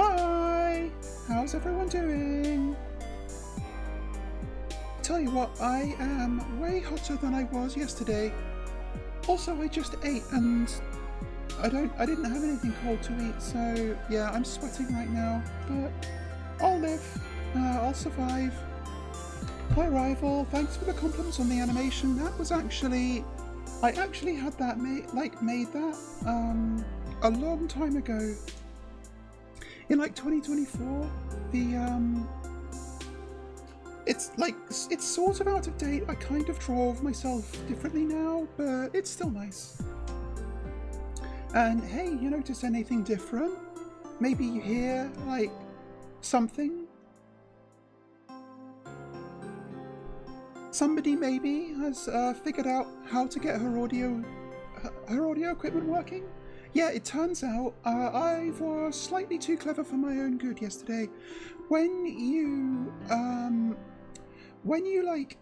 Hi! How's everyone doing? Tell you what, I am way hotter than I was yesterday. Also, I just ate and I didn't have anything cold to eat, so yeah, I'm sweating right now, but I'll live. I'll survive. Hi Rival, thanks for the compliments on the animation. That was actually, I actually had that made that a long time ago. In like 2024, it's sort of out of date. I kind of drove myself differently now, but it's still nice. And hey, you notice anything different? Maybe you hear like something? Somebody maybe has figured out how to get her audio equipment working? Yeah, it turns out I was slightly too clever for my own good yesterday. When you like,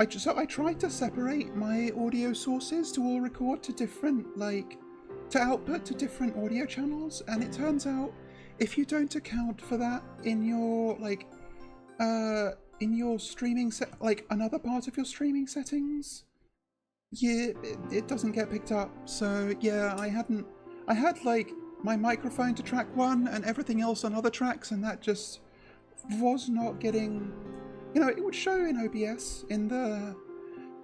I tried to separate my audio sources to all record to different to output to different audio channels, and it turns out if you don't account for that in your streaming another part of your streaming settings, yeah, it doesn't get picked up. So yeah, I had like my microphone to track one and everything else on other tracks, and that just was not getting, it would show in OBS in the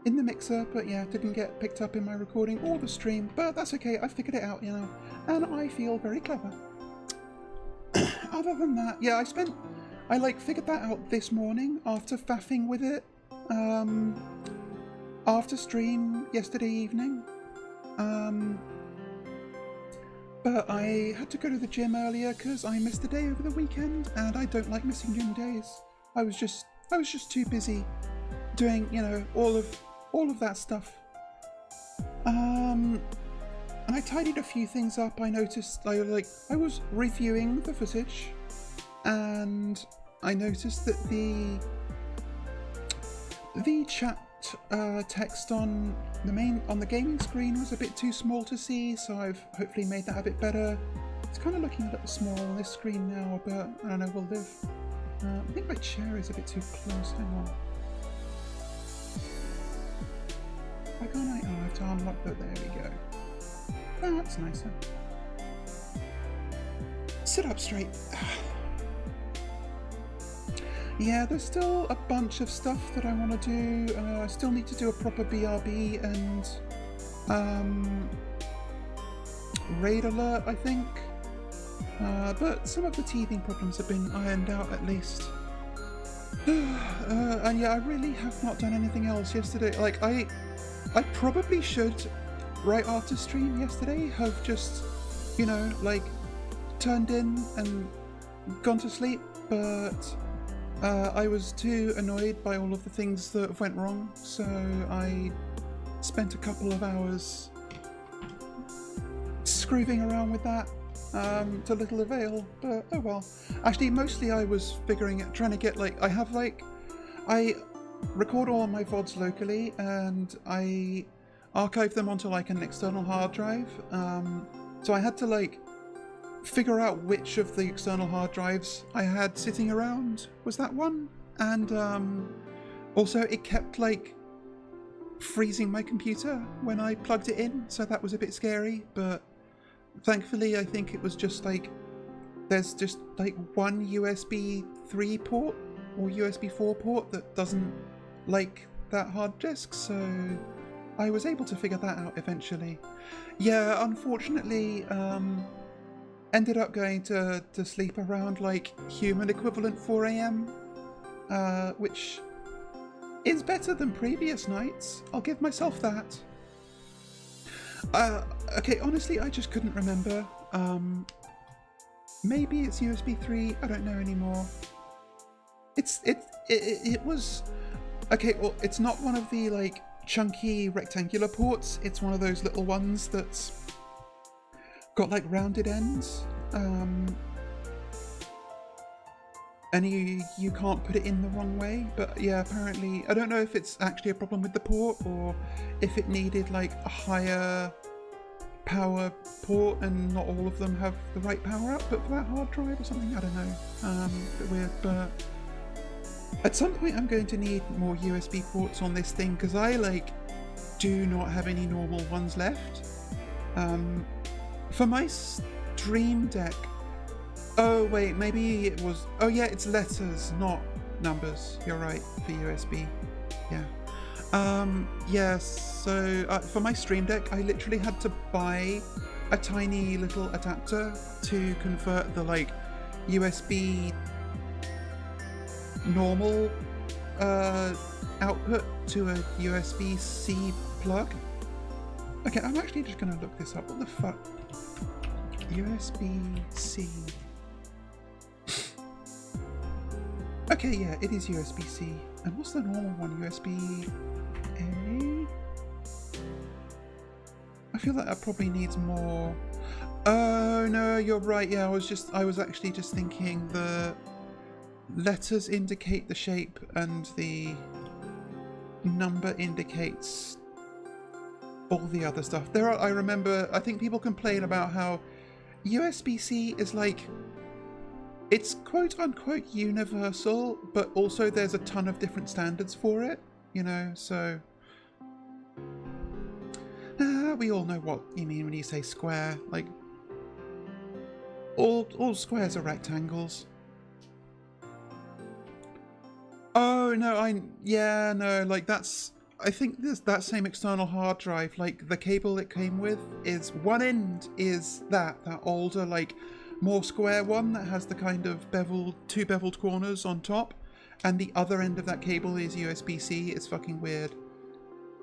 mixer, but yeah, it didn't get picked up in my recording or the stream. But that's okay, I figured it out, and I feel very clever. Other than that, yeah, I figured that out this morning after faffing with it after stream yesterday evening. But I had to go to the gym earlier because I missed a day over the weekend, and I don't like missing gym days. I was just too busy doing, all of that stuff. And I tidied a few things up. I noticed I was reviewing the footage, and I noticed that the chat text on the gaming screen was a bit too small to see, so I've hopefully made that a bit better. It's kind of looking a little small on this screen now, but I don't know, we'll live. I think my chair is a bit too close. Hang on. Why can't I? Oh, I have to unlock that. There we go. That's nicer. Sit up straight. Yeah, there's still a bunch of stuff that I want to do. I still need to do a proper BRB and raid alert, I think. But some of the teething problems have been ironed out at least. And yeah, I really have not done anything else yesterday. Like, I probably should, right after stream yesterday, have just, turned in and gone to sleep, but I was too annoyed by all of the things that went wrong, so I spent a couple of hours screwing around with that to little avail, but oh well. Actually, mostly I was trying to get, I record all of my VODs locally, and I archive them onto an external hard drive, so I had to figure out which of the external hard drives I had sitting around was that one, and also it kept freezing my computer when I plugged it in, so that was a bit scary, but thankfully I think it was just there's just one USB 3 port or USB 4 port that doesn't like that hard disk, so I was able to figure that out eventually. Yeah, unfortunately, ended up going to sleep around human equivalent 4 AM, which is better than previous nights. I'll give myself that. Okay, honestly, I just couldn't remember. Maybe it's USB 3. I don't know anymore. It was okay. Well, it's not one of the chunky rectangular ports. It's one of those little ones that's got rounded ends, and you can't put it in the wrong way. But yeah, apparently I don't know if it's actually a problem with the port or if it needed a higher power port and not all of them have the right power output for that hard drive or something. I don't know. A bit weird, but at some point I'm going to need more USB ports on this thing because I do not have any normal ones left. For my Stream Deck. Oh wait, maybe it was. Oh yeah, it's letters, not numbers. You're right, for USB. Yeah. Yes. So for my Stream Deck, I literally had to buy a tiny little adapter to convert the USB normal output to a USB-C plug. Okay, I'm actually just gonna look this up. What the fuck? USB-C. Okay, yeah, it is USB-C. And what's the normal one? USB-A? I feel like that probably needs more. Oh no, you're right. Yeah, I was actually just thinking the letters indicate the shape and the number indicates all the other stuff. I remember, I think people complain about how USB-C is it's quote-unquote universal, but also there's a ton of different standards for it, so... we all know what you mean when you say square. All squares are rectangles. Oh, no, that's... I think there's that same external hard drive, the cable it came with is... One end is that older, more square one that has the kind of two beveled corners on top, and the other end of that cable is USB-C. It's fucking weird.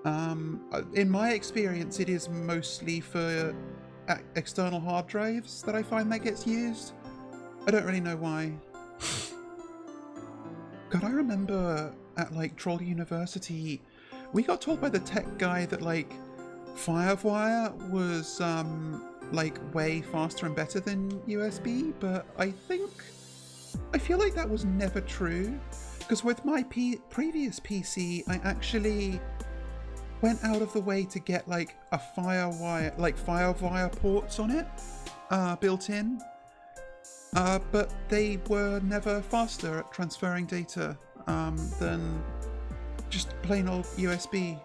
In my experience, it is mostly for external hard drives that I find that gets used. I don't really know why. God, I remember at Troll University, we got told by the tech guy that Firewire was way faster and better than USB, but I feel like that was never true, because with my previous PC I actually went out of the way to get a Firewire ports on it built in, but they were never faster at transferring data than just plain old USB,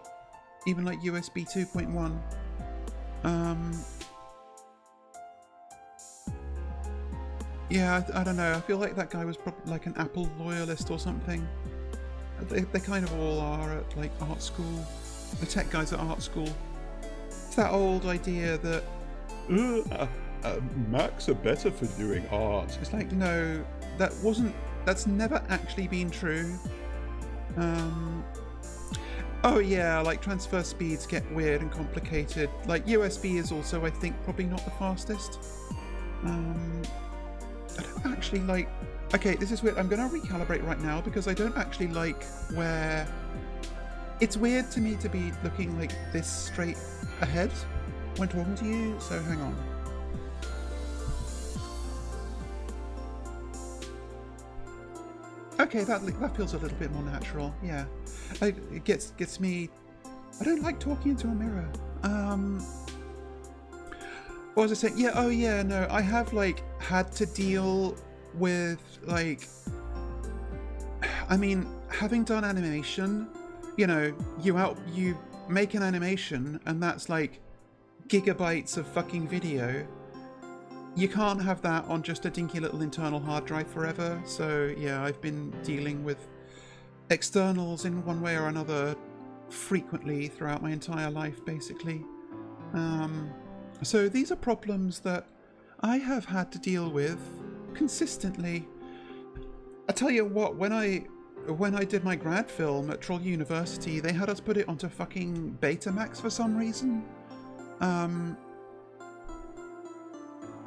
even USB 2.1. Yeah, I don't know. I feel like that guy was probably an Apple loyalist or something. They kind of all are at art school. The tech guys at art school. It's that old idea that Macs are better for doing art. It's no, that's never actually been true. Oh yeah, transfer speeds get weird and complicated. USB is also, I think, probably not the fastest. I don't actually okay, this is weird. I'm going to recalibrate right now because I don't actually where... It's weird to me to be looking this straight ahead when talking to you, so hang on. Okay, that feels a little bit more natural, yeah. It gets me... I don't like talking into a mirror. What was I saying? Yeah, oh yeah, no, I have had to deal with I mean, having done animation, you make an animation and that's gigabytes of fucking video. You can't have that on just a dinky little internal hard drive forever. So yeah, I've been dealing with externals in one way or another frequently throughout my entire life, basically. So these are problems that I have had to deal with consistently. I tell you what, when I did my grad film at Troll University, they had us put it onto fucking Betamax for some reason. I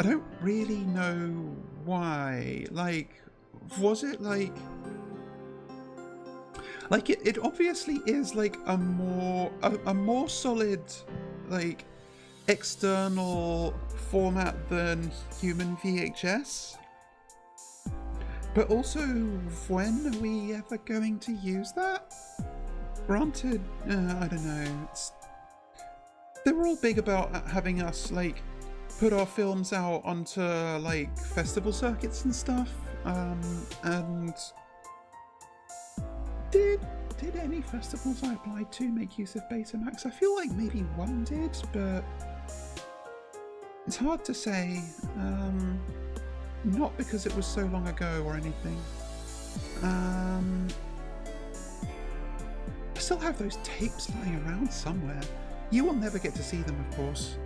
don't really know why. Was it it obviously is a more solid external format than human VHS. But also, when are we ever going to use that? Granted, I don't know. they were all big about having us like put our films out onto like festival circuits and stuff. And did any festivals I applied to make use of Betamax? I feel like maybe one did, but it's hard to say. Not because it was so long ago or anything. I still have those tapes lying around somewhere. You will never get to see them, of course.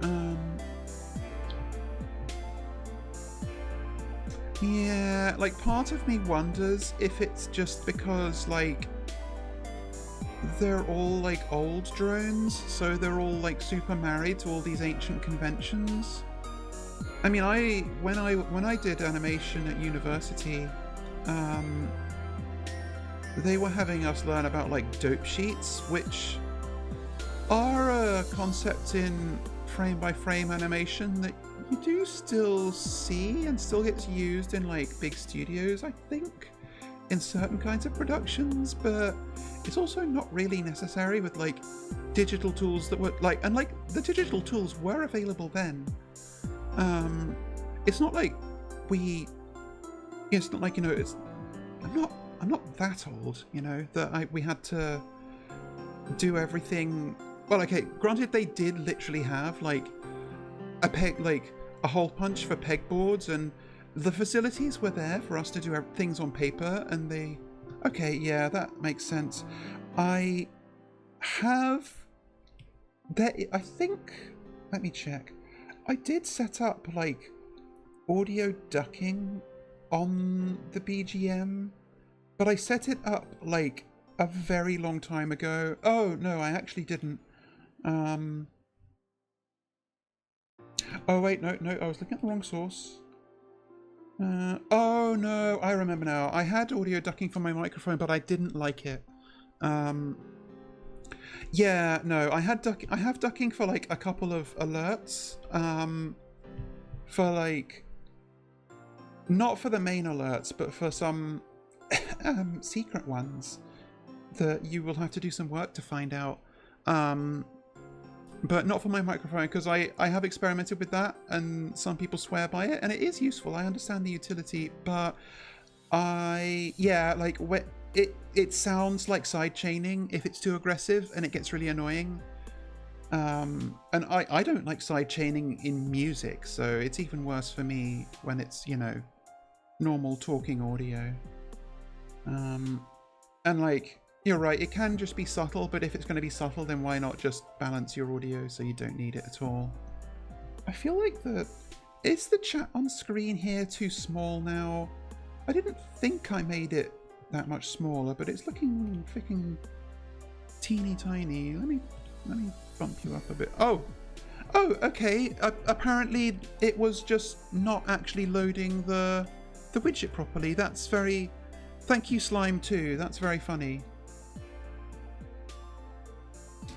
Yeah, like part of me wonders if it's just because like they're all like old drones, so they're all like super married to all these ancient conventions. I mean, when I did animation at university, they were having us learn about like dope sheets, which are a concept in frame-by-frame animation that you do still see and still gets used in like big studios, I think, in certain kinds of productions, but it's also not really necessary with like digital tools that were like, and like the digital tools were available then. It's not like it's not like, you know, I'm not that old, you know, that we had to do everything. Well, okay, granted they did literally have like a hole punch for pegboards, and the facilities were there for us to do things on paper, and okay, yeah, that makes sense. I think, let me check. I did set up like audio ducking on the BGM, but I set it up like a very long time ago. Oh no, I actually didn't. Oh wait, no, I was looking at the wrong source. Oh no, I remember now. I had audio ducking for my microphone, but I didn't like it. Yeah, no, I have ducking for like a couple of alerts. For like, not for the main alerts, but for some secret ones that you will have to do some work to find out. But not for my microphone, because I have experimented with that, and some people swear by it, and it is useful. I understand the utility, but like it sounds like side chaining if it's too aggressive, and it gets really annoying. And I don't like side chaining in music, so it's even worse for me when it's, you know, normal talking audio. And like, you're right, it can just be subtle, but if it's going to be subtle, then why not just balance your audio so you don't need it at all? I feel like is the chat on screen here too small now? I didn't think I made it that much smaller, but it's looking freaking teeny tiny. Let me bump you up a bit. Oh, okay. Apparently it was just not actually loading the widget properly. That's very... Thank you, Slime, too. That's very funny.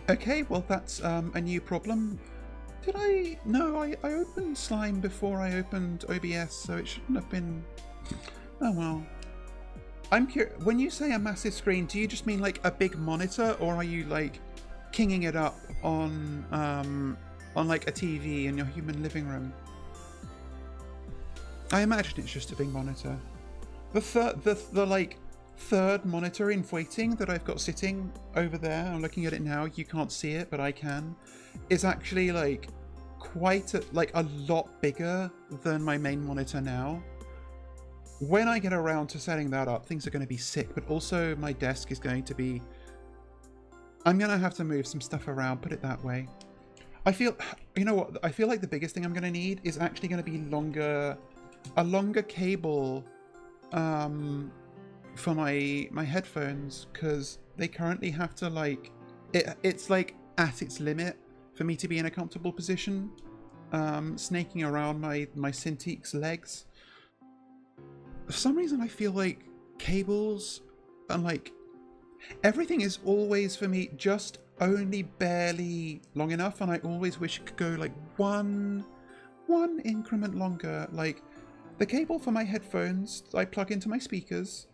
Okay, well, that's a new problem. Did I... No, I opened Slime before I opened OBS, so it shouldn't have been... Oh, well. I'm curious, when you say a massive screen, do you just mean like a big monitor, or are you like kinging it up on like a TV in your human living room? I imagine it's just a big monitor. The like third monitor in waiting that I've got sitting over there, I'm looking at it now, you can't see it, but I can, is actually like quite a lot bigger than my main monitor now. When I get around to setting that up, things are going to be sick, but also my desk is going to be... I'm going to have to move some stuff around, put it that way. I feel... You know what? I feel like the biggest thing I'm going to need is actually going to be a longer cable for my headphones, because they currently have to like... It's like at its limit for me to be in a comfortable position, snaking around my Cintiq's legs. For some reason, I feel like cables and like everything is always for me just only barely long enough, and I always wish it could go like one increment longer. Like the cable for my headphones I plug into my speakers,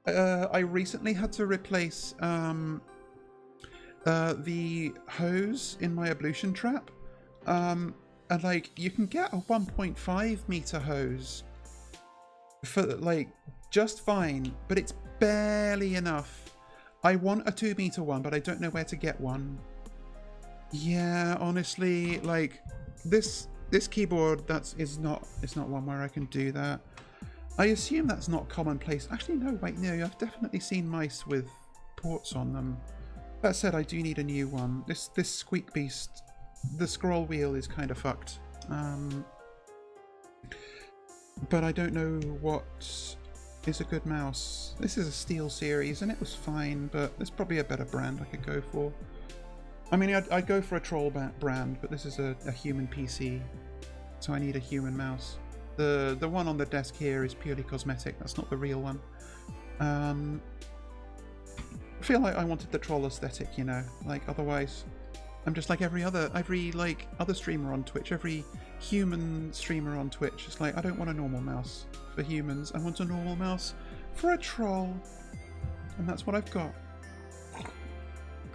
I recently had to replace the hose in my ablution trap. And like, you can get a 1.5 meter hose for like just fine, but it's barely enough. I want a 2 meter one, but I don't know where to get one. Yeah, honestly, like this keyboard it's not one where I can do that. I assume that's not commonplace. Actually, no, wait, no, I've definitely seen mice with ports on them. That said, I do need a new one. This Squeak Beast, the scroll wheel is kind of fucked. But I don't know what is a good mouse. This is a Steel series, and it was fine, but there's probably a better brand I could go for. I mean, I'd go for a troll brand, but this is a human PC, so I need a human mouse. The one on the desk here is purely cosmetic. That's not the real one. I feel like I wanted the troll aesthetic, you know. Like, otherwise, I'm just like every other streamer on Twitch, every human streamer on Twitch. It's like, I don't want a normal mouse for humans. I want a normal mouse for a troll, and that's what I've got.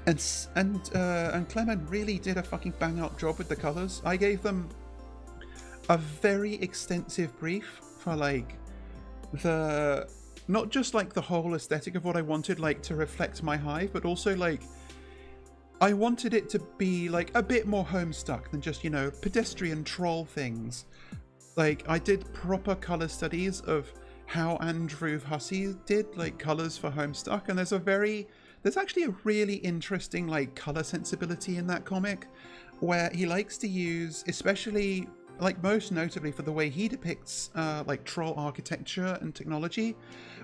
And Clement really did a fucking bang up job with the colors. I gave them a very extensive brief for like not just like the whole aesthetic of what I wanted, like to reflect my hive, but also like I wanted it to be like a bit more Homestuck than just, you know, pedestrian troll things. Like, I did proper color studies of how Andrew Hussey did like colors for Homestuck, and there's actually a really interesting like color sensibility in that comic, where he likes to use, especially like most notably for the way he depicts like troll architecture and technology,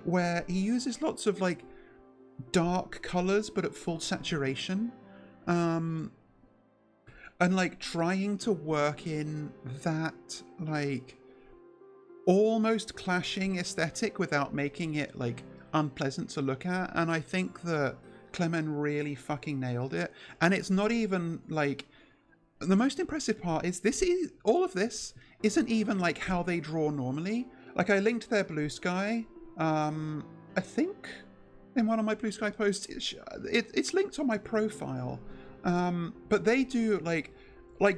where he uses lots of like dark colors but at full saturation, and like trying to work in that like almost clashing aesthetic without making it like unpleasant to look at. And I think that Clement really fucking nailed it. And it's not even like, the most impressive part is all of this isn't even like how they draw normally. Like, I linked their Blue Sky, I think in one of my Blue Sky posts. It's linked on my profile, but they do like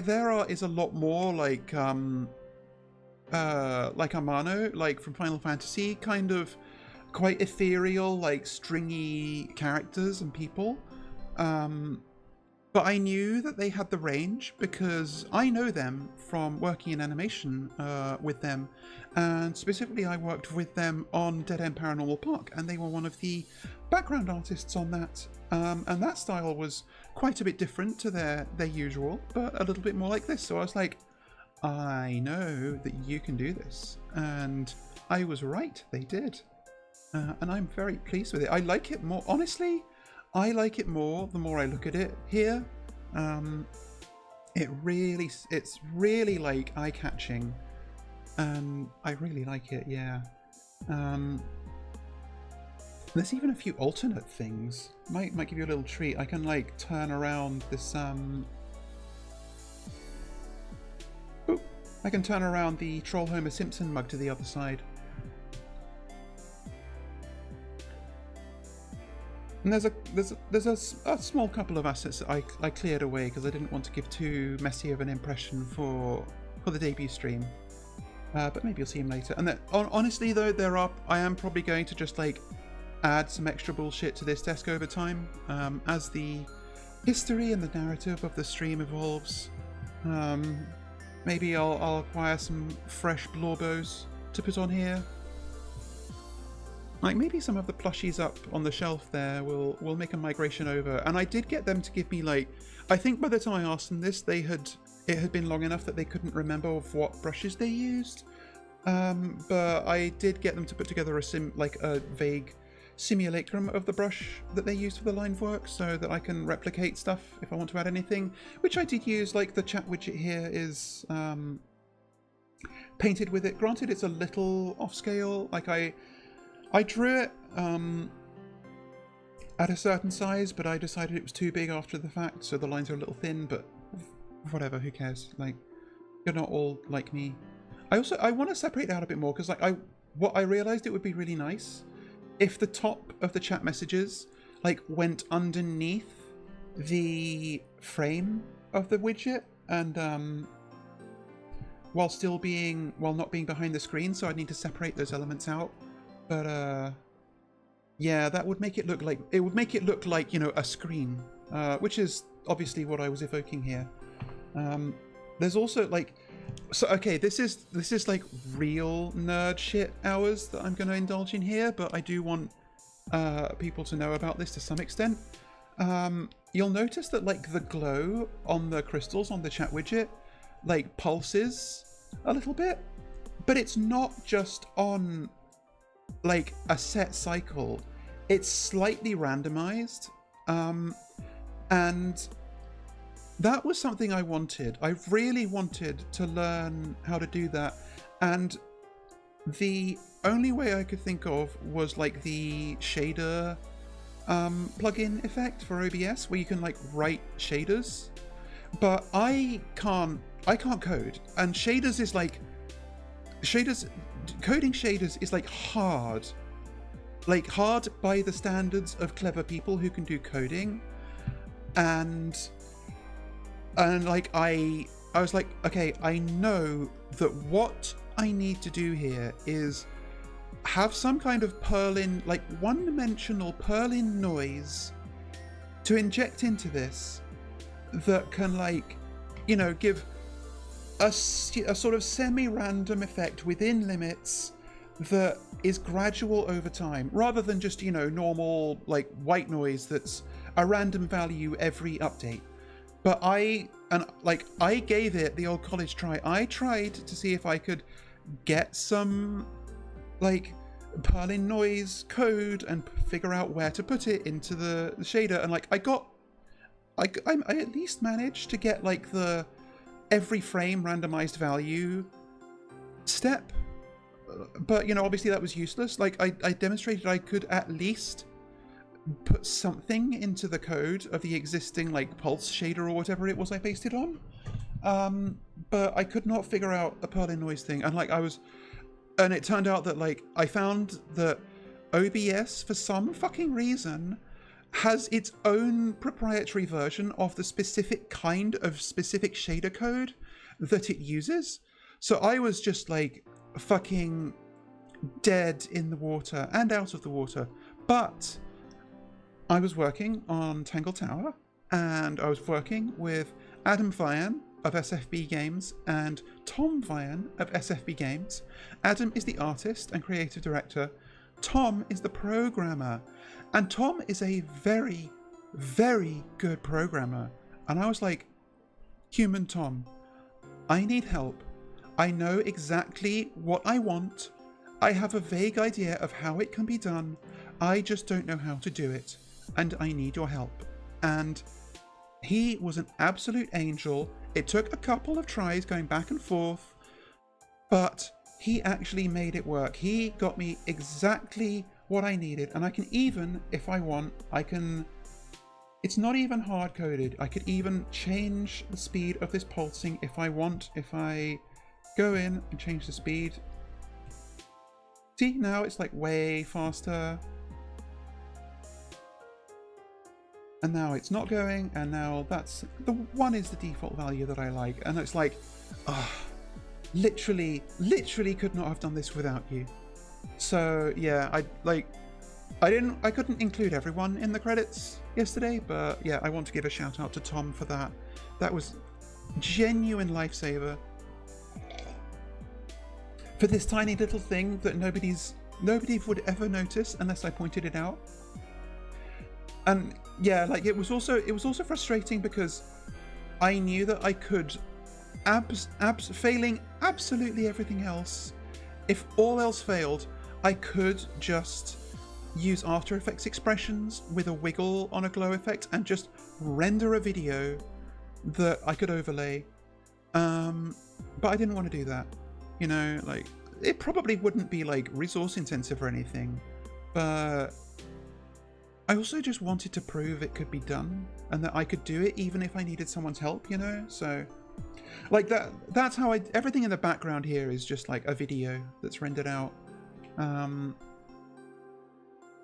their art is a lot more like Amano, like from Final Fantasy, kind of quite ethereal, like stringy characters and people. But I knew that they had the range because I know them from working in animation with them, and specifically I worked with them on Dead End Paranormal Park, and they were one of the background artists on that. And that style was quite a bit different to their usual, but a little bit more like this. So I was like, I know that you can do this, and I was right, they did. And I'm very pleased with it. I like it more, honestly. I like it more the more I look at it here. It's really like eye-catching, and I really like it. Yeah. There's even a few alternate things. Might give you a little treat. I can like turn around this I can turn around the Troll Homer Simpson mug to the other side. And there's a small couple of assets that I cleared away because I didn't want to give too messy of an impression for the debut stream. But maybe you'll see them later. And then, honestly though, I am probably going to just like add some extra bullshit to this desk over time, as the history and the narrative of the stream evolves. Maybe I'll acquire some fresh Blorbos to put on here. Like, maybe some of the plushies up on the shelf there will make a migration over. And I did get them to give me, like, I think by the time I asked them this, it had been long enough that they couldn't remember of what brushes they used. But I did get them to put together a vague simulacrum of the brush that they used for the line work, so that I can replicate stuff if I want to add anything, which I did use. Like, the chat widget here is painted with it. Granted, it's a little off scale. Like, I drew it at a certain size, but I decided it was too big after the fact, so the lines are a little thin, but whatever, who cares? Like, you're not all like me. I want to separate out a bit more, because like what I realized, it would be really nice if the top of the chat messages like went underneath the frame of the widget, and while not being behind the screen, so I'd need to separate those elements out. But yeah, that would make it look like you know, a screen, which is obviously what I was evoking here. There's also like, so okay, this is like real nerd shit hours that I'm going to indulge in here, but I do want people to know about this to some extent. You'll notice that like the glow on the crystals on the chat widget like pulses a little bit, but it's not just on like a set cycle. It's slightly randomized, and that was something I wanted. I really wanted to learn how to do that, and the only way I could think of was like the shader plugin effect for OBS, where you can like write shaders, but I can't code, and coding shaders is like hard by the standards of clever people who can do coding, and like I was like, okay, I know that what I need to do here is have some kind of Perlin, like one-dimensional Perlin noise to inject into this that can, like, you know, give a sort of semi-random effect within limits that is gradual over time, rather than just, you know, normal like white noise that's a random value every update. But I gave it the old college try. I tried to see if I could get some like Perlin noise code and figure out where to put it into the shader, and like I at least managed to get like the every frame randomized value step, but you know, obviously that was useless. Like I demonstrated I could at least put something into the code of the existing like pulse shader or whatever it was I based it on, but I could not figure out the Perlin noise thing. And like and it turned out that like I found that OBS for some fucking reason has its own proprietary version of the specific kind of specific shader code that it uses. So I was just like fucking dead in the water and out of the water. But I was working on Tangle Tower, and I was working with Adam Vian of SFB Games and Tom Vian of SFB Games. Adam is the artist and creative director. Tom is the programmer. And Tom is a very, very good programmer. And I was like, human Tom, I need help. I know exactly what I want. I have a vague idea of how it can be done. I just don't know how to do it. And I need your help. And he was an absolute angel. It took a couple of tries going back and forth, but he actually made it work. He got me exactly what I needed, and I can even, if I want, it's not even hard coded. I could even change the speed of this pulsing if I want. If I go in and change the speed, see, now it's like way faster. And now it's not going, and now that's the one is the default value that I like. And it's like, literally could not have done this without you. So yeah, I couldn't include everyone in the credits yesterday, but yeah, I want to give a shout out to Tom for that. That was genuine lifesaver for this tiny little thing that nobody would ever notice unless I pointed it out. And yeah, like it was also frustrating because I knew that I could, failing absolutely everything else, if all else failed, I could just use After Effects expressions with a wiggle on a glow effect and just render a video that I could overlay. But I didn't want to do that. You know, like it probably wouldn't be like resource intensive or anything, but I also just wanted to prove it could be done and that I could do it even if I needed someone's help, you know? So like that's how everything in the background here is just like a video that's rendered out.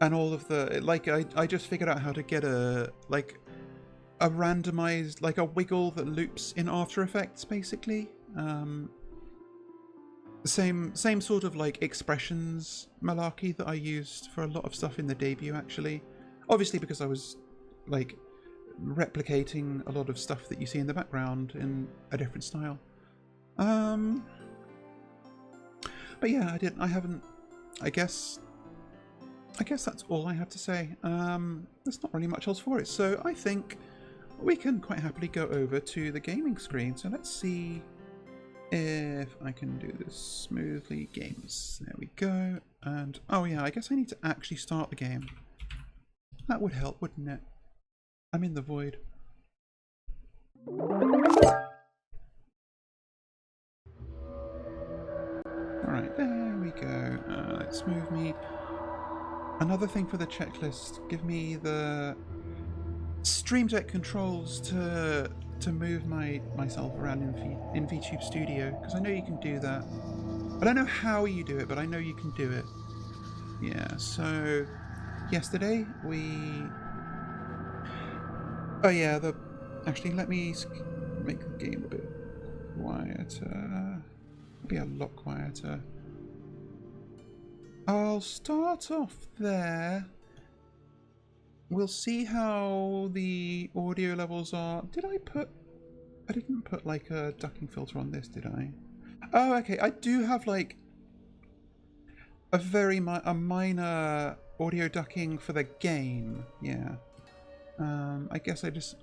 And all of the, like, I just figured out how to get a randomized, like a wiggle that loops in After Effects, basically. Same sort of like expressions malarkey that I used for a lot of stuff in the debut, actually. Obviously because I was like replicating a lot of stuff that you see in the background in a different style. But yeah, I guess that's all I have to say. There's not really much else for it, so I think we can quite happily go over to the gaming screen. So let's see if I can do this smoothly. Games, there we go. And oh yeah, I guess I need to actually start the game. That would help, wouldn't it? I'm in the void. Alright, there we go. Let's move me. Another thing for the checklist, give me the Stream Deck controls to move myself around in VTube Studio, because I know you can do that. I don't know how you do it, but I know you can do it. Yeah, so yesterday oh yeah, actually let me make the game a bit quieter. Be a lot quieter. I'll start off there. We'll see how the audio levels are. I didn't put like a ducking filter on this, did I? Oh, okay. I do have like a minor audio ducking for the game. Yeah. I guess I just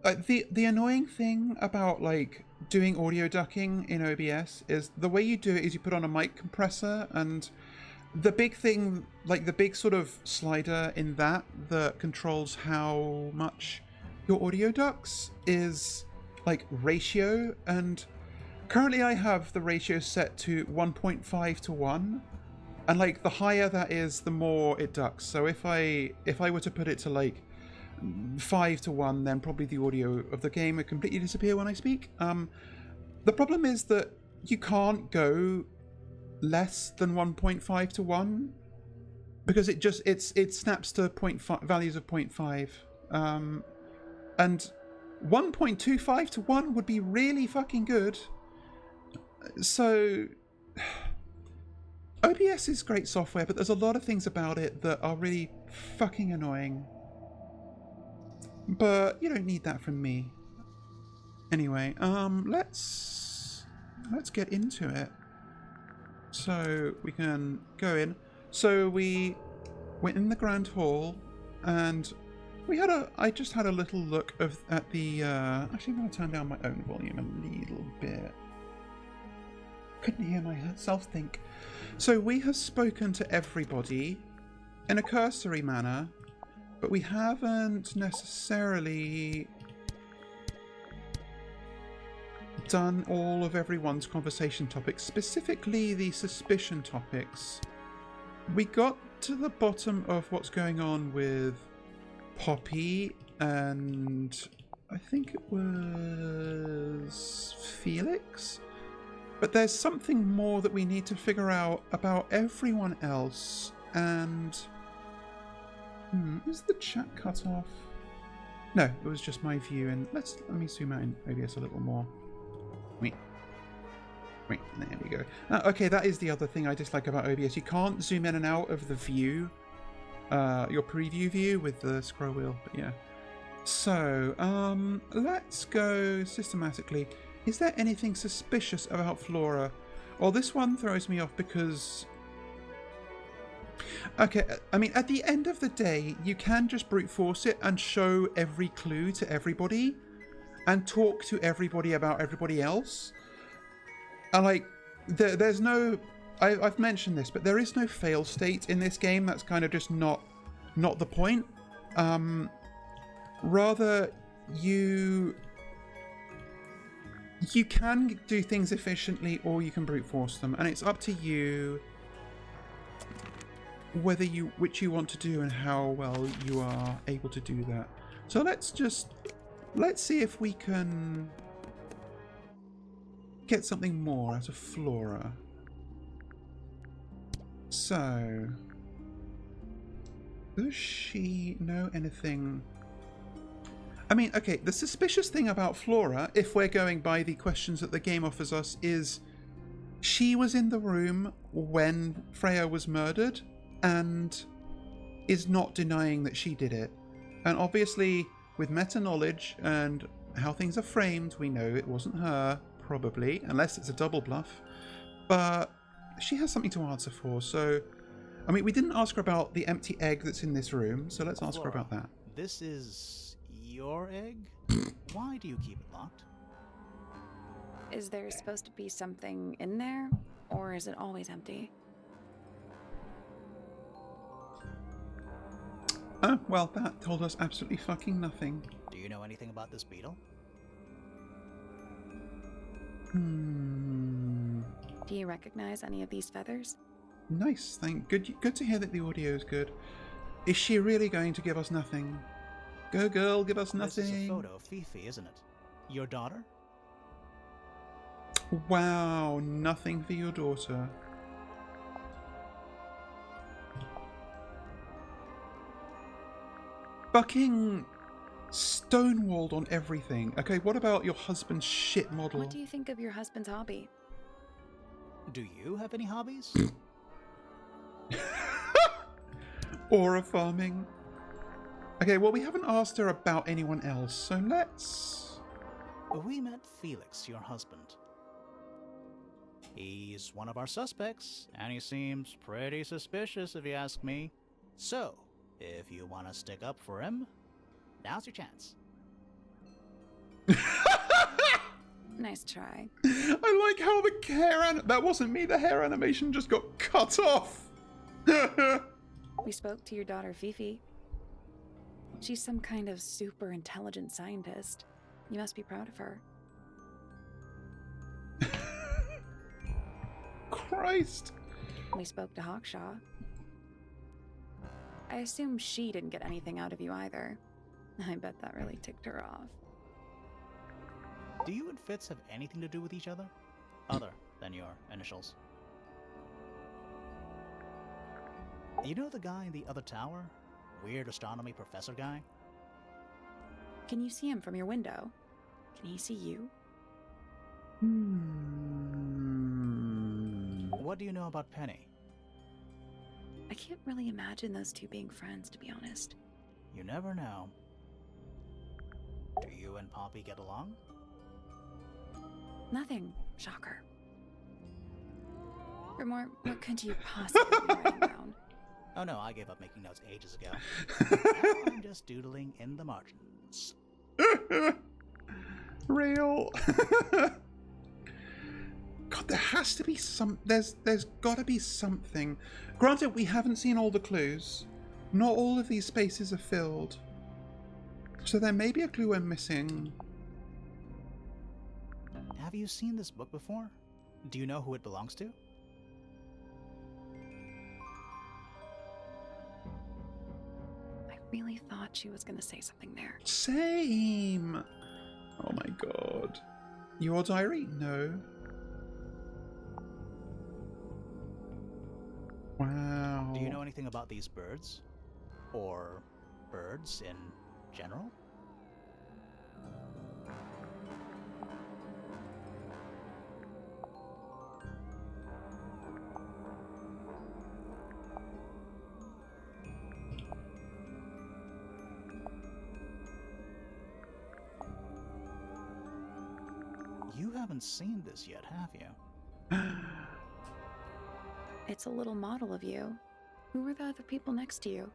the annoying thing about like doing audio ducking in OBS is the way you do it is you put on a mic compressor, and the big thing, like the big sort of slider in that controls how much your audio ducks is like ratio, and currently I have the ratio set to 1.5 to 1, and like the higher that is, the more it ducks. So if I were to put it to like 5 to 1, then probably the audio of the game would completely disappear when I speak. The problem is that you can't go less than 1.5 to 1 because it snaps to 0.5 values of 0.5, and 1.25 to 1 would be really fucking good. So OBS is great software, but there's a lot of things about it that are really fucking annoying. But you don't need that from me. Anyway, let's get into it. So we can go in. So we went in the grand hall, and I just had a little look at the. Actually, I'm going to turn down my own volume a little bit. Couldn't hear myself think. So we have spoken to everybody in a cursory manner, but we haven't necessarily done all of everyone's conversation topics, specifically the suspicion topics. We got to the bottom of what's going on with Poppy and I think it was Felix, but there's something more that we need to figure out about everyone else. And is the chat cut off? No, it was just my view. And let me zoom out in OBS a little more. Wait, there we go. Okay, that is the other thing I dislike about OBS. You can't zoom in and out of the view, your preview view with the scroll wheel. But yeah. So, let's go systematically. Is there anything suspicious about Flora? Well, this one throws me off because... Okay, I mean, at the end of the day, you can just brute force it and show every clue to everybody and talk to everybody about everybody else. And like, there's no... I've mentioned this, but there is no fail state in this game. That's kind of just not the point. Rather, you can do things efficiently or you can brute force them, and it's up to you which you want to do and how well you are able to do that. So let's see if we can get something more out of Flora. So, does she know anything? I mean, okay, the suspicious thing about Flora, if we're going by the questions that the game offers us, is she was in the room when Freya was murdered and is not denying that she did it. And obviously, with meta knowledge and how things are framed, we know it wasn't her, probably, unless it's a double bluff. But she has something to answer for, so... I mean, we didn't ask her about the empty egg that's in this room, so let's ask her about that. This is your egg? Why do you keep it locked? Is there supposed to be something in there, or is it always empty? Oh, well, that told us absolutely fucking nothing. Do you know anything about this beetle? Do you recognize any of these feathers? Nice, good to hear that the audio is good. Is she really going to give us nothing? Go girl, give us nothing. This is a photo of Fifi, isn't it? Your daughter? Wow, nothing for your daughter. Fucking stonewalled on everything. Okay, what about your husband's shit model? What do you think of your husband's hobby? Do you have any hobbies? Aura farming. Okay, well, we haven't asked her about anyone else, so let's... We met Felix, your husband. He's one of our suspects, and he seems pretty suspicious if you ask me. So, if you want to stick up for him, now's your chance. Nice try. I like how the hair that wasn't me, the hair animation just got cut off. We spoke to your daughter Fifi. She's some kind of super intelligent scientist. You must be proud of her. Christ. We spoke to Hawkshaw. I assume she didn't get anything out of you either. I bet that really ticked her off. Do you and Fitz have anything to do with each other? Other than your initials? You know the guy in the other tower? Weird astronomy professor guy? Can you see him from your window? Can he see you? What do you know about Penny? I can't really imagine those two being friends, to be honest. You never know. Do you and Poppy get along? Nothing. Shocker. Grimoire, what could you possibly be writing down? Oh no, I gave up making notes ages ago. Now I'm just doodling in the margins. Real. God, there has to be some... There's got to be something. Granted, we haven't seen all the clues. Not all of these spaces are filled. So there may be a clue we're missing. Have you seen this book before? Do you know who it belongs to? I really thought she was going to say something there. Same. Oh my god. Your diary? No. Wow. Do you know anything about these birds? Or birds in general? You haven't seen this yet, have you? It's a little model of you. Who were the other people next to you?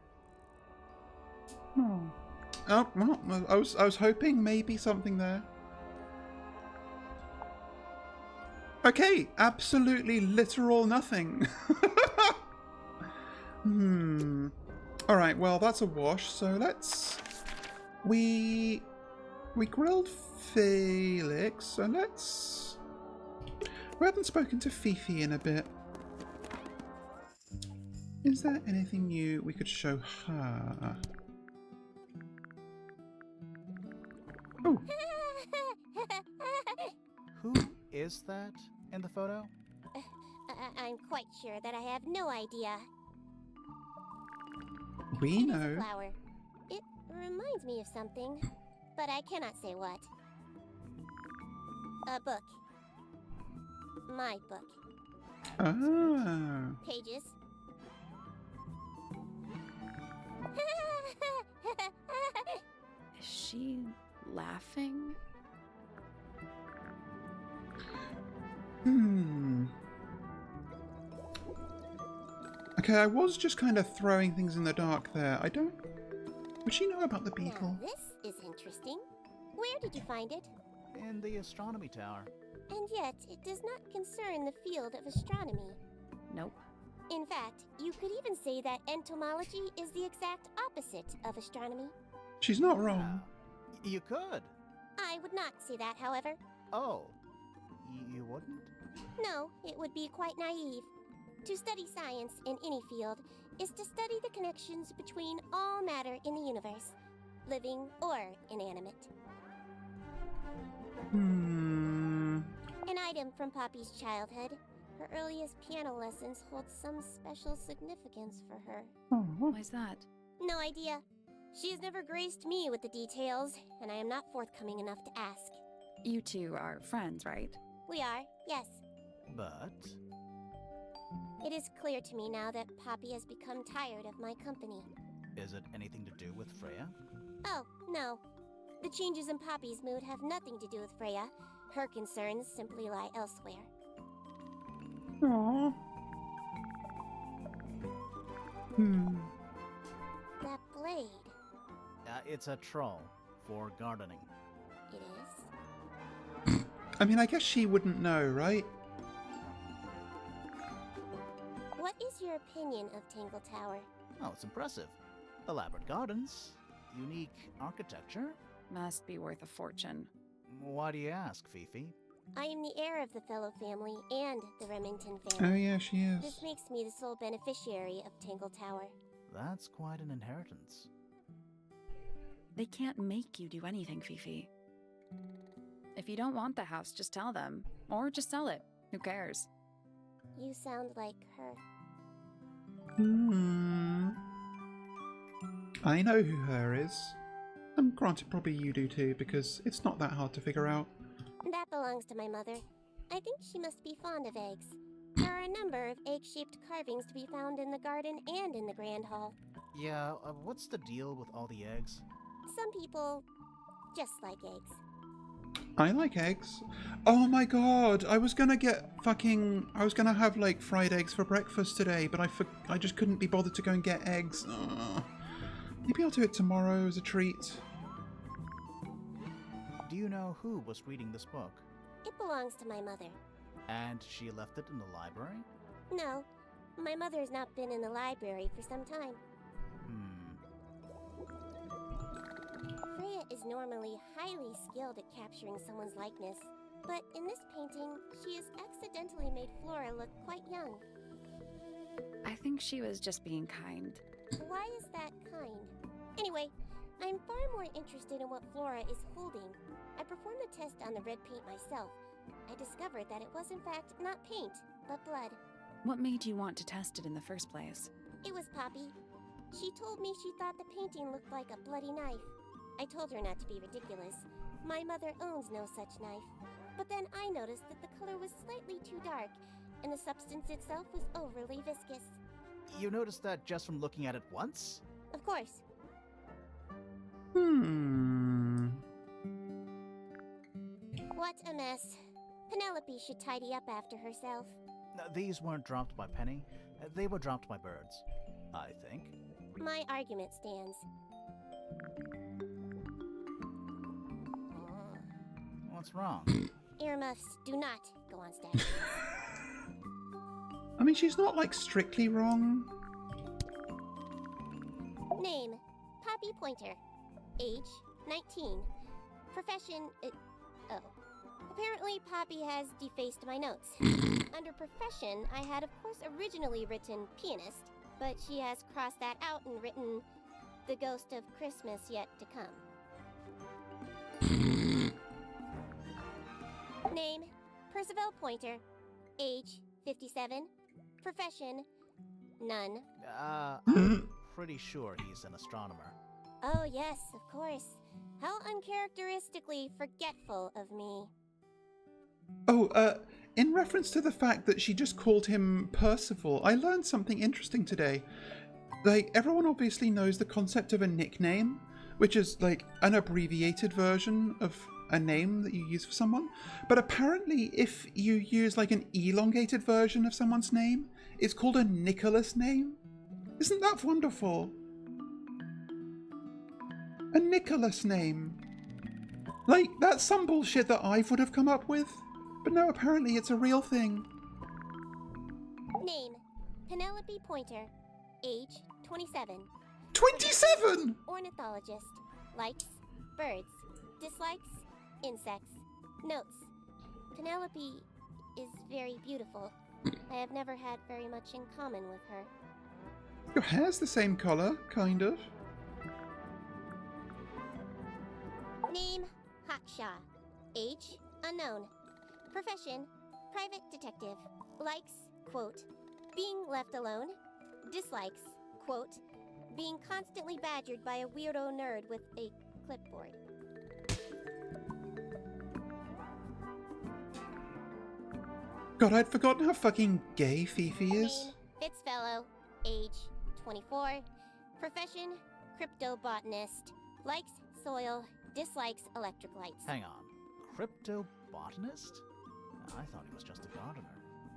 Oh. Oh, well, I was hoping maybe something there. Okay, absolutely literal nothing. Alright, well, that's a wash, so let's... We grilled Felix, so let's... We haven't spoken to Fifi in a bit. Is there anything new we could show her? Oh. Who is that in the photo? I'm quite sure that I have no idea. We It is a know. flower. It reminds me of something. but I cannot say what. A book. My book. Ah. Pages. Is she laughing? Okay, I was just kind of throwing things in the dark there. I don't... Would she know about the Now beetle? this is interesting. Where did you find it? In the astronomy tower. And yet, it does not concern the field of astronomy. Nope. In fact, you could even say that entomology is the exact opposite of astronomy. She's not wrong. You could. I would not say that, however. Oh. You wouldn't? No, it would be quite naive. To study science in any field is to study the connections between all matter in the universe, living or inanimate. An item from Poppy's childhood. Her earliest piano lessons hold some special significance for her. Oh. Why's that? No idea. She has never graced me with the details, and I am not forthcoming enough to ask. You two are friends, right? We are, yes. But... It is clear to me now that Poppy has become tired of my company. is it anything to do with Freya? Oh, no. The changes in Poppy's mood have nothing to do with Freya. Her concerns simply lie elsewhere. Aww. That blade. It's a troll for gardening. It is? I mean, I guess she wouldn't know, right? What is your opinion of Tangle Tower? Oh, it's impressive. Elaborate gardens, unique architecture. Must be worth a fortune. Why do you ask, Fifi? I am the heir of the Fellow family and the Remington Oh, family. yeah, she is. This makes me the sole beneficiary of Tangle Tower. That's quite an inheritance. They can't make you do anything, Fifi. If you don't want the house, just tell them. Or just sell it. Who cares? You sound like her. I know who her is. And granted, probably you do too, because it's not that hard to figure out. That belongs to my mother. I think she must be fond of eggs. There are a number of egg-shaped carvings to be found in the garden and in the Grand Hall. Yeah, what's the deal with all the eggs? Some people just like eggs. I like eggs. Oh my god, I was gonna have like fried eggs for breakfast today, but I just couldn't be bothered to go and get eggs. Ugh. Maybe I'll do it tomorrow as a treat. Do you know who was reading this book? It belongs to my mother. And she left it in the library? No, my mother has not been in the library for some time. Freya is normally highly skilled at capturing someone's likeness, but in this painting, she has accidentally made Flora look quite young. I think she was just being kind. Why is that kind? Anyway, I'm far more interested in what Flora is holding. I performed the test on the red paint myself. I discovered that it was in fact not paint, but blood. What made you want to test it in the first place? It was Poppy. She told me she thought the painting looked like a bloody knife. I told her not to be ridiculous. My mother owns no such knife. But then I noticed that the color was slightly too dark, and the substance itself was overly viscous. You noticed that just from looking at it once? Of course. What a mess. Penelope should tidy up after herself. These weren't dropped by Penny. They were dropped by birds, I think. My argument stands. What's wrong? Earmuffs do not go on statues. I mean, she's not like strictly wrong. Name, Poppy Pointer. Age, 19. Profession, oh. Apparently Poppy has defaced my notes. Under profession, I had of course originally written pianist, but she has crossed that out and written the ghost of Christmas yet to come. Name, Percival Pointer. Age, 57. Profession, none. I'm pretty sure he's an astronomer. Oh yes, of course. How uncharacteristically forgetful of me. Oh, in reference to the fact that she just called him Percival, I learned something interesting today. Like, everyone obviously knows the concept of a nickname, which is like an abbreviated version of a name that you use for someone. But apparently, if you use like an elongated version of someone's name, it's called a Nicholas name. Isn't that wonderful? A Nicholas name. Like, that's some bullshit that I would have come up with. But no, apparently it's a real thing. Name: Penelope Pointer. Age: 27. 27! Ornithologist. Likes birds. Dislikes insects. Notes: Penelope is very beautiful. I have never had very much in common with her. Your hair's the same colour, kind of. Name: Hawkshaw. Age: unknown. Profession: private detective. Likes, quote, being left alone. Dislikes, quote, being constantly badgered by a weirdo nerd with a clipboard. God, I'd forgotten how fucking gay Fifi is. Name: Fitzfellow. Age: 24. Profession: cryptobotanist. Likes soil. Dislikes electric lights. Hang on. Cryptobotanist? I thought he was just a gardener.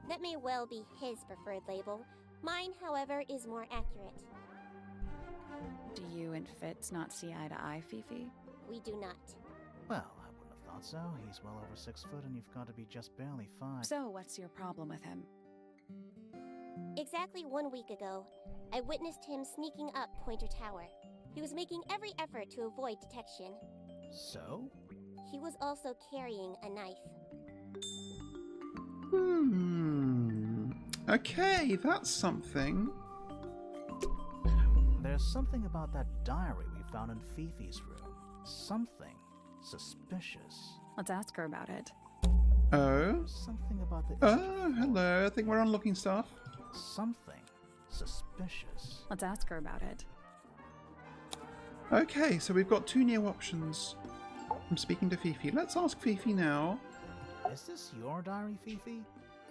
That may well be his preferred label. Mine, however, is more accurate. Do you and Fitz not see eye to eye, Fifi? We do not. Well, I wouldn't have thought so. He's well over 6 foot and you've got to be just barely 5. So, what's your problem with him? Exactly 1 week ago, I witnessed him sneaking up Pointer Tower. He was making every effort to avoid detection. So? He was also carrying a knife. Okay, that's something. There's something about that diary we found in Fifi's room. Something suspicious. Let's ask her about it. Oh? Something about the... Oh, hello. I think we're unlocking stuff. Something suspicious. Let's ask her about it. Okay, so we've got 2 new options. I'm speaking to Fifi. Let's ask Fifi now. Is this your diary, Fifi?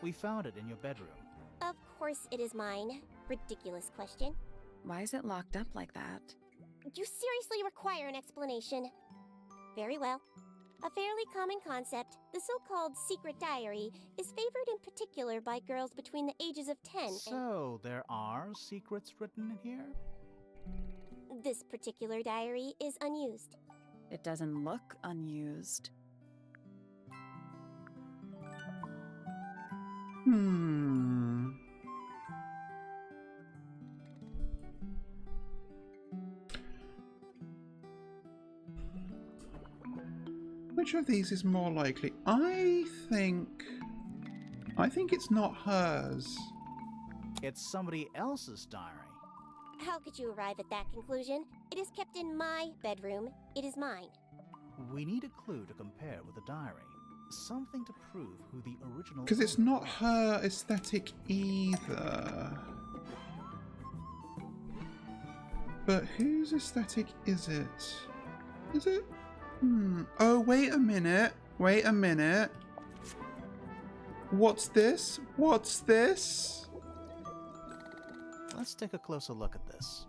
We found it in your bedroom. Of course it is mine. Ridiculous question. Why is it locked up like that? You seriously require an explanation. Very well. A fairly common concept, the so-called secret diary, is favored in particular by girls between the ages of 10 So, there are secrets written in here? and... This particular diary is unused. It doesn't look unused. Which of these is more likely? I think it's not hers. It's somebody else's diary. How could you arrive at that conclusion? It is kept in my bedroom. It is mine. We need a clue to compare with the diary. Something to prove who the original... Because it's owner not was. her aesthetic either. But whose aesthetic is it? Is it? Oh, wait a minute. Wait a minute. What's this? What's this? Let's take a closer look at this.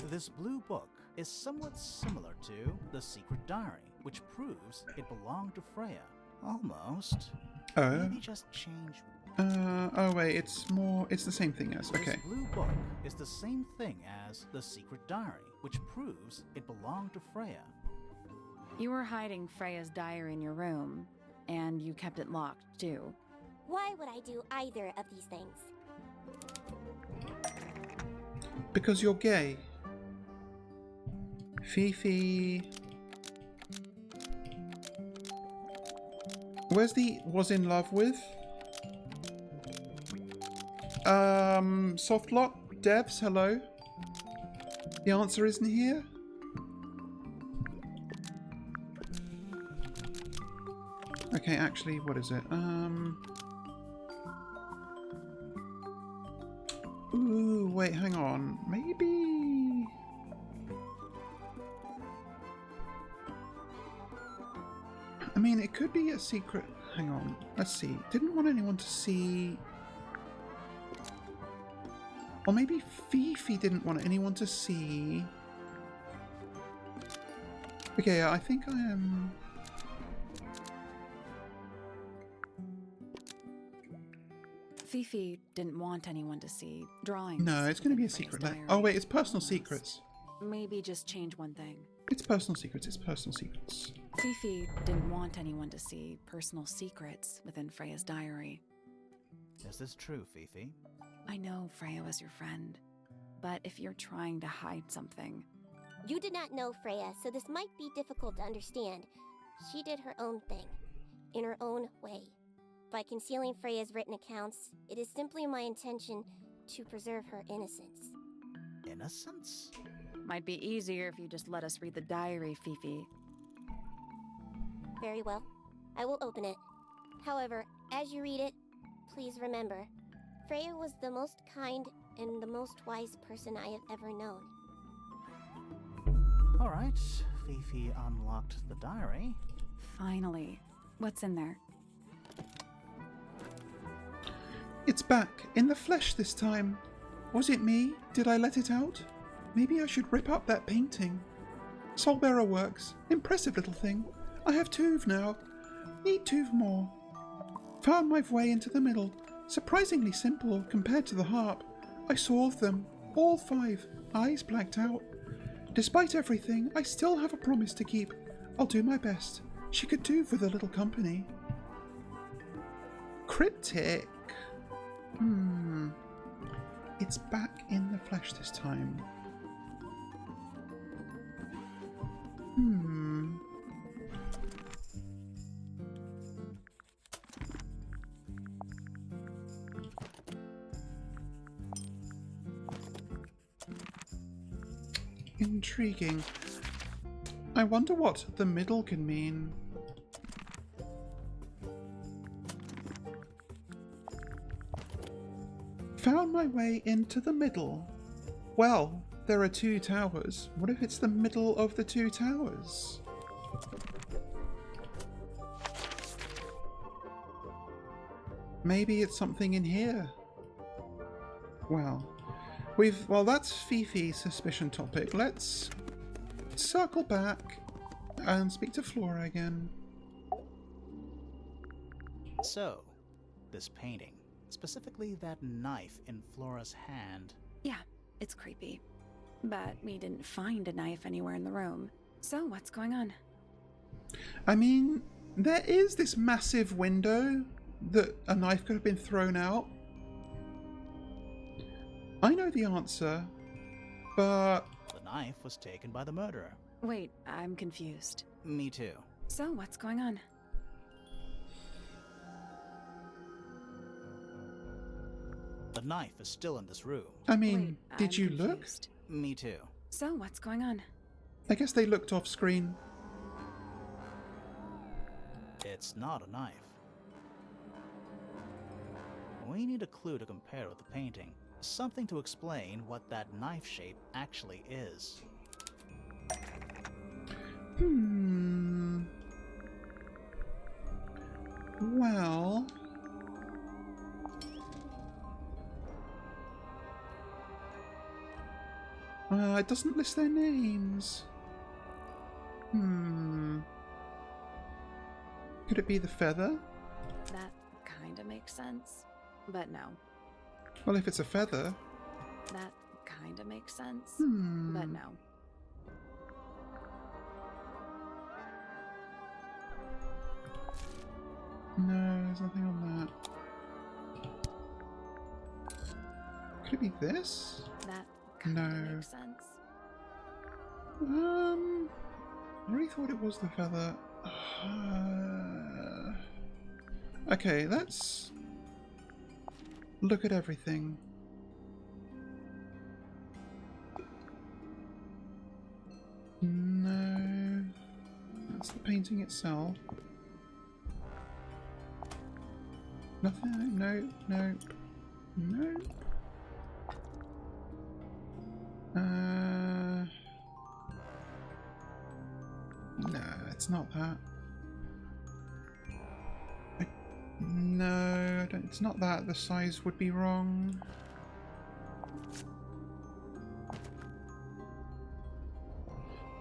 This blue book is somewhat similar to the secret diary, which proves it belonged to Freya. Almost. Oh. Maybe just change. Oh wait, it's the same thing as, okay. This blue book is the same thing as the secret diary, which proves it belonged to Freya. You were hiding Freya's diary in your room, and you kept it locked, too. Why would I do either of these things? Because you're gay. Fifi. Where's the was in love with? Softlock? Devs, hello? The answer isn't here? Okay, Okay, actually, what is it? Ooh, wait, hang on. Maybe... I mean, it could be a secret. Hang on. Let's see. Didn't want anyone to see... Or maybe Fifi didn't want anyone to see... Okay, yeah, I think I am... Fifi didn't want anyone to see drawings. No, it's going to be a within Freya's secret. diary. Oh, wait, it's personal secrets. Maybe just change one thing. It's personal secrets. It's personal secrets. Fifi didn't want anyone to see personal secrets within Freya's diary. Is this true, Fifi? I know Freya was your friend, but if you're trying to hide something, You did not know Freya, so this might be difficult to understand. She did her own thing, in her own way. By concealing Freya's written accounts, it is simply my intention to preserve her innocence. Innocence? might be easier if you just let us read the diary, Fifi. Very well. I will open it. However, as you read it, please remember, Freya was the most kind and the most wise person I have ever known. Alright, Fifi unlocked the diary. Finally. What's in there? It's back, in the flesh this time. Was it me? Did I let it out? Maybe I should rip up that painting. Soulbearer works. Impressive little thing. I have 2 now. Need 2 more. Found my way into the middle. Surprisingly simple compared to the harp. I solved them. All 5. Eyes blacked out. Despite everything, I still have a promise to keep. I'll do my best. She could do with a little company. Cryptic. It's back in the flesh this time. Intriguing. I wonder what the middle can mean. Found my way into the middle. Well, there are 2 towers. What if it's the middle of the 2 towers? Maybe it's something in here. Well, that's Fifi's suspicion topic. Let's circle back and speak to Flora again. So, this painting, specifically that knife in Flora's hand. Yeah, it's creepy. But we didn't find a knife anywhere in the room. So what's going on? I mean, there is this massive window that a knife could have been thrown out. I know the answer, but... The knife was taken by the murderer. Wait, I'm confused. Me too. So what's going on? The knife is still in this room. I mean, Wait, did I'm you look? confused. Me too. So what's going on? I guess they looked off screen. It's not a knife. We need a clue to compare with the painting. Something to explain what that knife shape actually is. Well... it doesn't list their names. Could it be the feather? That kinda makes sense. But no. Well, if it's a feather... That kinda makes sense. Hmm. But no. No, there's nothing on that. Could it be this? That kinda No. makes sense. I really thought it was the feather. Okay, let's look at everything. No, that's the painting itself. Nothing. No. No. No. No, it's not that. No, I don't, it's not that. The size would be wrong.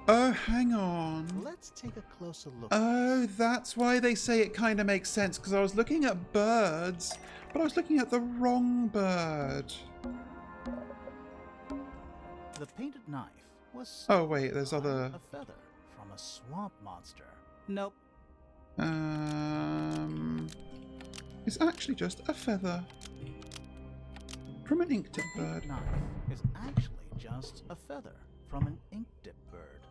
Oh, hang on. Let's take a closer look. Oh, that's why they say it kind of makes sense, because I was looking at birds, but I was looking at the wrong bird. The painted knife was Oh, wait, there's other... a feather from a swamp monster. Nope. It's actually just a feather from an ink tip The bird. painted knife is actually just a feather from an ink dip bird.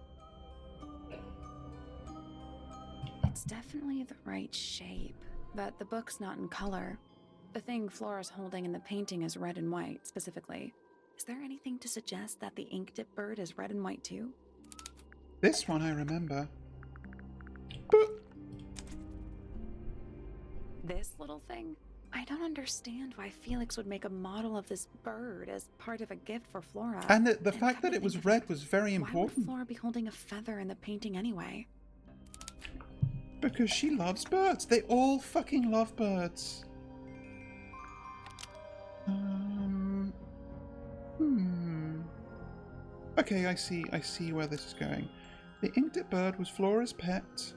It's definitely the right shape, but the book's not in color. The thing Flora's holding in the painting is red and white, specifically. Is there anything to suggest that the ink dip bird is red and white too? This one I remember. But This little thing? I don't understand why Felix would make a model of this bird as part of a gift for Flora. and the And fact come that to it was think of red it, was very Why would important Flora be holding a feather in the painting anyway? because she loves birds. They all fucking love birds. Okay, I see where this is going. The ink dip bird was Flora's pet,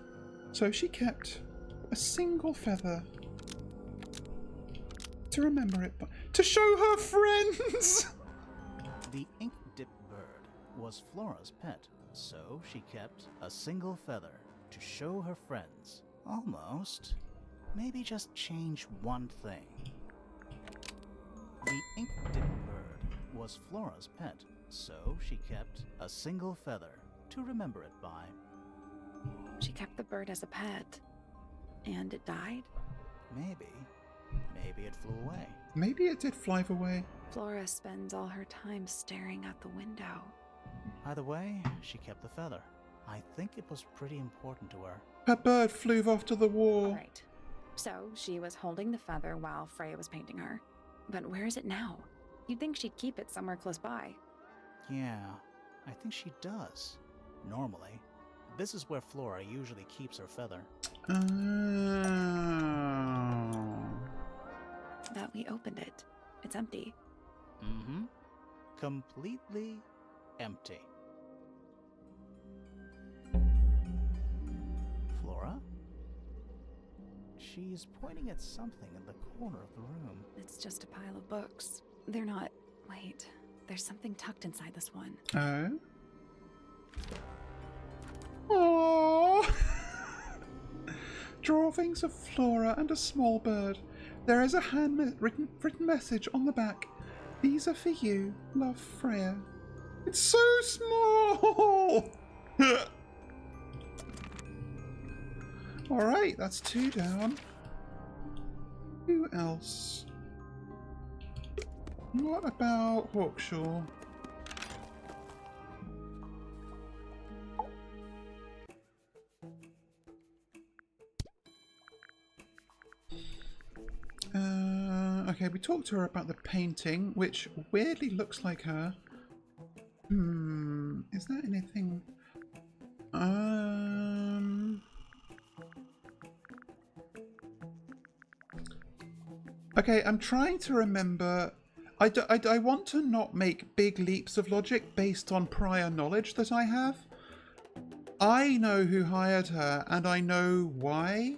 so she kept a single feather to remember it, to show her friends. The ink dip bird was Flora's pet, so she kept a single feather to show her friends. Almost. Maybe just change one thing. The ink dip bird was Flora's pet, so she kept a single feather to remember it by. She kept the bird as a pet. And it died? Maybe it flew away. Maybe it did fly away. Flora spends all her time staring out the window. Either way, she kept the feather. I think it was pretty important to her. Her bird flew off to the wall. Right. So she was holding the feather while Freya was painting her. But where is it now? You'd think she'd keep it somewhere close by. Yeah, I think she does. Normally. This is where Flora usually keeps her feather. But we opened it. It's empty. Mm-hmm. Completely empty. Flora? She's pointing at something in the corner of the room. It's just a pile of books. They're not... Wait. There's something tucked inside this one. Oh? Aww. Drawings of Flora and a small bird. There is a written message on the back. These are for you, love, Freya. It's so small! Alright, that's 2 down. Who else? What about Hawkshaw? Okay, we talked to her about the painting, which weirdly looks like her. Is there anything... Okay, I'm trying to remember... I want to not make big leaps of logic based on prior knowledge that I have. I know who hired her, and I know why,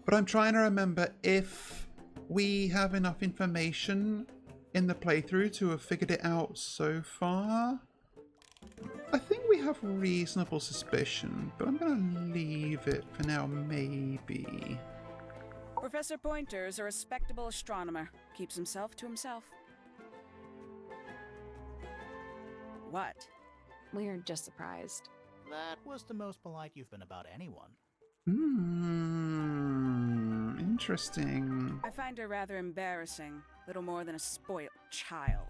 but I'm trying to remember if we have enough information in the playthrough to have figured it out so far. I think we have reasonable suspicion, but I'm going to leave it for now, maybe. Professor Pointer is a respectable astronomer. Keeps himself to himself. What? We're just surprised. That was the most polite you've been about anyone. Interesting. I find her rather embarrassing. Little more than a spoiled child.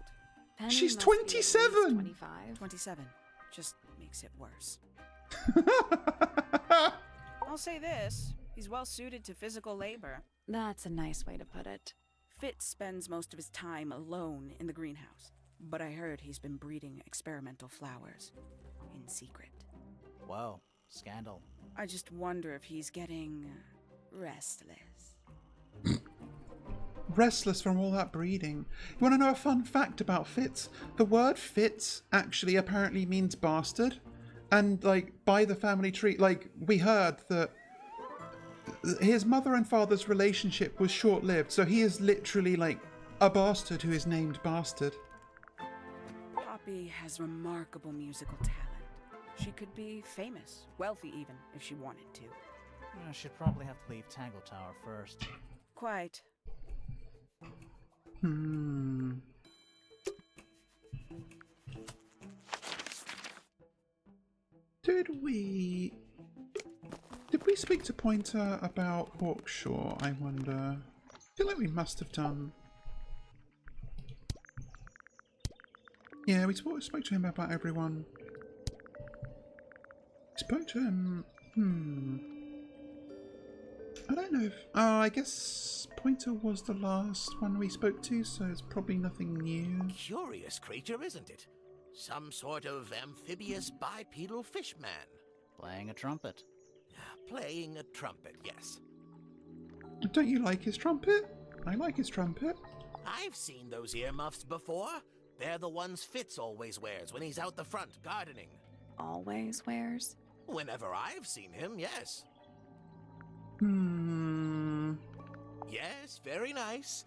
Penny She's must be at least 27. 25. 27. Just makes it worse. I'll say this. He's well suited to physical labor. That's a nice way to put it. Fitz spends most of his time alone in the greenhouse, but I heard he's been breeding experimental flowers in secret. Whoa, scandal. I just wonder if he's getting restless. Restless from all that breeding. You want to know a fun fact about Fitz? The word Fitz actually apparently means bastard. And, like, by the family tree, like, we heard that his mother and father's relationship was short-lived, so he is literally, like, a bastard who is named Bastard. Poppy has remarkable musical talent. She could be famous, wealthy even, if she wanted to. She'd probably have to leave Tangle Tower first. Quite. Did we speak to Pointer about Hawkshaw, I wonder? I feel like we must have done. Yeah, we spoke to him about everyone. We spoke to him. I don't know if... Oh, I guess Pointer was the last one we spoke to, so it's probably nothing new. Curious creature, isn't it? Some sort of amphibious bipedal fish man. Playing a trumpet. Playing a trumpet, yes. Don't you like his trumpet? I like his trumpet. I've seen those earmuffs before. They're the ones Fitz always wears when he's out the front gardening. Always wears? Whenever I've seen him, yes. Yes, very nice.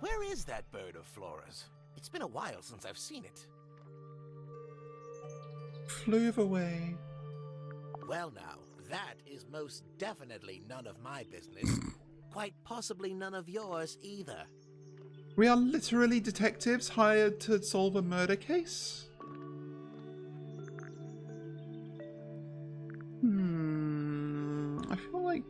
Where is that bird of Flora's? It's been a while since I've seen it. Flew away. Well now, that is most definitely none of my business. Quite possibly none of yours either. We are literally detectives hired to solve a murder case? I feel like...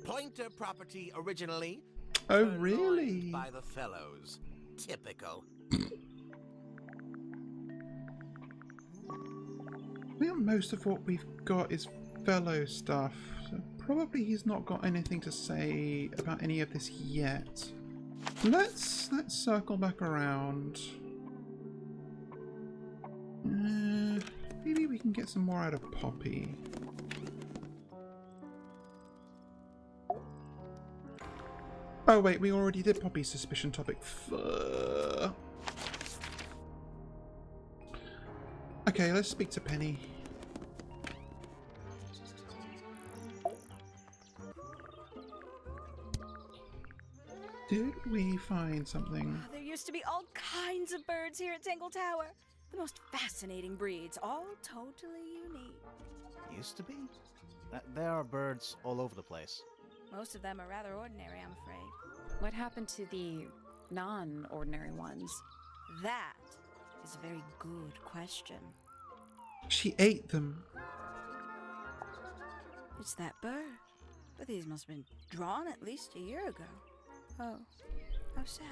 Pointer property originally. Oh, purloined really? By the fellows. Typical. I think most of what we've got is fellow stuff. So probably he's not got anything to say about any of this yet. Let's circle back around. Maybe we can get some more out of Poppy. Oh wait, we already did Poppy's suspicion topic. Okay, let's speak to Penny. Did we find something? There used to be all kinds of birds here at Tangle Tower. The most fascinating breeds, all totally unique. Used to be? There are birds all over the place. Most of them are rather ordinary, I'm afraid. What happened to the non-ordinary ones? That is a very good question. She ate them. It's that bird. But these must have been drawn at least a year ago. Oh, how sad.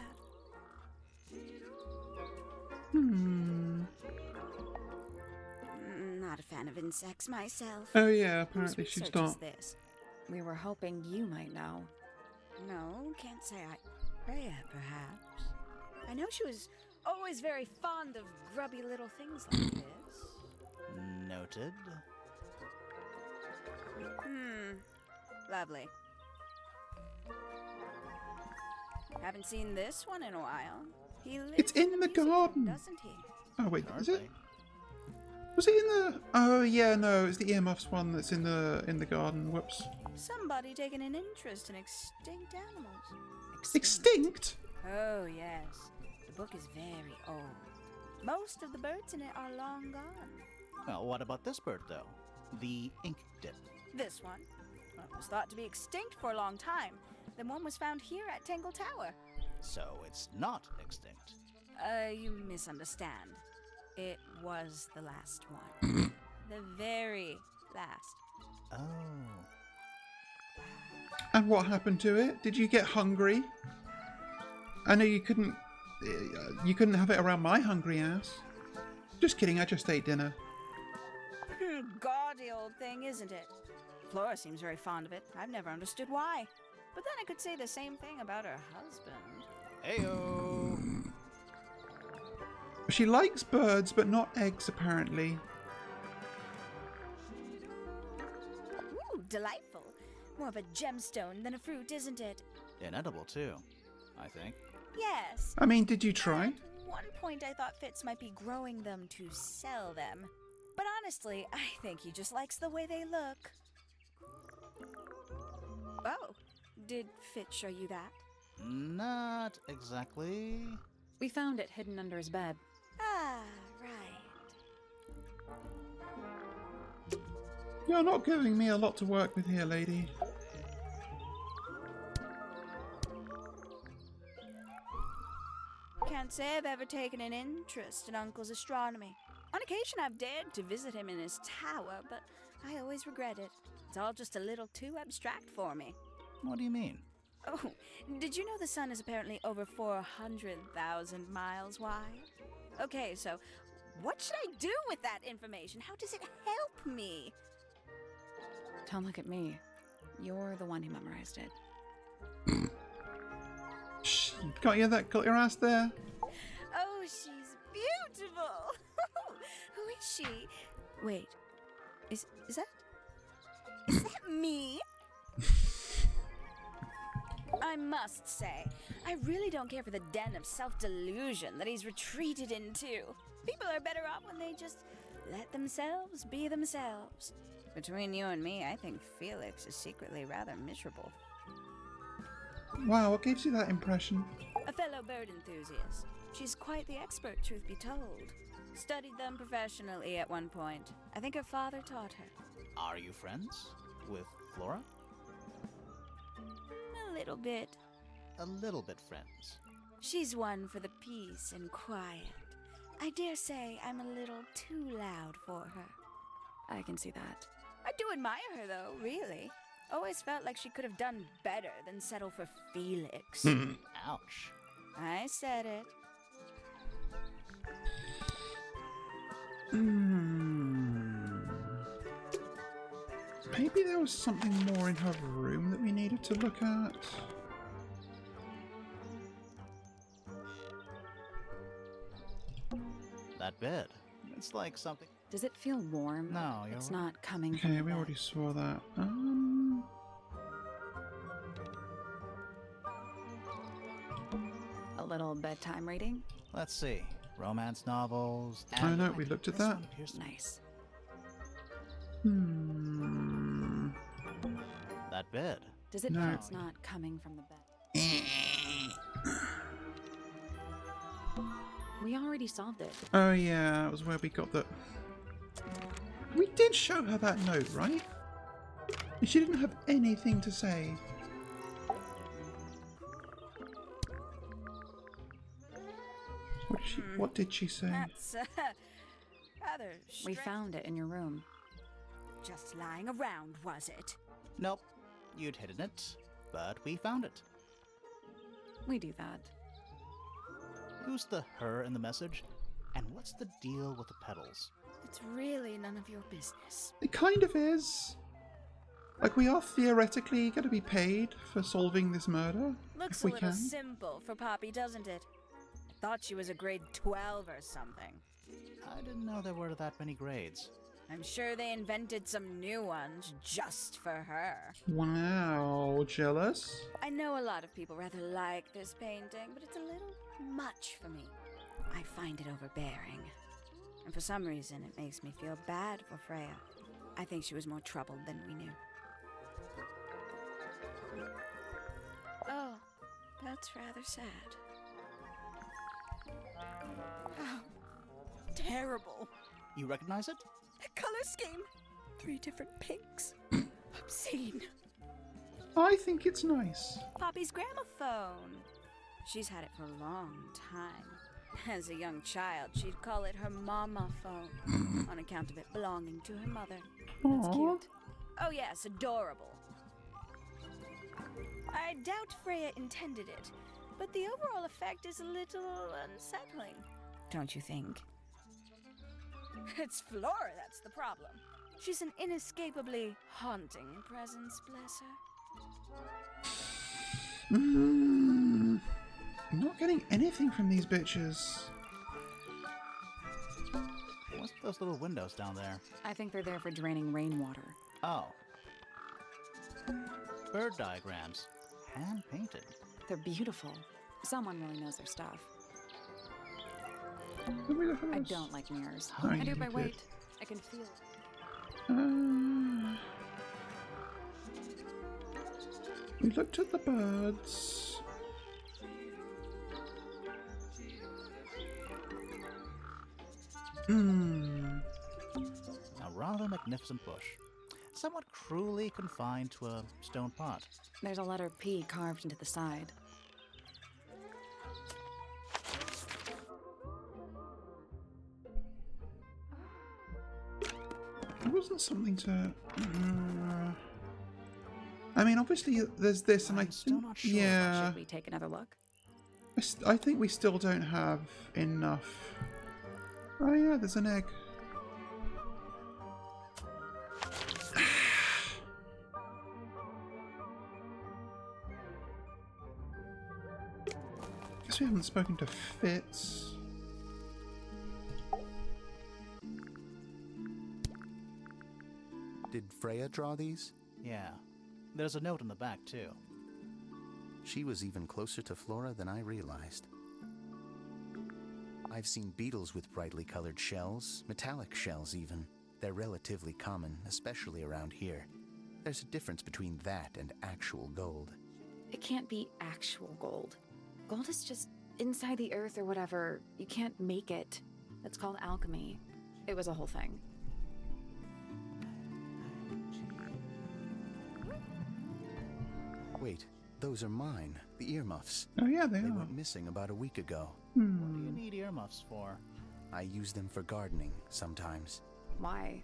Not a fan of insects myself. Oh yeah, apparently Whose she's research not. is this? We were hoping you might know. No, can't say Rhea, perhaps. I know she was always very fond of grubby little things like this. Noted. Lovely. Haven't seen this one in a while. He lives It's in the music room, garden. doesn't he? Oh wait, is it? Hardly. Was it in the? Oh yeah, no, it's the earmuffs one that's in the garden. Whoops. Somebody taking an interest in extinct animals. Extinct? Oh, yes. The book is very old. Most of the birds in it are long gone. Well, what about this bird, though? The ink dip. This one, well, it was thought to be extinct for a long time. Then one was found here at Tangle Tower. So it's not extinct. You misunderstand. It was the last one. The very last. Oh. And what happened to it? Did you get hungry? I know you couldn't have it around my hungry ass. Just kidding, I just ate dinner. Gaudy old thing, isn't it? Flora seems very fond of it. I've never understood why. But then I could say the same thing about her husband. Heyo! She likes birds, but not eggs, apparently. Ooh, delightful. More of a gemstone than a fruit, isn't it? Inedible, too, I think. Yes. I mean, did you try? At one point I thought Fitz might be growing them to sell them. But honestly, I think he just likes the way they look. Oh, did Fitz show you that? Not exactly. We found it hidden under his bed. Ah, right. You're not giving me a lot to work with here, lady. Can't say I've ever taken an interest in Uncle's astronomy. On occasion I've dared to visit him in his tower, but I always regret it. It's all just a little too abstract for me. What do you mean? Oh, did you know the sun is apparently over 400,000 miles wide? Okay, so what should I do with that information? How does it help me? Don't look at me. You're the one who memorized it. Shh, got your ass there. Oh, she's beautiful. Who is she? Wait, is that me? I must say, I really don't care for the den of self-delusion that he's retreated into. People are better off when they just let themselves be themselves. Between you and me, I think Felix is secretly rather miserable. Wow, what gives you that impression? A fellow bird enthusiast. She's quite the expert, truth be told. Studied them professionally at one point. I think her father taught her. Are you friends with Flora? A little bit. A little bit friends. She's one for the peace and quiet. I dare say I'm a little too loud for her. I can see that. I do admire her, though, really. Always felt like she could have done better than settle for Felix. Ouch. I said it. Maybe there was something more in her room that we needed to look at. That bed. It's like something... Does it feel warm? No, you're It's right. not coming from Okay, the we bed. already saw that. A little bedtime reading? Let's see. Romance novels... Oh no, we looked at This that. one appears to- Nice. That bed. Does it No. feel it's not coming from the bed? We already solved it. Oh yeah, that was where we got the... We did show her that note, right? And she didn't have anything to say. What did she say? That's rather We strange. found it in your room. Just lying around, was it? Nope. You'd hidden it, but we found it. We do that. Who's the her in the message? And what's the deal with the petals? It's really none of your business. It kind of is. Like, we are theoretically going to be paid for solving this murder, Looks if a we little can. simple for Poppy, doesn't it? I thought she was a grade 12 or something. I didn't know there were that many grades. I'm sure they invented some new ones just for her. Wow, jealous? I know a lot of people rather like this painting, but it's a little much for me. I find it overbearing. And for some reason, it makes me feel bad for Freya. I think she was more troubled than we knew. Oh, that's rather sad. Oh, terrible. You recognize it? The color scheme. 3 different pinks. Obscene. I think it's nice. Poppy's gramophone. She's had it for a long time. As a young child, she'd call it her mama phone on account of it belonging to her mother. That's Aw. cute. Oh yes, adorable. I doubt Freya intended it, but the overall effect is a little unsettling. Don't you think? It's Flora that's the problem. She's an inescapably haunting presence, bless her. Not getting anything from these bitches. What's those little windows down there? I think they're there for draining rainwater. Oh. Bird diagrams. Hand-painted. They're beautiful. Someone really knows their stuff. Let me look at I this. don't like mirrors. Oh, I do it by you weight. did. I can feel it. We looked at the birds. A rather magnificent bush. Somewhat cruelly confined to a stone pot. There's a letter P carved into the side. There wasn't something to. I mean, obviously there's this, and I'm still not sure. yeah, Should we take another look? I think we still don't have enough. Oh yeah, there's an egg. Guess we haven't spoken to Fitz. Did Freya draw these? Yeah. There's a note on the back, too. She was even closer to Flora than I realized. I've seen beetles with brightly colored shells, metallic shells even. They're relatively common, especially around here. There's a difference between that and actual gold. It can't be actual gold. Gold is just inside the earth or whatever. You can't make it. It's called alchemy. It was a whole thing. Wait, those are mine, the earmuffs. Oh yeah, they They are. went missing about a week ago. What do you need earmuffs for? I use them for gardening sometimes. Why?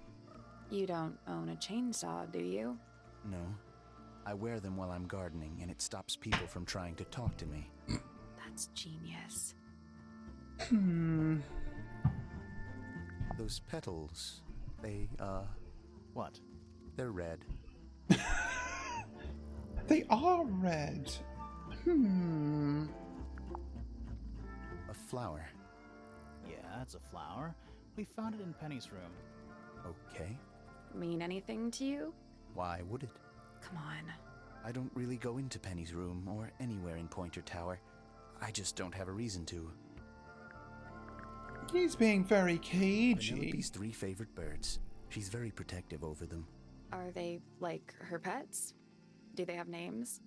You don't own a chainsaw, do you? No. I wear them while I'm gardening, and it stops people from trying to talk to me. That's genius. Those petals, they, What? they're red. They are red. A flower. Yeah, it's a flower. We found it in Penny's room. Okay. Mean anything to you? Why would it? Come on. I don't really go into Penny's room or anywhere in Pointer Tower. I just don't have a reason to. He's being very cagey. Penelope's 3 favorite birds. She's very protective over them. Are they like her pets? Do they have names?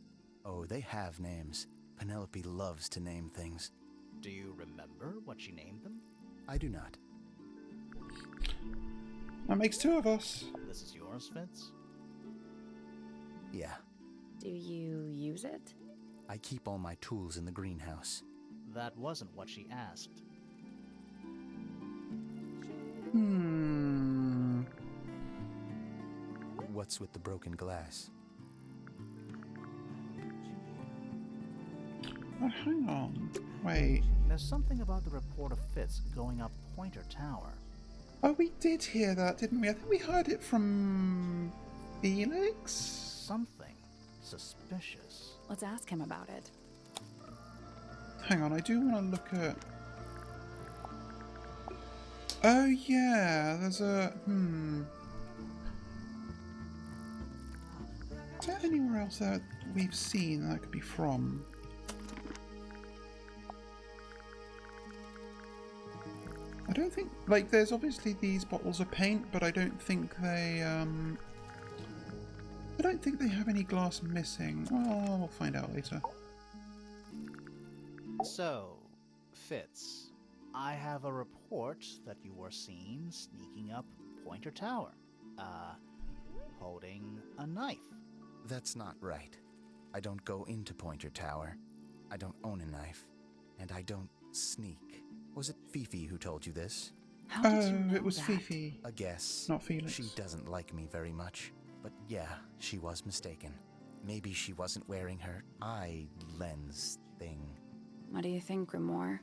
Oh, they have names. Penelope loves to name things. Do you remember what she named them? I do not. That makes 2 of us. This is yours, Fitz? Yeah. Do you use it? I keep all my tools in the greenhouse. That wasn't what she asked. What's with the broken glass? Oh, hang on. Wait. There's something about the report of Fitz going up Pointer Tower. Oh, we did hear that, didn't we? I think we heard it from Felix? Something suspicious. Let's ask him about it. Hang on, I do want to look at... Oh, yeah, there's a... Is there anywhere else that we've seen that could be from? I don't think... Like, there's obviously these bottles of paint, but I don't think they, I don't think they have any glass missing. Oh, we'll find out later. So, Fitz, I have a report that you were seen sneaking up Pointer Tower. Holding a knife. That's not right. I don't go into Pointer Tower. I don't own a knife. And I don't sneak. Was it Fifi who told you this? How did you Oh, know it was that? Fifi. A guess. Not Felix. She doesn't like me very much. But yeah, she was mistaken. Maybe she wasn't wearing her eye lens thing. What do you think, Grimoire?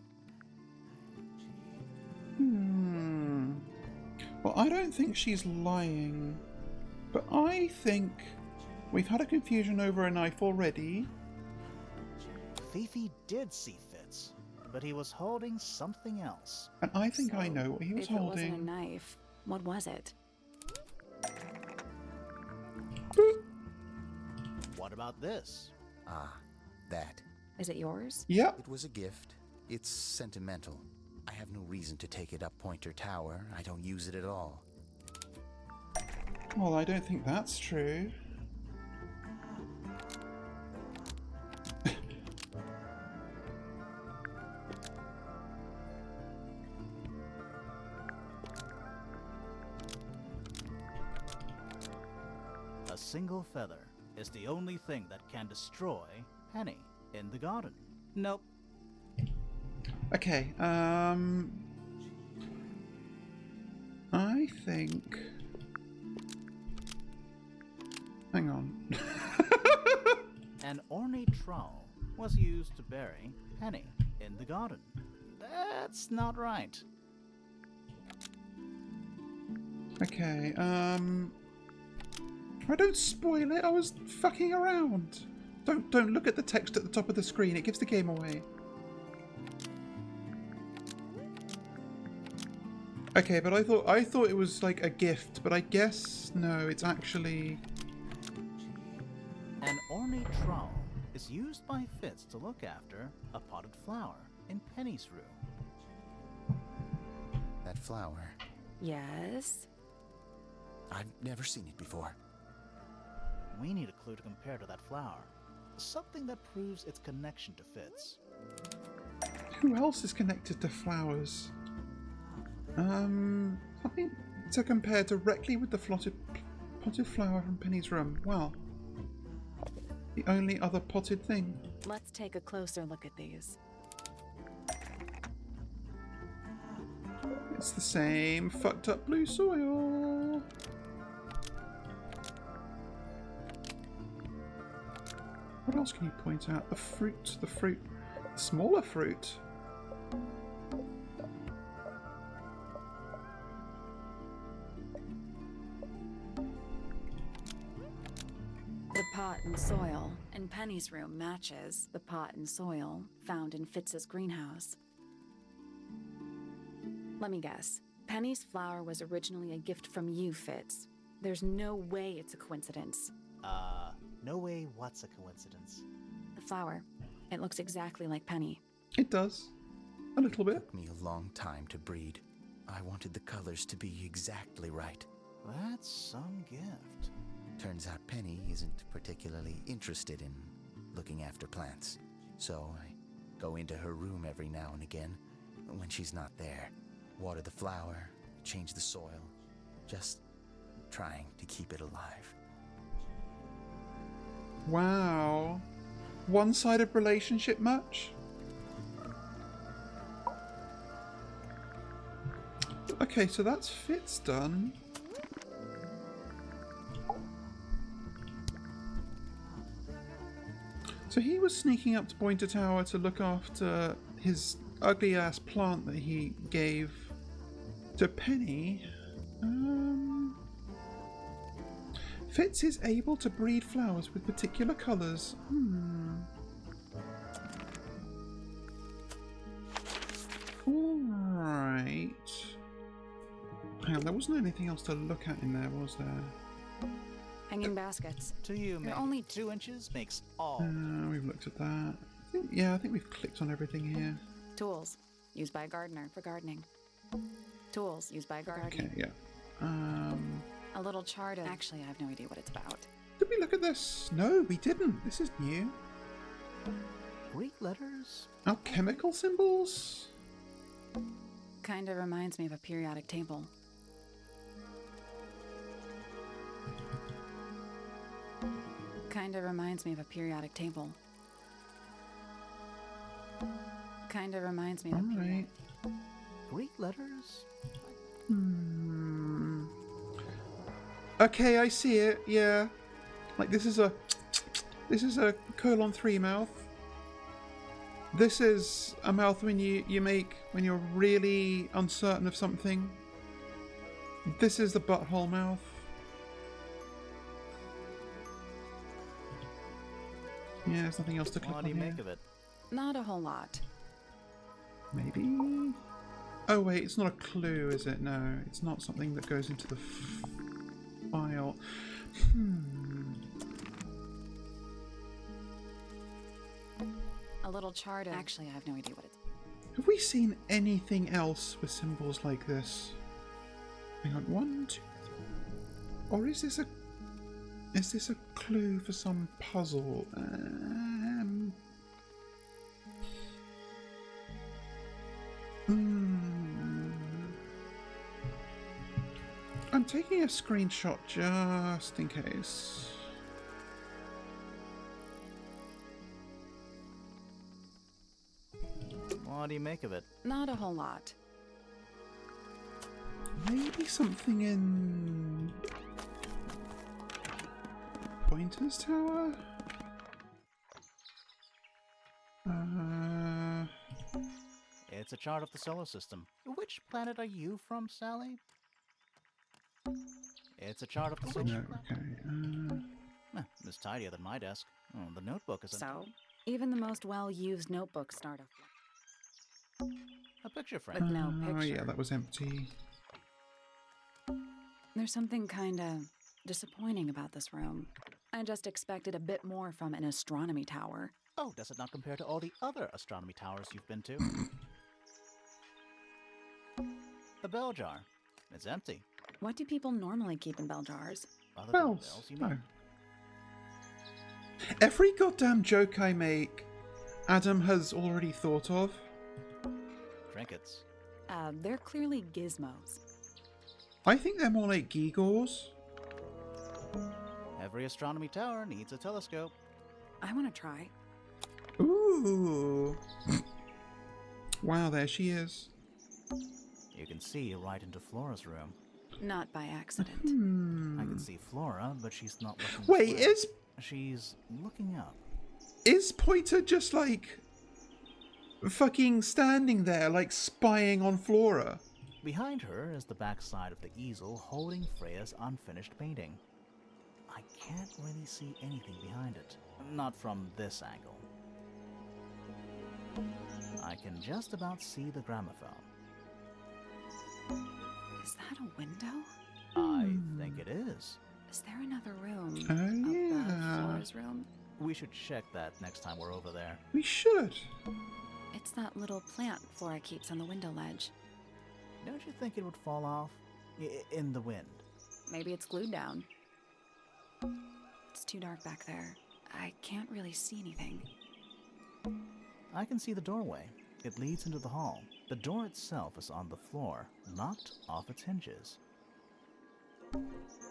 Well, I don't think she's lying, but I think we've had a confusion over a knife already. Fifi did see Fitz, but he was holding something else. And I think I So, know what he was if it wasn't a holding. knife, what was it? Boop. What about this? Ah, that. Is it yours? Yep. It was a gift. It's sentimental. I have no reason to take it up Pointer Tower. I don't use it at all. Well, I don't think that's true. A single feather is the only thing that can destroy Penny in the garden. Nope. Okay, I think... Hang on. An ornate trowel was used to bury Penny in the garden. That's not right. Okay, don't spoil it, I was fucking around. Don't look at the text at the top of the screen, it gives the game away. Okay, but I thought it was like a gift, but I guess no, it's actually... An ornate trowel is used by Fitz to look after a potted flower in Penny's room. That flower. Yes. I've never seen it before. We need a clue to compare to that flower. Something that proves its connection to Fitz. Who else is connected to flowers? Something to compare directly with the potted flower from Penny's room. Well, the only other potted thing. Let's take a closer look at these. It's the same fucked up blue soil. What else can you point out? The fruit, the smaller fruit. The pot and soil in Penny's room matches the pot and soil found in Fitz's greenhouse. Let me guess. Penny's flower was originally a gift from you, Fitz. There's no way it's a coincidence. No way what's a coincidence. The flower. It looks exactly like Penny. It does. A little bit. Took me a long time to breed. I wanted the colors to be exactly right. That's some gift. Turns out Penny isn't particularly interested in looking after plants. So I go into her room every now and again when she's not there. Water the flower, change the soil. Just trying to keep it alive. Wow. One-sided relationship much? Okay, so that's Fitz done. So he was sneaking up to Pointer Tower to look after his ugly-ass plant that he gave to Penny. Fitz is able to breed flowers with particular colours. Alright. Hang on, there wasn't anything else to look at in there, was there? Hanging baskets. To you, They're mate. only 2 inches makes all. We've looked at that. I think we've clicked on everything here. Tools. Used by a gardener for gardening. Tools. Used by a gardener. Okay, yeah. A little chart of... Actually, I have no idea what it's about. Did we look at this? No, we didn't. This is new. Greek letters? Alchemical symbols? Kinda reminds me of a periodic table. Kinda reminds me of a periodic table. Kinda reminds me of a Alright. Greek letters? Okay, I see it, yeah. Like this is a colon 3 mouth. This is a mouth when you make when you're really uncertain of something. This is the butthole mouth. Yeah, there's nothing else to click What on do you here. make of it? Not a whole lot. Maybe? Oh wait, it's not a clue, is it? No, it's not something that goes into the file. A little chart of... Actually, I have no idea what it's... Have we seen anything else with symbols like this? Hang on, 1, 2, 3. Or is this a... Is this a clue for some puzzle? I'm taking a screenshot just in case. What do you make of it? Not a whole lot. Maybe something in... Pointer's Tower? It's a chart of the solar system. Which planet are you from, Sally? It's a chart of the solar system. Okay. It's tidier than my desk. Oh, the notebook isn't. So, even the most well-used notebooks start off A picture with frame. no Oh picture. yeah, that was empty. There's something kinda disappointing about this room. I just expected a bit more from an astronomy tower. Oh, does it not compare to all the other astronomy towers you've been to? A bell jar. It's empty. What do people normally keep in bell jars? Other than Bells. bells, you No. mean? Every goddamn joke I make, Adam has already thought of. Trinkets. They're clearly gizmos. I think they're more like gewgaws. Every astronomy tower needs a telescope. I want to try. Ooh. Wow, there she is. You can see right into Flora's room. Not by accident. I can see Flora, but she's not looking this Wait, way. She's looking up. is Pointer just like fucking standing there, like spying on Flora? Behind her is the backside of the easel holding Freya's unfinished painting. I can't really see anything behind it. Not from this angle. I can just about see the gramophone. Is that a window? I think it is. Is there another room Oh, above yeah. Flora's room? We should check that next time we're over there. We should. It's that little plant Flora keeps on the window ledge. Don't you think it would fall off? In the wind. Maybe it's glued down. It's too dark back there. I can't really see anything. I can see the doorway. It leads into the hall. The door itself is on the floor, knocked off its hinges.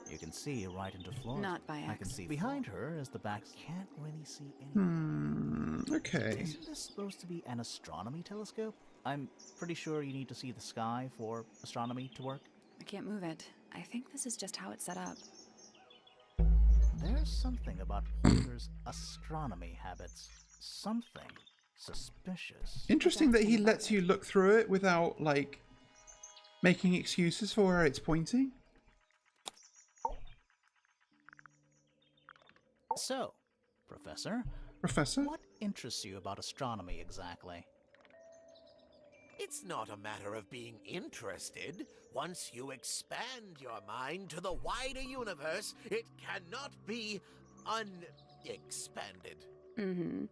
You can see right into Flora. Not by I can accident. see behind her is the back. Can't really see anything. Okay. Isn't this supposed to be an astronomy telescope? I'm pretty sure you need to see the sky for astronomy to work. I can't move it. I think this is just how it's set up. There's something about Pointer's astronomy habits. Something suspicious. Interesting that he lets you look through it without, like, making excuses for where it's pointing. So, Professor, Professor? what interests you about astronomy exactly? It's not a matter of being interested. Once you expand your mind to the wider universe, it cannot be unexpanded. Mm-hmm.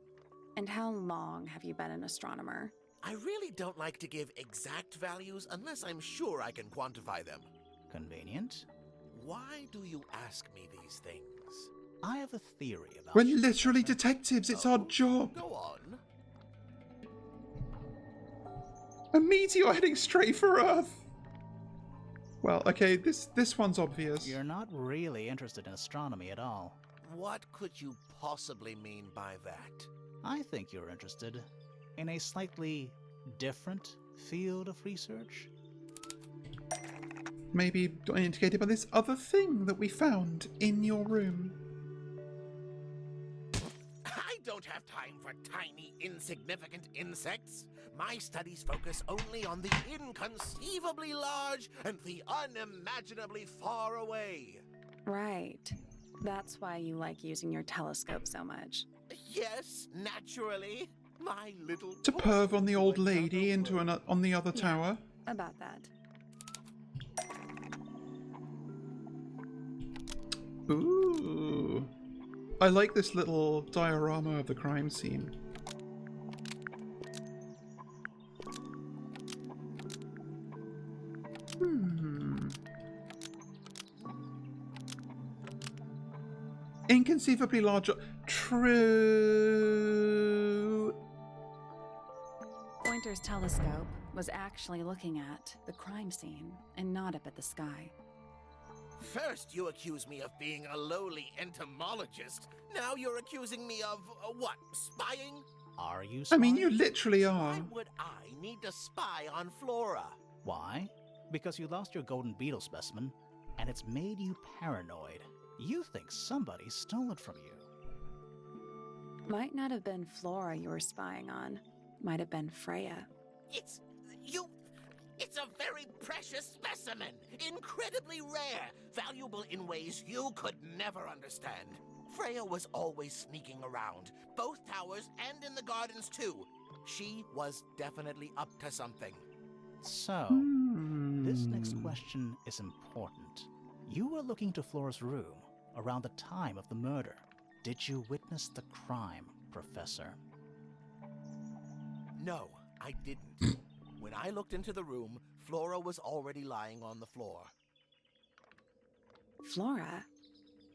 And how long have you been an astronomer? I really don't like to give exact values unless I'm sure I can quantify them. Convenient. Why do you ask me these things? I have a theory about We're you, literally Professor. detectives, it's our job. Go on. A meteor heading straight for Earth. Well, okay, this one's obvious. You're not really interested in astronomy at all. What could you possibly mean by that? I think you're interested in a slightly different field of research. Maybe indicated by this other thing that we found in your room. I don't have time for tiny, insignificant insects. My studies focus only on the inconceivably large and the unimaginably far away. Right. That's why you like using your telescope so much. Yes, naturally. My little To perv on the old to another lady into world. on the other Yeah. tower. About that. Ooh. I like this little diorama of the crime scene. Inconceivably large. True. Pointer's telescope was actually looking at the crime scene and not up at the sky. First, you accuse me of being a lowly entomologist. Now you're accusing me of, what, spying? Are you I spying? mean, you literally are. Why would I need to spy on Flora? Why? Because you lost your golden beetle specimen, and it's made you paranoid. You think somebody stole it from you. Might not have been Flora you were spying on. Might have been Freya. It's a very precious specimen, incredibly rare, valuable in ways you could never understand. Freya was always sneaking around, both towers and in the gardens too. She was definitely up to something. So, this next question is important. You were looking to Flora's room around the time of the murder. Did you witness the crime, Professor? No, I didn't. When I looked into the room, Flora was already lying on the floor. Flora?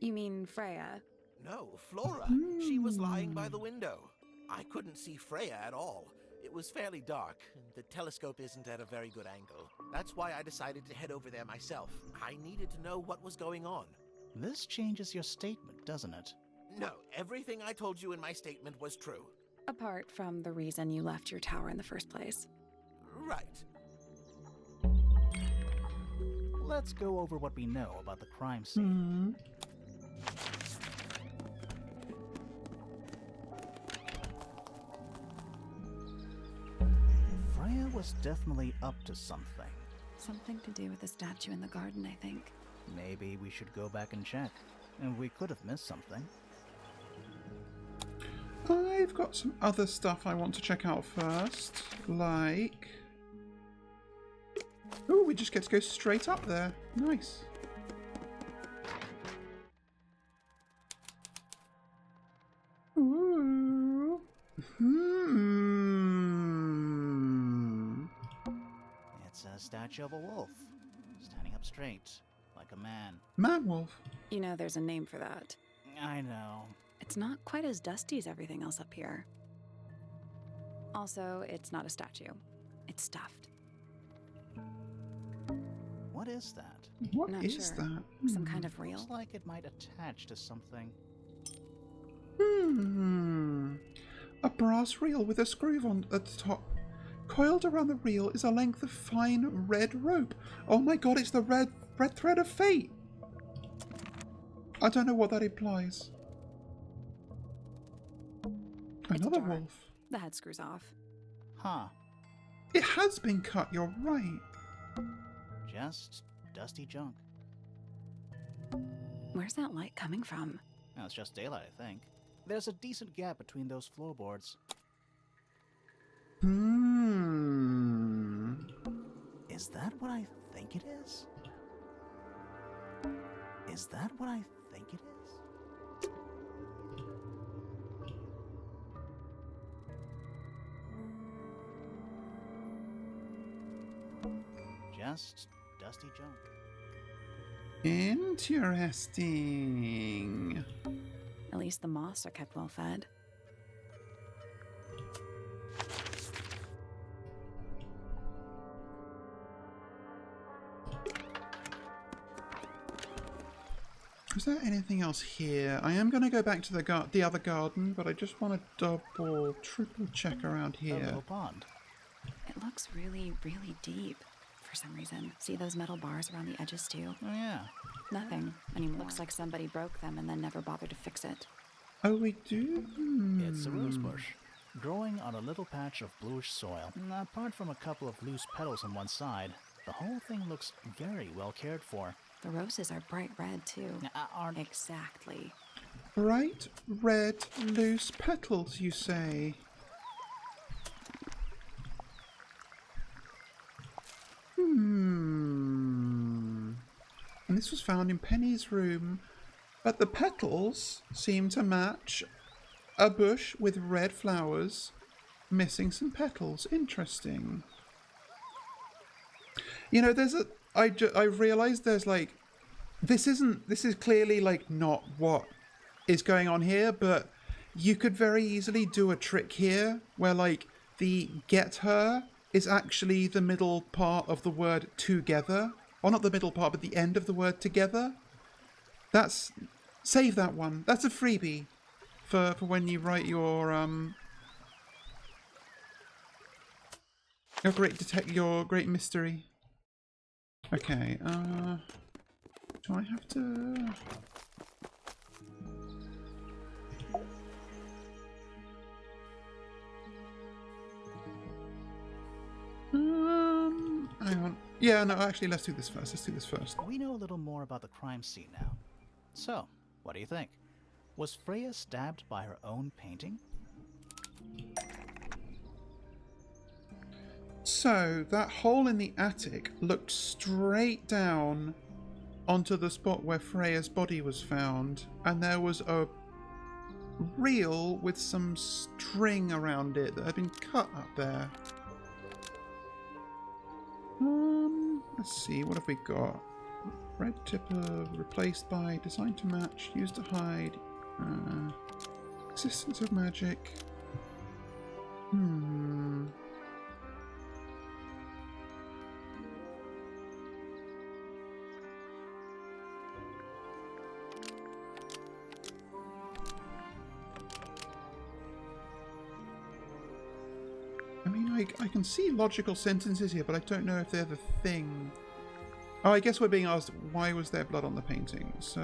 You mean Freya? No, Flora. She was lying by the window. I couldn't see Freya at all. It was fairly dark, and the telescope isn't at a very good angle. That's why I decided to head over there myself. I needed to know what was going on. This changes your statement, doesn't it? No, everything I told you in my statement was true. Apart from the reason you left your tower in the first place. Right. Let's go over what we know about the crime scene. Freya was definitely up to something. Something to do with the statue in the garden, I think. Maybe we should go back and check. And we could have missed something. I've got some other stuff I want to check out first. Like... Oh, we just get to go straight up there. Nice. Ooh. It's a statue of a wolf, standing up straight, like a man. Man-wolf. You know there's a name for that. I know. It's not quite as dusty as everything else up here. Also, it's not a statue. It's stuffed. What is that? What Not is sure. that? Some kind of reel? Looks like it might attach to something. A brass reel with a screw on at the top. Coiled around the reel is a length of fine red rope. Oh my god, it's the red thread of fate! I don't know what that implies. It's Another dark. wolf. The head screws off. Huh. It has been cut, you're right. Just dusty junk. Where's that light coming from? Well, it's just daylight, I think. There's a decent gap between those floorboards. Is that what I think it is? Is that what I think it is? Just dusty junk. Interesting. At least the moths are kept well fed. Is there anything else here? I am going to go back to the other garden, but I just want to triple check around A here. little pond. It looks really, really deep for some reason. See those metal bars around the edges too? Oh, yeah. Nothing. I mean, looks like somebody broke them and then never bothered to fix it. Oh, we do? It's a rose bush, growing on a little patch of bluish soil. Apart from a couple of loose petals on one side, the whole thing looks very well cared for. The roses are bright red, too. Aren't Exactly. Bright red loose petals, you say? And this was found in Penny's room, but the petals seem to match a bush with red flowers, missing some petals. Interesting. You know, I realized there's like, this is clearly like not what is going on here, but you could very easily do a trick here where like the get her is actually the middle part of the word together. Or not the middle part, but the end of the word together. Save that one. That's a freebie for when you write your great mystery. Okay, do I have to... Hang on. Yeah, no, actually, let's do this first. We know a little more about the crime scene now. So, what do you think? Was Freya stabbed by her own painting? So, that hole in the attic looked straight down onto the spot where Freya's body was found, and there was a reel with some string around it that had been cut up there. Let's see, what have we got? Red tipper replaced by designed to match, used to hide, existence of magic. I mean, I can see logical sentences here, but I don't know if they're the thing. Oh, I guess we're being asked, why was there blood on the painting? So...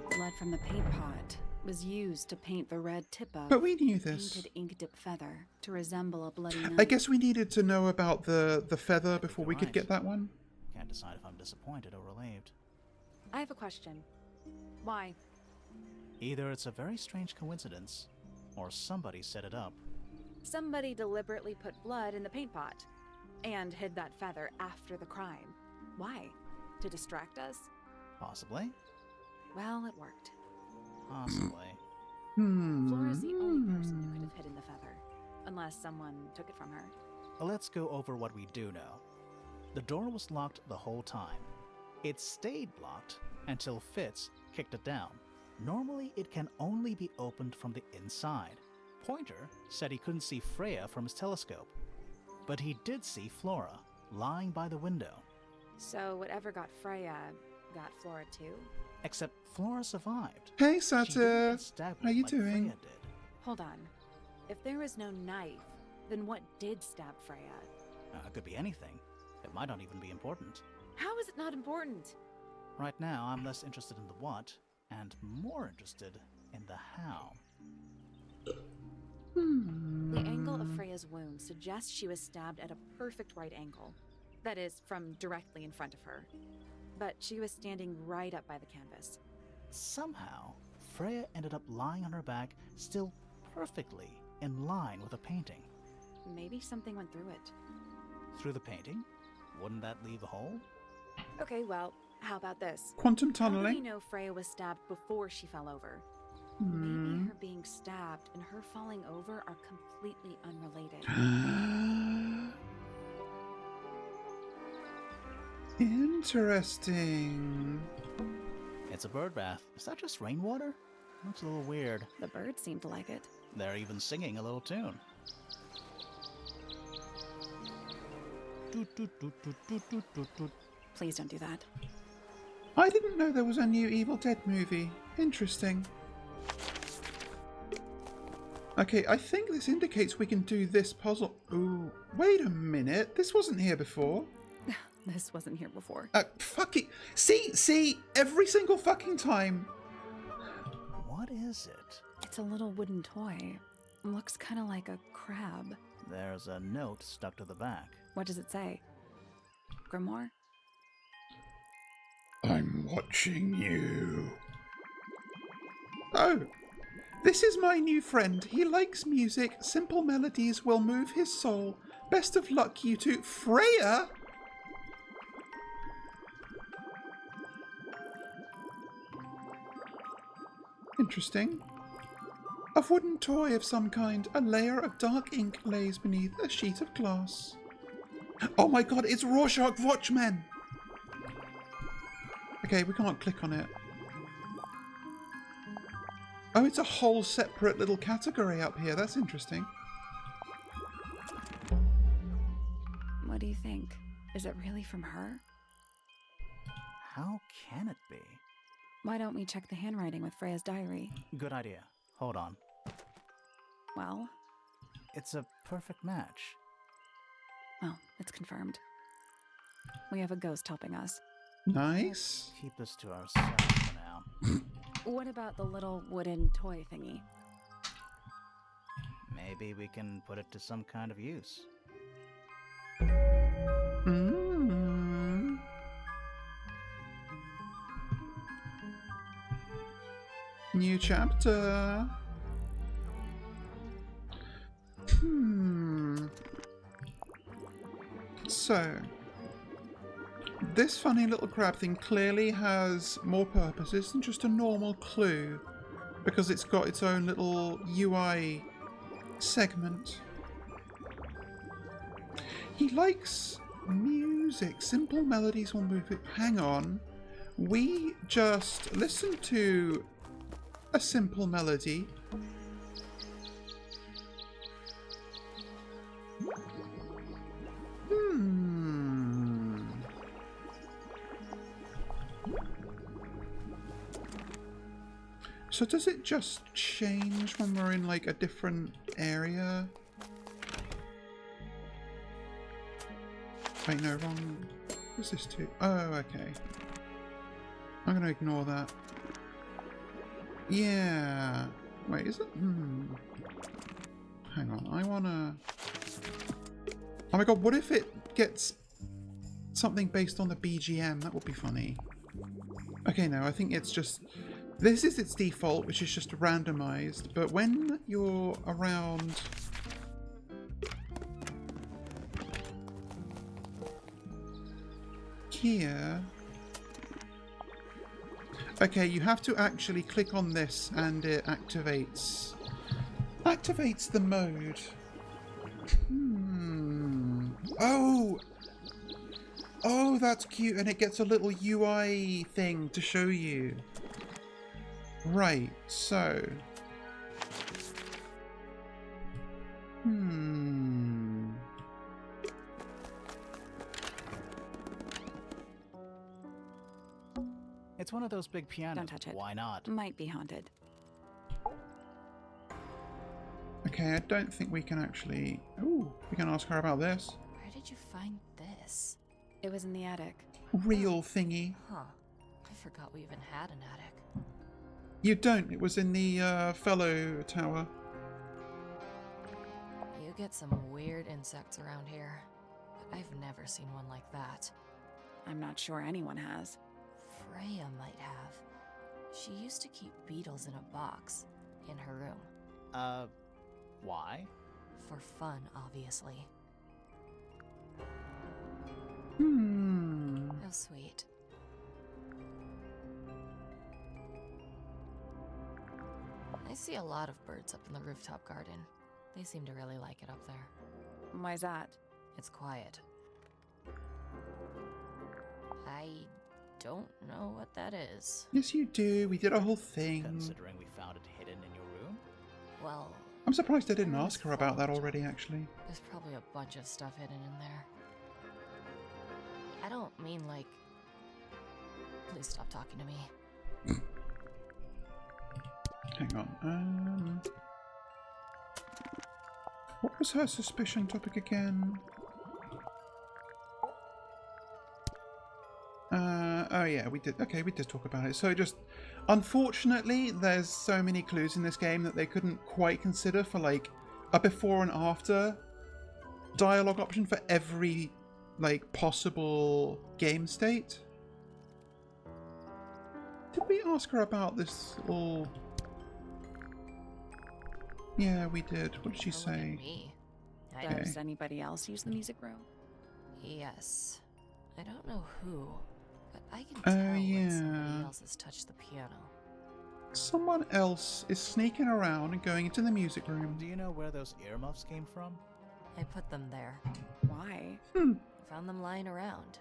Blood from the paint pot was used to paint the red tip of But we knew this. painted ink dip feather to resemble a bloody knife. I guess we needed to know about the feather before we could Right. get that one. Can't decide if I'm disappointed or relieved. I have a question. Why? Either it's a very strange coincidence, or somebody set it up. Somebody deliberately put blood in the paint pot and hid that feather after the crime. Why? To distract us? Possibly. Well, it worked. Possibly. Flora's the only person who could have hidden the feather, unless someone took it from her. Let's go over what we do know. The door was locked the whole time. It stayed locked until Fitz kicked it down. Normally, it can only be opened from the inside. Pointer said he couldn't see Freya from his telescope, but he did see Flora lying by the window. So whatever got Freya got Flora too? Except Flora survived. Hey, She didn't Sata. get stabbed How you like doing? Freya did. Hold on. If there was no knife, then what did stab Freya? It could be anything. It might not even be important. How is it not important? Right now, I'm less interested in the what, and more interested in the how. The angle of Freya's wound suggests she was stabbed at a perfect right angle. That is, from directly in front of her. But she was standing right up by the canvas. Somehow, Freya ended up lying on her back, still perfectly in line with the painting. Maybe something went through it. Through the painting? Wouldn't that leave a hole? Okay, well, how about this? Quantum How do we tunneling. know Freya was stabbed before she fell over? Maybe her being stabbed and her falling over are completely unrelated. Interesting. It's a bird bath. Is that just rainwater? Looks a little weird. The birds seem to like it. They're even singing a little tune. Toot, toot, toot, toot, toot, toot, toot, toot. Please don't do that. I didn't know there was a new Evil Dead movie. Interesting. Okay, I think this indicates we can do this puzzle. Ooh, wait a minute. This wasn't here before. This wasn't here before. Fucking... See? Every single fucking time. What is it? It's a little wooden toy. Looks kind of like a crab. There's a note stuck to the back. What does it say? Grimoire? I'm watching you. Oh. This is my new friend. He likes music. Simple melodies will move his soul. Best of luck, you two. Freya? Interesting. A wooden toy of some kind. A layer of dark ink lays beneath a sheet of glass. Oh my god, it's Rorschach Watchmen! Okay, we can't click on it. Oh, it's a whole separate little category up here. That's interesting. What do you think? Is it really from her? How can it be? Why don't we check the handwriting with Freya's diary? Good idea. Hold on. Well? It's a perfect match. Oh, it's confirmed. We have a ghost helping us. Nice. Keep this to ourselves for now. What about the little wooden toy thingy? Maybe we can put it to some kind of use. New chapter. So, this funny little crab thing clearly has more purposes than just a normal clue, because it's got its own little UI segment. He likes music. Simple melodies will move it. Hang on. We just listened to a simple melody. So does it just change when we're in like a different area? Wait, no, wrong. What's this to? Oh, okay. I'm gonna ignore that. Yeah. Wait, is it? Hang on, I wanna... Oh my god, what if it gets something based on the BGM? That would be funny. Okay, no, I think it's just... This is its default, which is just randomized, but when you're around... here... Okay, you have to actually click on this and it activates the mode. Oh, that's cute, and it gets a little UI thing to show you. Right, so... It's one of those big pianos. Don't touch it. Why not? Might be haunted. Okay, I don't think we can actually... Ooh, we can ask her about this. Where did you find this? It was in the attic. Real thingy. Huh. I forgot we even had an attic. You don't. It was in the fellow tower. You get some weird insects around here. But I've never seen one like that. I'm not sure anyone has. Freya might have. She used to keep beetles in a box in her room. Why? For fun, obviously. How sweet. I see a lot of birds up in the rooftop garden. They seem to really like it up there. Why's that? It's quiet. I don't know what that is. Yes, you do. We did a whole thing. Considering we found it hidden in your room? Well, I'm surprised I didn't ask her about that already, actually. there's probably a bunch of stuff hidden in there. I don't mean like... Please stop talking to me. Hang on. What was her suspicion topic again? Oh yeah, we did. Okay, we did talk about it. So just, unfortunately, there's so many clues in this game that they couldn't quite consider for like a before and after dialogue option for every like possible game state. Did we ask her about this little? Yeah, we did. What did she Oh, look at say? me. Does anybody else use the music room? Yes. I don't know who, but I can Oh, tell when yeah. somebody else has touched the piano. Someone else is sneaking around and going into the music room. Do you know where those earmuffs came from? I put them there. Why? Hmm. Found them lying around.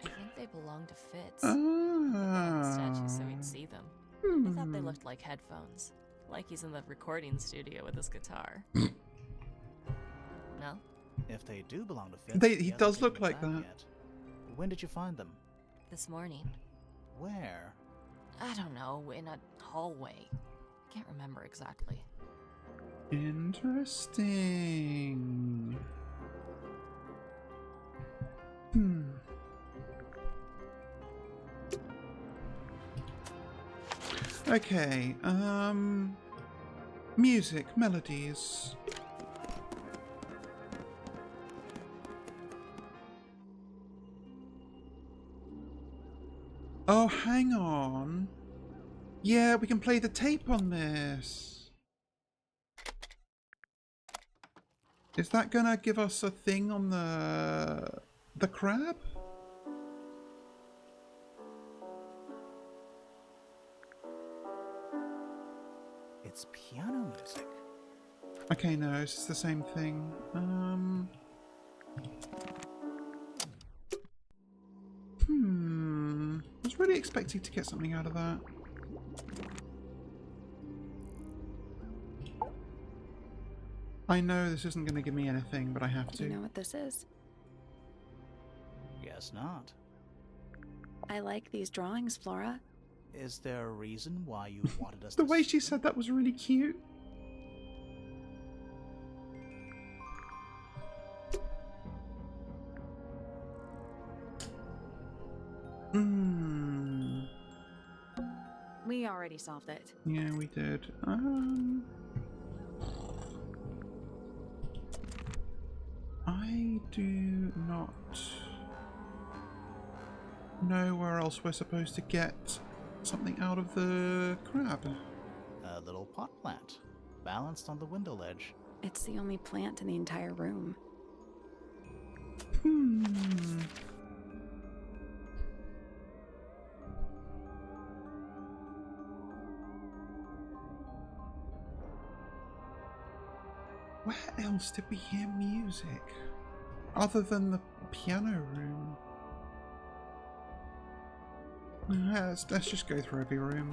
I think they belong to Fitz. Put them on the statue so we'd see them. I thought they looked like headphones. Like he's in the recording studio with his guitar. No? If they do belong to Fitz, He hasn't does taken look them like back that. yet. When did you find them? This morning. Where? I don't know, in a hallway. Can't remember exactly. Interesting. Okay, music, melodies. Oh, hang on. Yeah, we can play the tape on this. Is that gonna give us a thing on the crab? It's piano music. Okay, no, it's the same thing. I was really expecting to get something out of that. I know this isn't going to give me anything, but I have Do to. you know what this is? Guess not. I like these drawings, Flora. Is there a reason why you wanted us The to way see she them? said that was really cute. We already solved it. Yeah, we did. I do not know where else we're supposed to get something out of the crab. A little pot plant, balanced on the window ledge. It's the only plant in the entire room. Where else did we hear music? Other than the piano room? Let's just go through every room.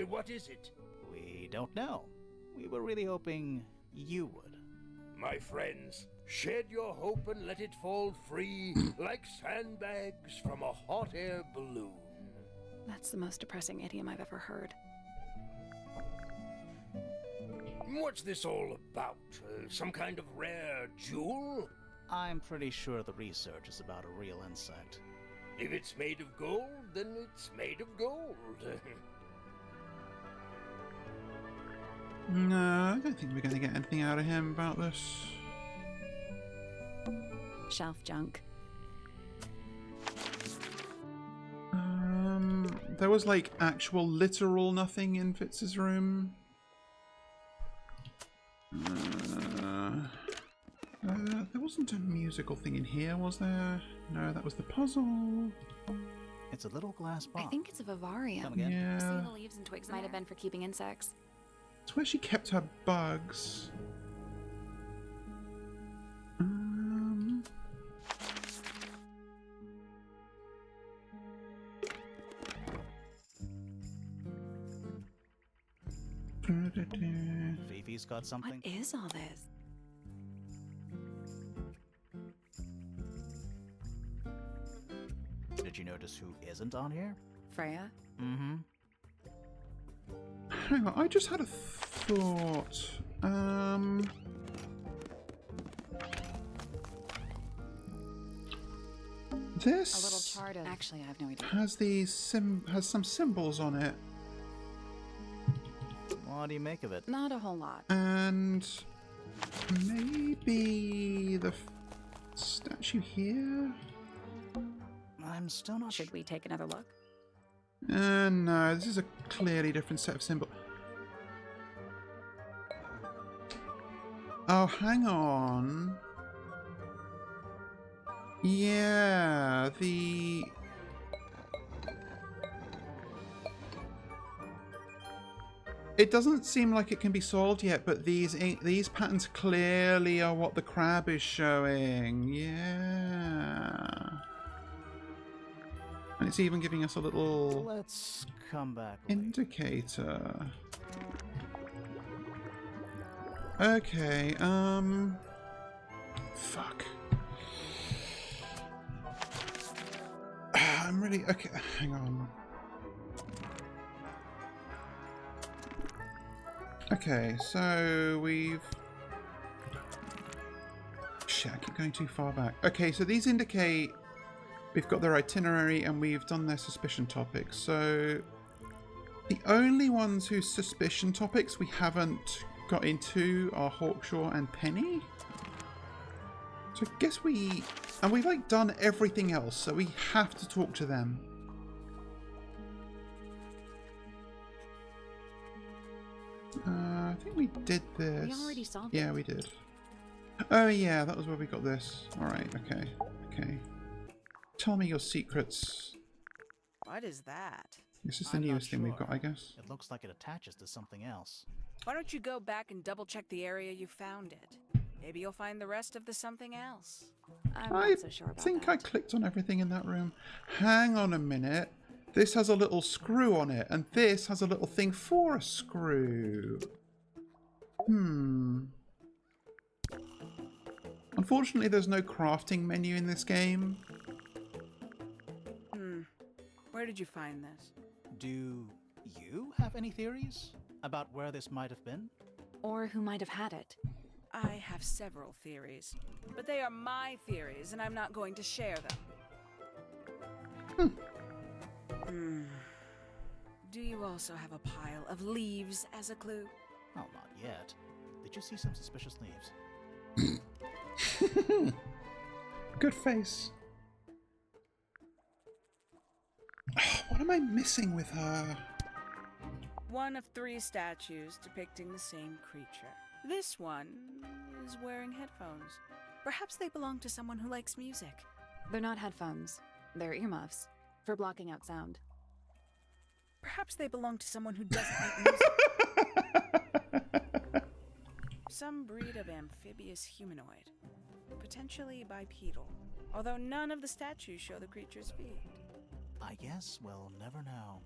What is it? We don't know. We were really hoping you would. My friends, shed your hope and let it fall free like sandbags from a hot air balloon. That's the most depressing idiom I've ever heard. What's this all about? Some kind of rare jewel? I'm pretty sure the research is about a real insect. If it's made of gold, then it's made of gold. No, I don't think we're going to get anything out of him about this. Shelf junk. There was like actual literal nothing in Fitz's room. There wasn't a musical thing in here, was there? No, that was the puzzle. It's a little glass box. I think it's a vivarium. Come again? Yeah. See the leaves and twigs might have been for keeping insects. It's where she kept her bugs. Fifi's got something. What is all this? Did you notice who isn't on here? Freya? Mm-hmm. Hang on, I just had a thought. This A little chart of... Actually, I have no idea. has some symbols on it. What do you make of it? Not a whole lot. And maybe the statue here? I'm still not Should we take another look? No, this is a clearly different set of symbols. Oh, hang on. Yeah, it doesn't seem like it can be solved yet, but these patterns clearly are what the crab is showing. Yeah. And it's even giving us a little Let's come back later. indicator. Okay, fuck. I'm really... Okay, hang on. Okay, so we've... Shit, I keep going too far back. Okay, so these indicate we've got their itinerary and we've done their suspicion topics. So the only ones whose suspicion topics we haven't got into are Hawkshaw and Penny. So I guess we... And we've like done everything else, so we have to talk to them. I think we did this. We already solved Yeah, it. we did. Oh yeah, that was where we got this. Alright, okay. Okay. Tell me your secrets. What is that? This is the I'm not newest thing we've sure. got, I guess. It looks like it attaches to something else. Why don't you go back and double check the area you found it? Maybe you'll find the rest of the something else. I'm I not so sure about think that. I clicked on everything in that room. Hang on a minute. This has a little screw on it, and this has a little thing for a screw. Unfortunately, there's no crafting menu in this game. Where did you find this? Do you have any theories about where this might have been? Or who might have had it. I have several theories, but they are my theories, and I'm not going to share them. Do you also have a pile of leaves as a clue? Oh, not yet. Did you see some suspicious leaves? Good face. What am I missing with her? One of 3 statues depicting the same creature. This one is wearing headphones. Perhaps they belong to someone who likes music. They're not headphones. They're earmuffs. For blocking out sound. Perhaps they belong to someone who doesn't like music. Some breed of amphibious humanoid. Potentially bipedal. Although none of the statues show the creature's feet. I guess we'll never know.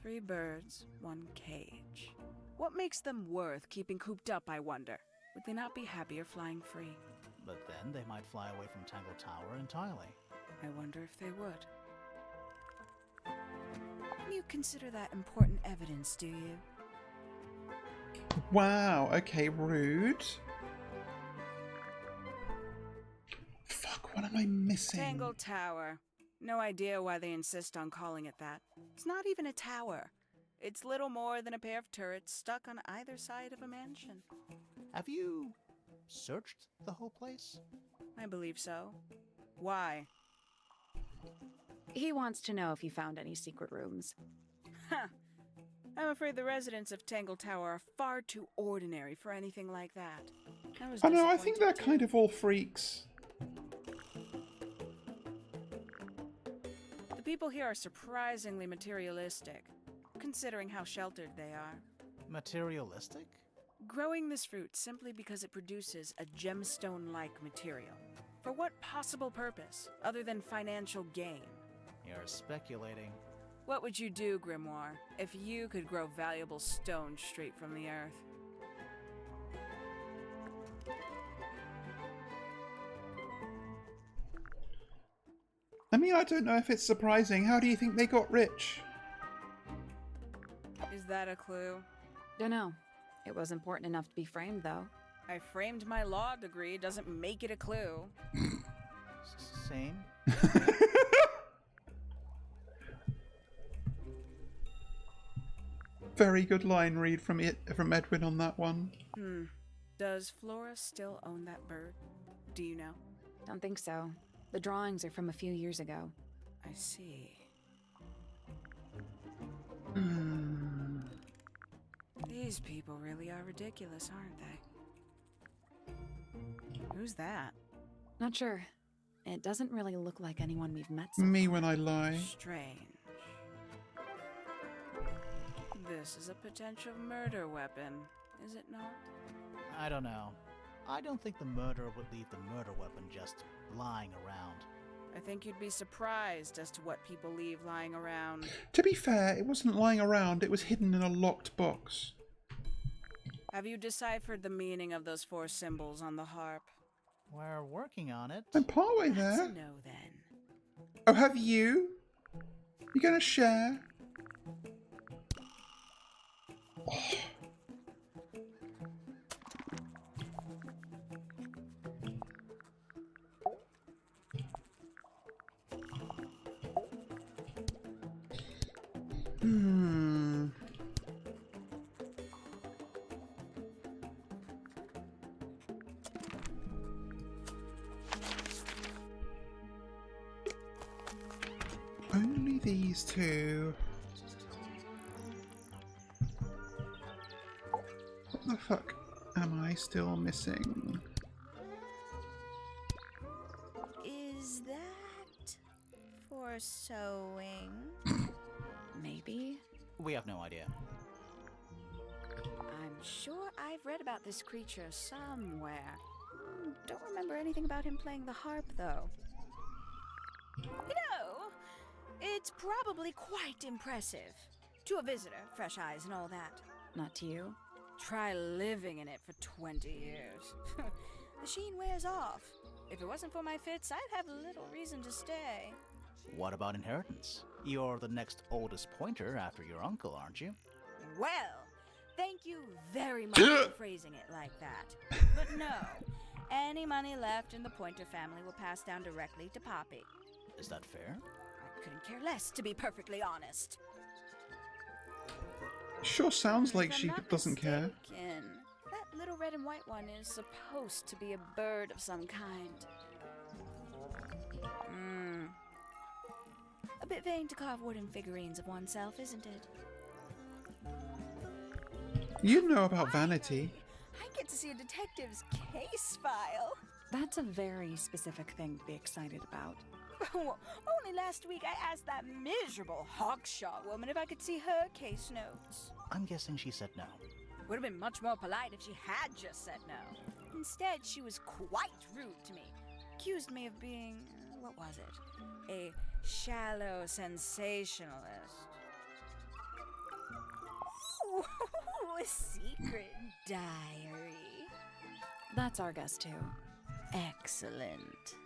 Three birds, 1 cage. What makes them worth keeping cooped up, I wonder? Would they not be happier flying free? But then they might fly away from Tangle Tower entirely. I wonder if they would. You consider that important evidence, do you? Wow, okay, rude. Fuck, what am I missing? Tangle Tower. No idea why they insist on calling it that. It's not even a tower. It's little more than a pair of turrets stuck on either side of a mansion. Have you searched the whole place? I believe so. Why? He wants to know if you found any secret rooms. Huh. I'm afraid the residents of Tangle Tower are far too ordinary for anything like that. I know, I think they're kind of all freaks. The people here are surprisingly materialistic, considering how sheltered they are. Materialistic? Growing this fruit simply because it produces a gemstone-like material. For what possible purpose, other than financial gain? You're speculating. What would you do, Grimoire, if you could grow valuable stone straight from the earth? I mean, I don't know if it's surprising. How do you think they got rich? Is that a clue? Dunno. It was important enough to be framed, though. I framed my law degree, doesn't make it a clue. Same. Very good line read from Edwin on that one. Does Flora still own that bird? Do you know? Don't think so. The drawings are from a few years ago. I see. These people really are ridiculous, aren't they? Who's that? Not sure. It doesn't really look like anyone we've met so Me far. when I lie. Strange. This is a potential murder weapon, is it not? I don't know. I don't think the murderer would leave the murder weapon just lying around. I think you'd be surprised as to what people leave lying around. To be fair, it wasn't lying around, it was hidden in a locked box. Have you deciphered the meaning of those 4 symbols on the harp? We're working on it. I'm partway That's there. a no, then. Oh, have you? You gonna share? Only these two. What the fuck am I still missing? Is that for sewing? Maybe? We have no idea. I'm sure I've read about this creature somewhere. Don't remember anything about him playing the harp, though. You know, it's probably quite impressive. To a visitor, fresh eyes and all that. Not to you? Try living in it for 20 years. The sheen wears off. If it wasn't for my fits, I'd have little reason to stay. What about inheritance? You're the next oldest pointer after your uncle, aren't you? Well, thank you very much for phrasing it like that. But no, any money left in the Pointer family will pass down directly to Poppy. Is that fair? I couldn't care less, to be perfectly honest. Sure sounds like If I'm she not doesn't care. mistaken, that little red and white one is supposed to be a bird of some kind. A bit vain to carve wooden figurines of oneself, isn't it? You know about vanity. I get to see a detective's case file. That's a very specific thing to be excited about. Only last week I asked that miserable Hawkshaw woman if I could see her case notes. I'm guessing she said no. Would have been much more polite if she had just said no. Instead, she was quite rude to me. Accused me of being, what was it? A shallow sensationalist. Ooh, a secret diary. That's our guess, too. Excellent.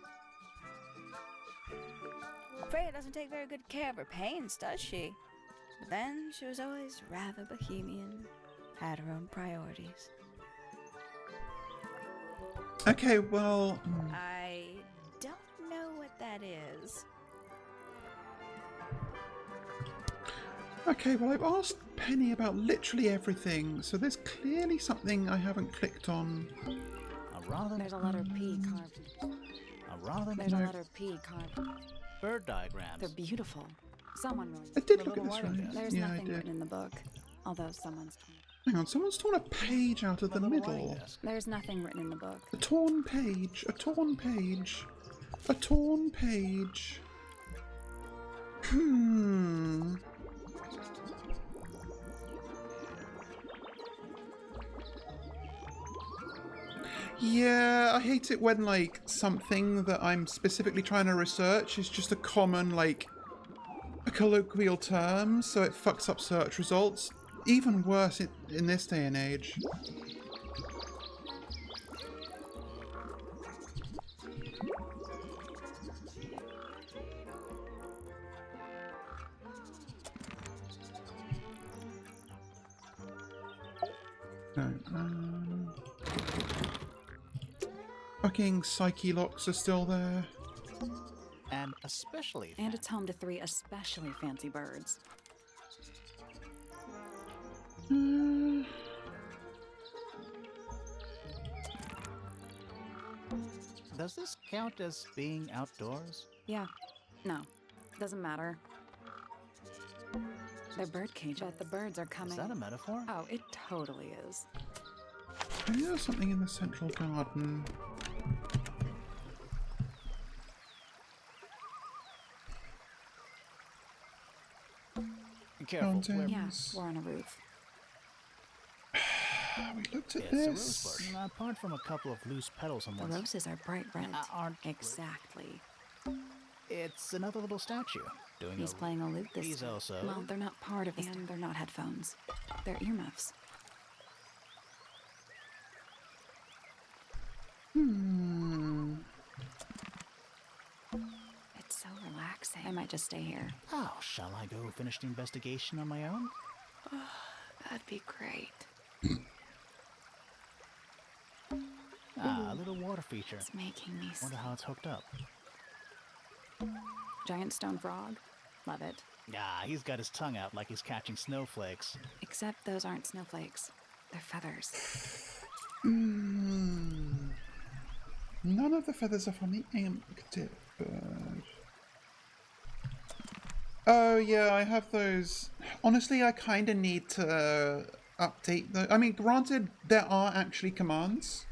Freya doesn't take very good care of her pains, does she? But then she was always rather bohemian, had her own priorities. Okay, well... I don't know what that is. Okay, well I've asked Penny about literally everything, so there's clearly something I haven't clicked on. There's a letter P carved. There's a letter P carved. Bird diagrams. They're beautiful. Someone really... I did The look at little this writing right. desk. There's Yeah, I nothing did. written in the book, although someone's... Hang on, someone's torn a page out of the little writing middle. desk. There's nothing written in the book. A torn page. A torn page. A torn page. Yeah, I hate it when, like, something that I'm specifically trying to research is just a common, like, a colloquial term, so it fucks up search results. Even worse in this day and age. No. Fucking psyche locks are still there. And especially And it's home to 3 especially fancy birds. Does this count as being outdoors? Yeah. No. Doesn't matter. They're bird cages. But the birds are coming. Is that a metaphor? Oh, it totally is. Maybe there's something in the central garden. Be careful. Fountains. Yeah, we're on a roof. We looked at It's a this. rose bush. Apart from a couple of loose petals on The one side. roses are bright red. Aren't Exactly. It's another little statue doing He's playing a lute this He's time. also. Well, they're not part of his. And they're not headphones. They're earmuffs. It's so relaxing. I might just stay here. Oh, shall I go finish the investigation on my own? That'd be great. Ah, a little water feature. It's making me Wonder how it's hooked up. Giant stone frog. Love it. Ah, he's got his tongue out like he's catching snowflakes. Except those aren't snowflakes. They're feathers. None of the feathers are from the ink-tip bird. Oh yeah, I have those. Honestly, I kind of need to update the. I mean, granted, there are actually commands,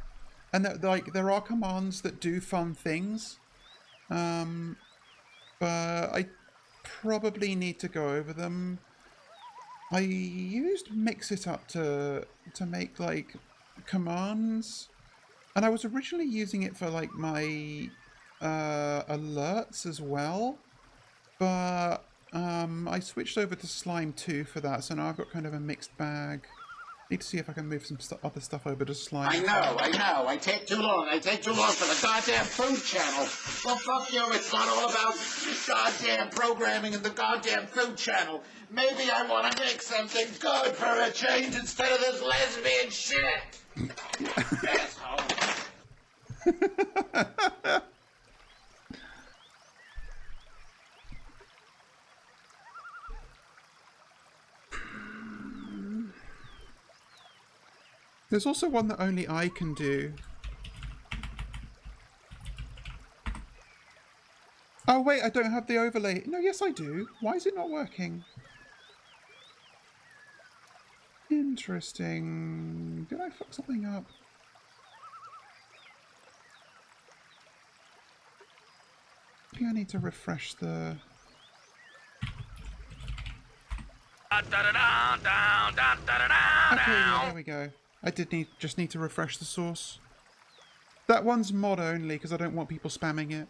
and there are commands that do fun things. But I probably need to go over them. I used Mix It Up to make like commands, and I was originally using it for like my alerts as well, but I switched over to Slime 2 for that, so now I've got kind of a mixed bag. Need to see if I can move some other stuff over to Slime. I know. I take too long. I take too long for the goddamn food channel. Well, fuck you. It's not all about goddamn programming and the goddamn food channel. Maybe I want to make something good for a change instead of this lesbian shit. Asshole. There's also one that only I can do. Oh wait, I don't have the overlay. No, yes I do. Why is it not working? Interesting. Did I fuck something up? I think I need to refresh the... Okay, yeah, there we go. I did just need to refresh the source. That one's mod only because I don't want people spamming it.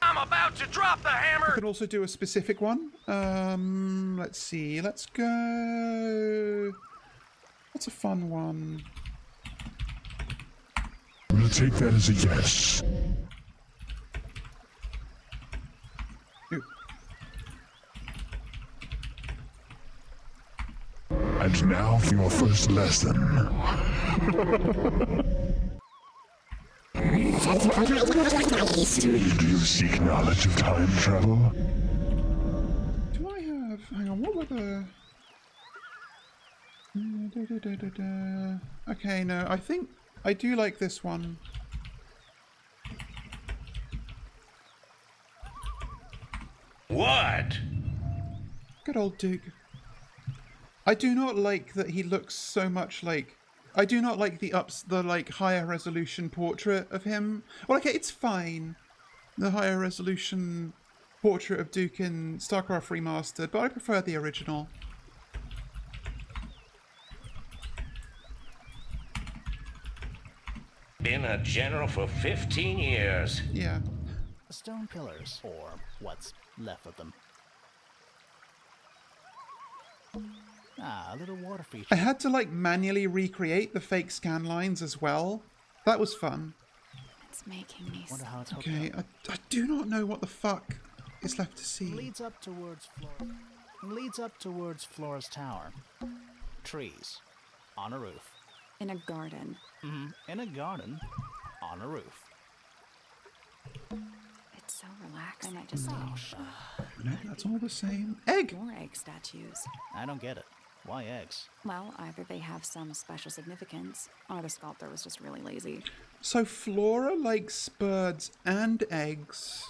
I'm about to drop the hammer. I could also do a specific one. Let's see. Let's go. What's a fun one? We'll take that as a yes. Ooh. And now for your first lesson. Do you seek knowledge of time travel? Do I have... Hang on, what were the... Okay, no, I think I do like this one. What? Good old Duke. I do not like that he looks so much like... I do not like the higher resolution portrait of him. Well, okay, it's fine. The higher resolution portrait of Duke in StarCraft Remastered, but I prefer the original. Been a general for 15 years. Yeah. Stone pillars, or what's left of them. Ah, a little water feature. I had to like manually recreate the fake scan lines as well. That was fun. It's making me Wonder how it's hooked Okay, up. I do not know what the fuck is left to see. Leads up towards Flora's tower. Trees. On a roof. In a garden. In a garden. On a roof. It's so relaxing. I just No, that's all the same. Egg! more egg statues. I don't get it. Why eggs? Well, either they have some special significance, or the sculptor was just really lazy. So Flora likes birds and eggs.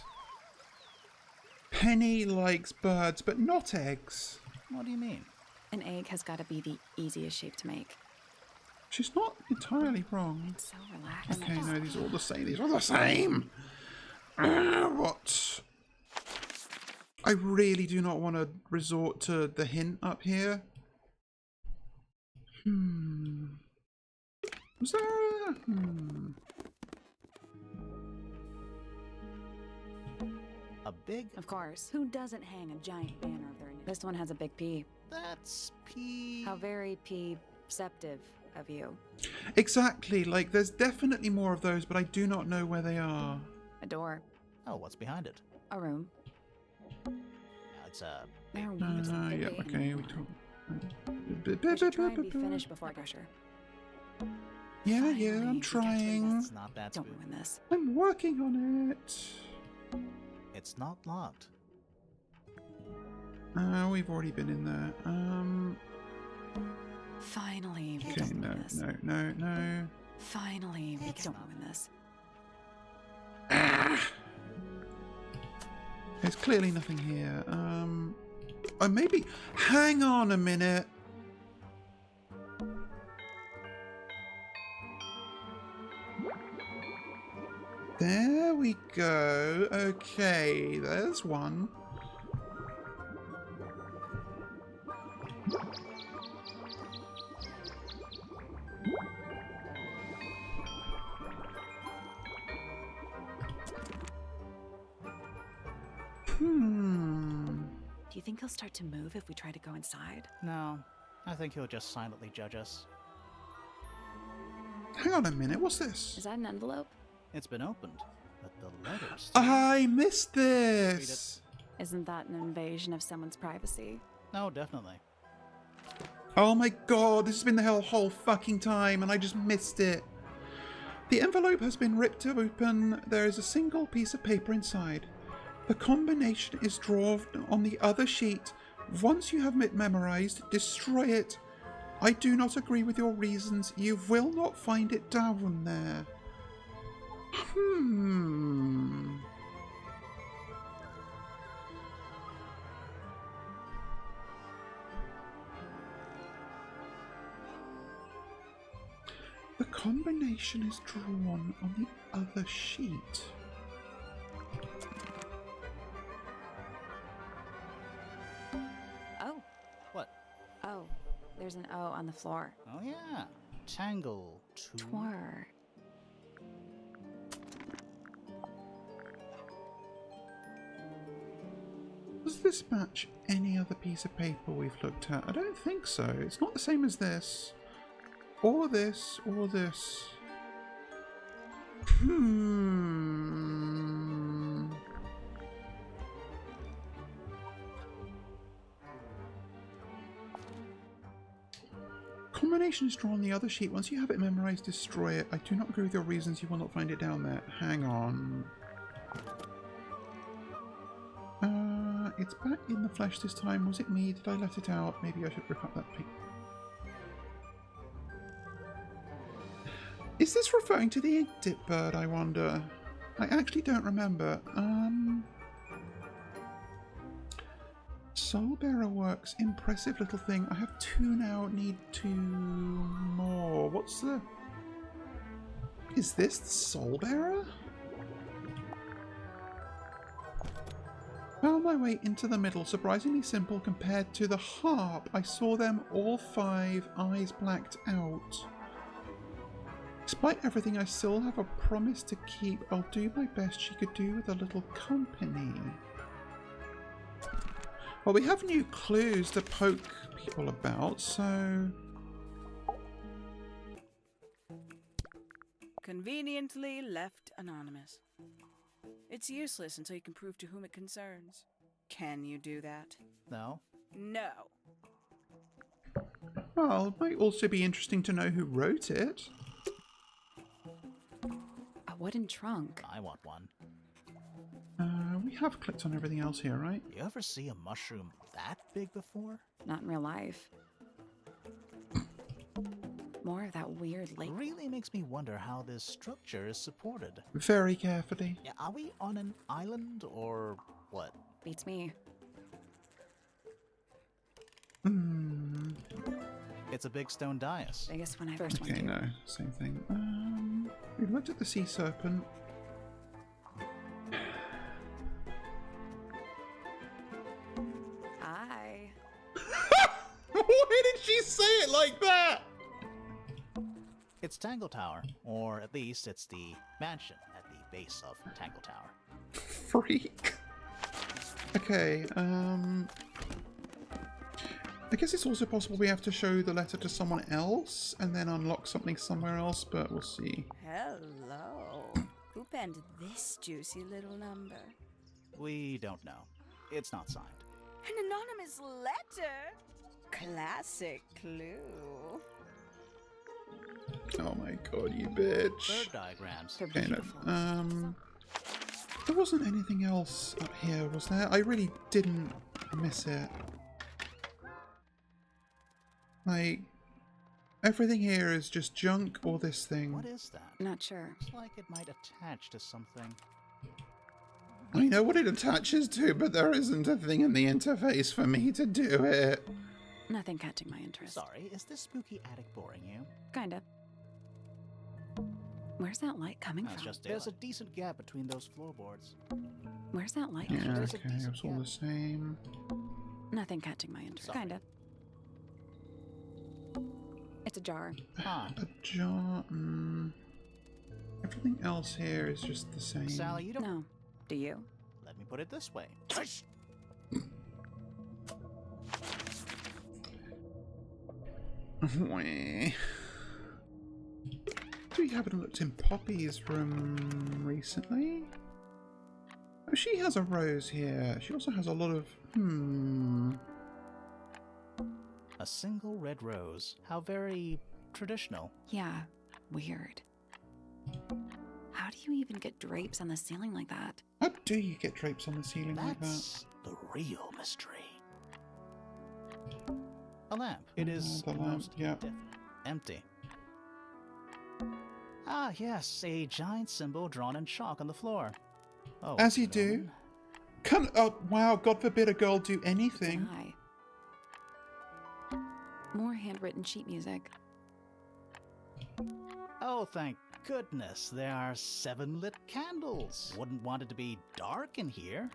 Penny likes birds, but not eggs. What do you mean? An egg has got to be the easiest shape to make. She's not entirely wrong. It's so relaxing. Okay, no, these are all the same. These are all the same. What? I really do not want to resort to the hint up here. Was there a... A big... Of course. Who doesn't hang a giant banner of their name? This one has a big P. That's P... How very P-ceptive of you. Exactly, like there's definitely more of those, but I do not know where they are. A door. Oh, what's behind it? A room. It's a... There we Yep, okay, we talk... We should try and be finished before pressure. Yeah, Finally, I'm we get to trying. It's not that Don't spooky. ruin this. I'm working on it. It's not locked. We've already been in there. Finally, we Okay, don't no, ruin this. no. Finally, we don't ruin this. There's clearly nothing here. Oh, maybe... Hang on a minute. There we go. Okay, there's one. Do you think he'll start to move if we try to go inside? No, I think he'll just silently judge us. Hang on a minute, what's this? Is that an envelope? It's been opened, but the letters... I missed this! Isn't that an invasion of someone's privacy? No, definitely. Oh my god, this has been the whole fucking time and I just missed it. The envelope has been ripped open. There is a single piece of paper inside. The combination is drawn on the other sheet. Once you have it memorized, destroy it. I do not agree with your reasons. You will not find it down there. The combination is drawn on the other sheet. Oh. What? Oh, there's an O on the floor. Oh yeah. Tangle Tower. Does this match any other piece of paper we've looked at? I don't think so. It's not the same as this. Or this, or this. Combination is drawn on the other sheet. Once you have it memorized, destroy it. I do not agree with your reasons. You will not find it down there. Hang on. It's back in the flesh this time. Was it me? Did I let it out? Maybe I should rip up that pig. Is this referring to the ink dip bird, I wonder? I actually don't remember. Soulbearer works. Impressive little thing. I have 2 now. Need 2 more. What's the... Is this the Soulbearer? Found my way into the middle. Surprisingly simple compared to the harp. I saw them all 5, eyes blacked out. Despite everything, I still have a promise to keep. I'll do my best. She could do with a little company. Well, we have new clues to poke people about, so... Conveniently left anonymous. It's useless until you can prove to whom it concerns. Can you do that? No. No. Well, it might also be interesting to know who wrote it. A wooden trunk. I want one. We have clicked on everything else here, right? You ever see a mushroom that big before? Not in real life. More of that weird lake. Really makes me wonder how this structure is supported. Very carefully. Yeah, are we on an island or what? Beats me. It's a big stone dais. Biggest when I first went Okay, through. no, same thing. We looked at the sea serpent. Hi. Why did she say it like that? It's Tangle Tower, or at least it's the mansion at the base of Tangle Tower. Freak. Okay, I guess it's also possible we have to show the letter to someone else and then unlock something somewhere else, but we'll see. Hello. Who penned this juicy little number? We don't know. It's not signed. An anonymous letter? Classic clue. Oh my god, you bitch. Bird diagrams. They're Okay, beautiful. no. There wasn't anything else up here, was there? I really didn't miss it. Like, everything here is just junk or this thing. What is that? Not sure. Looks like it might attach to something. I know what it attaches to, but there isn't a thing in the interface for me to do it. Nothing catching my interest. Sorry, is this spooky attic boring you? Kinda. Where's that light coming That's from? just there's a decent gap between those floorboards. Where's that light Yeah, coming There's a okay, decent it's all gap. the same. from? Nothing catching my interest. Sorry. Kinda. It's a jar. Huh. A jar. Everything else here is just the same. Sally, you don't... No. Do you? Let me put it this way. Tush! Wah. We haven't looked in Poppy's room recently. Oh, she has a rose here. She also has a lot of... A single red rose. How very traditional. Yeah. Weird. How do you even get drapes on the ceiling like that? How do you get drapes on the ceiling like that? That's the real mystery. A lamp. It is the lamp, almost yeah. empty. Ah, yes, a giant symbol drawn in chalk on the floor. Oh, As you good do. omen. Oh, wow, God forbid a girl do anything. Eye. More handwritten sheet music. Oh, thank goodness, there are 7 lit candles. Wouldn't want it to be dark in here.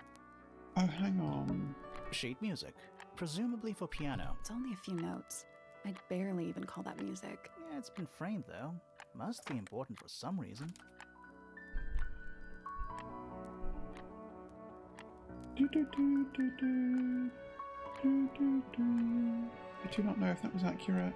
Oh, hang on. Sheet music, presumably for piano. It's only a few notes. I'd barely even call that music. Yeah, it's been framed though. Must be important for some reason. Do, do, do, do, do. Do, do, do. I do not know if that was accurate.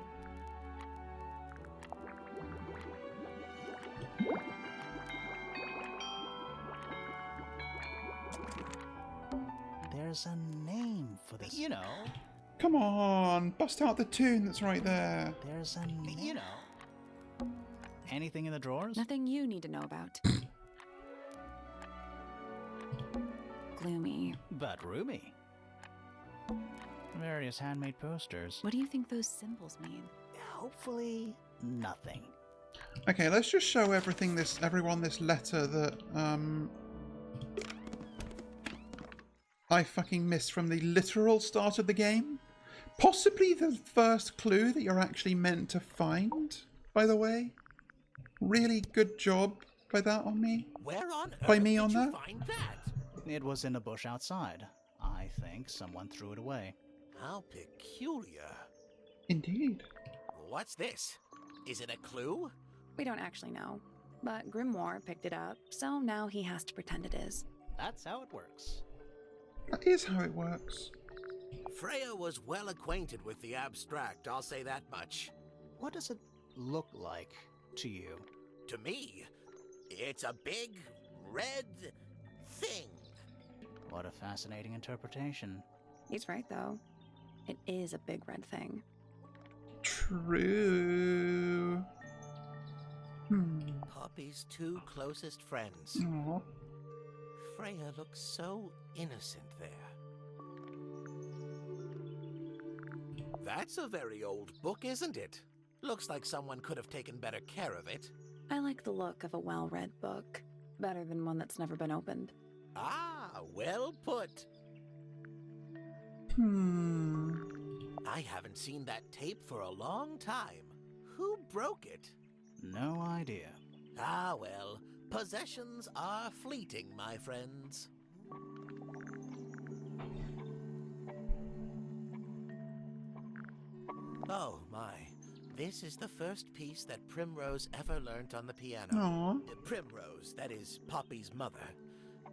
There's a name for this. You know. Come on, bust out the tune that's right there. There's a name. You know. Anything in the drawers? Nothing you need to know about. Gloomy. But roomy. Various handmade posters. What do you think those symbols mean? Hopefully, nothing. Okay, let's just show everyone this letter that I fucking missed from the literal start of the game. Possibly the first clue that you're actually meant to find, by the way. Really good job by that on me. Where on By earth me did on you that? find that? It was in a bush outside. I think someone threw it away. How peculiar. Indeed. What's this? Is it a clue? We don't actually know. But Grimoire picked it up, so now he has to pretend it is. That's how it works. That is how it works. Freya was well acquainted with the abstract, I'll say that much. What does it look like to you? To me, it's a big, red thing. What a fascinating interpretation. He's right, though. It is a big red thing. True. Poppy's two closest friends. Aw. Freya looks so innocent there. That's a very old book, isn't it? Looks like someone could have taken better care of it. I like the look of a well-read book. Better than one that's never been opened. Ah, well put. I haven't seen that tape for a long time. Who broke it? No idea. Ah, well, possessions are fleeting, my friends. Oh, my. This is the first piece that Primrose ever learnt on the piano. Aww. Primrose, that is Poppy's mother.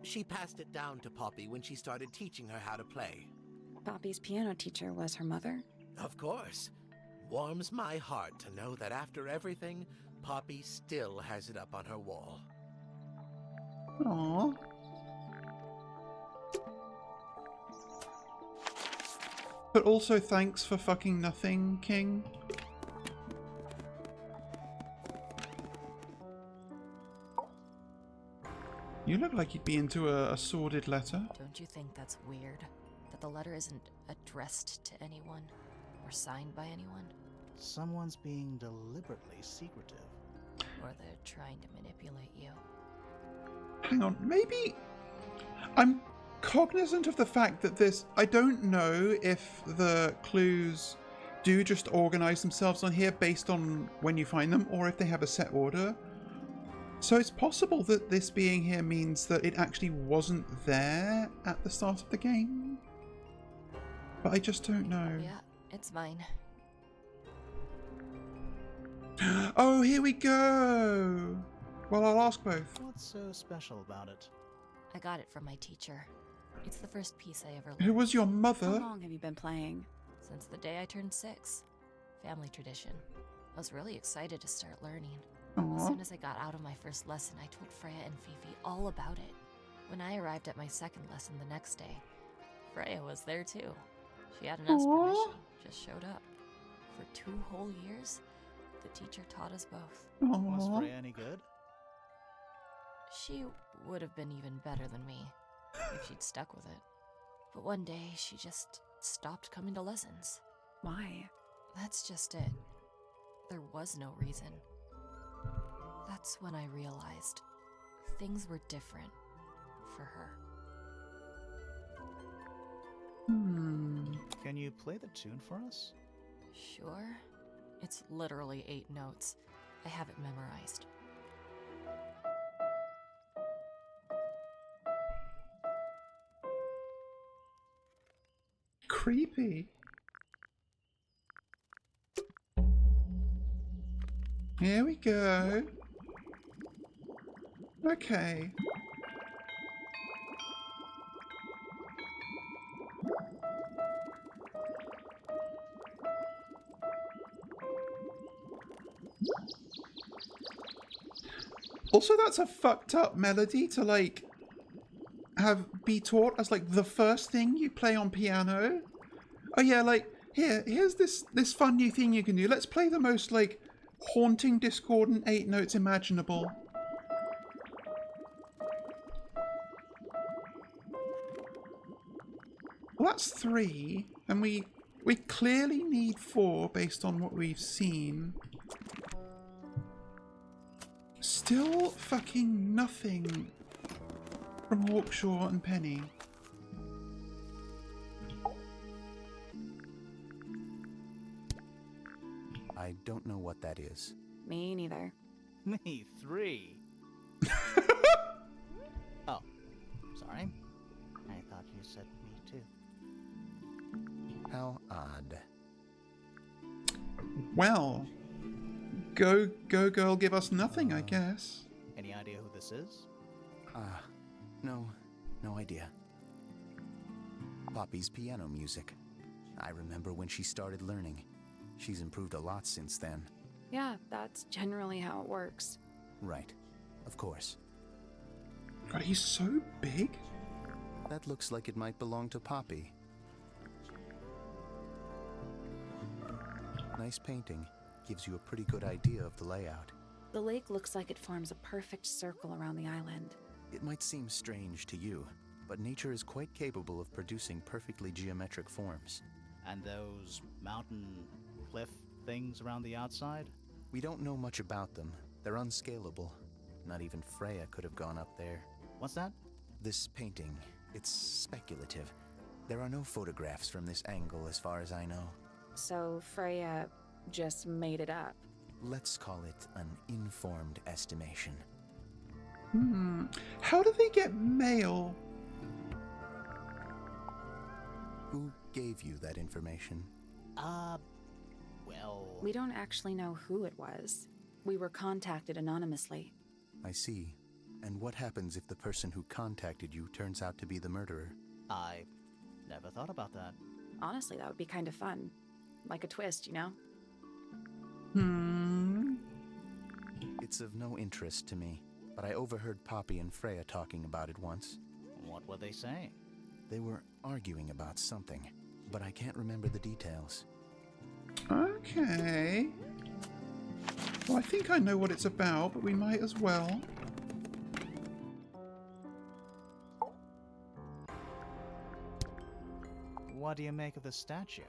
She passed it down to Poppy when she started teaching her how to play. Poppy's piano teacher was her mother? Of course. Warms my heart to know that after everything, Poppy still has it up on her wall. Aww. But also thanks for fucking nothing, King. You look like you'd be into a sordid letter. Don't you think that's weird? That the letter isn't addressed to anyone or signed by anyone? Someone's being deliberately secretive. Or they're trying to manipulate you. Hang on, maybe... I'm cognizant of the fact that this... I don't know if the clues do just organize themselves on here based on when you find them, or if they have a set order. So it's possible that this being here means that it actually wasn't there at the start of the game. But I just don't know. Yeah, it's mine. Oh, here we go! Well, I'll ask both. What's so special about it? I got it from my teacher. It's the first piece I ever learned. Who was your mother? How long have you been playing? Since the day I turned 6. Family tradition. I was really excited to start learning. Aww. As soon as I got out of my first lesson, I told Freya and Fifi all about it. When I arrived at my second lesson the next day, Freya was there too. She hadn't asked permission, just showed up. For 2 whole years, the teacher taught us both. Was Aww. Freya any good? She would have been even better than me, if she'd stuck with it. But one day, she just stopped coming to lessons. Why? That's just it. There was no reason. That's when I realized things were different for her. Can you play the tune for us? Sure. It's literally 8 notes. I have it memorized. Creepy. Here we go. Okay. Also, that's a fucked up melody to like be taught as like the first thing you play on piano. Oh yeah, like here's this fun new thing you can do. Let's play the most like haunting discordant 8 notes imaginable. Well, that's 3, and we clearly need 4 based on what we've seen. Still fucking nothing from Hawkshaw and Penny. I don't know what that is. Me neither. Me 3. Oh, sorry. I thought you said me too. How odd. Well, go girl, give us nothing, I guess. Any idea who this is? No idea. Poppy's piano music. I remember when she started learning. She's improved a lot since then. Yeah, that's generally how it works. Right. Of course. God, he's so big. That looks like it might belong to Poppy. Nice painting. Gives you a pretty good idea of the layout. The lake looks like it forms a perfect circle around the island. It might seem strange to you, but nature is quite capable of producing perfectly geometric forms. And those mountain cliff things around the outside? We don't know much about them. They're unscalable. Not even Freya could have gone up there. What's that? This painting, it's speculative. There are no photographs from this angle as far as I know. So Freya just made it up. Let's call it an informed estimation. How do they get mail? Who gave you that information? Well... We don't actually know who it was. We were contacted anonymously. I see. And what happens if the person who contacted you turns out to be the murderer? I never thought about that. Honestly, that would be kind of fun. Like a twist, you know? It's of no interest to me, but I overheard Poppy and Freya talking about it once. What were they saying? They were arguing about something, but I can't remember the details. Okay. Well, I think I know what it's about, but we might as well. What do you make of the statue?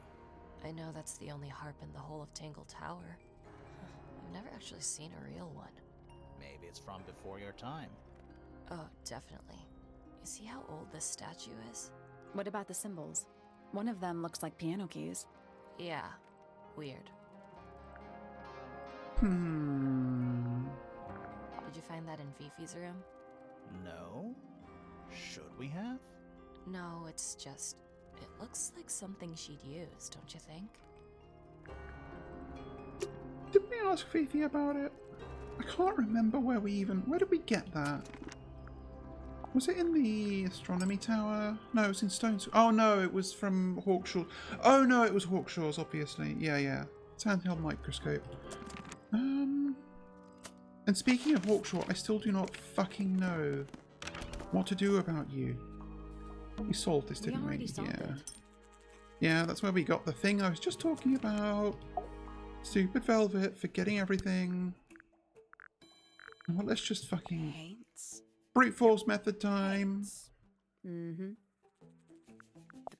I know that's the only harp in the whole of Tangle Tower. I've never actually seen a real one. Maybe it's from before your time. Oh, definitely. You see how old this statue is? What about the symbols? One of them looks like piano keys. Yeah, weird. Did you find that in Fifi's room? No. Should we have? No, it's just... It looks like something she'd use, don't you think? Did we ask Fifi about it? I can't remember where did we get that? Was it in the astronomy tower? No, it was in Stones. Oh no, it was from Hawkshaw. Oh no, it was Hawkshaw's, obviously. Yeah. It's handheld microscope. And speaking of Hawkshaw, I still do not fucking know what to do about you. We solved this, didn't we? already solved it. Yeah, that's where we got the thing I was just talking about. Stupid Velvet, forgetting everything. Well, let's just fucking... Paints. Brute force method time. The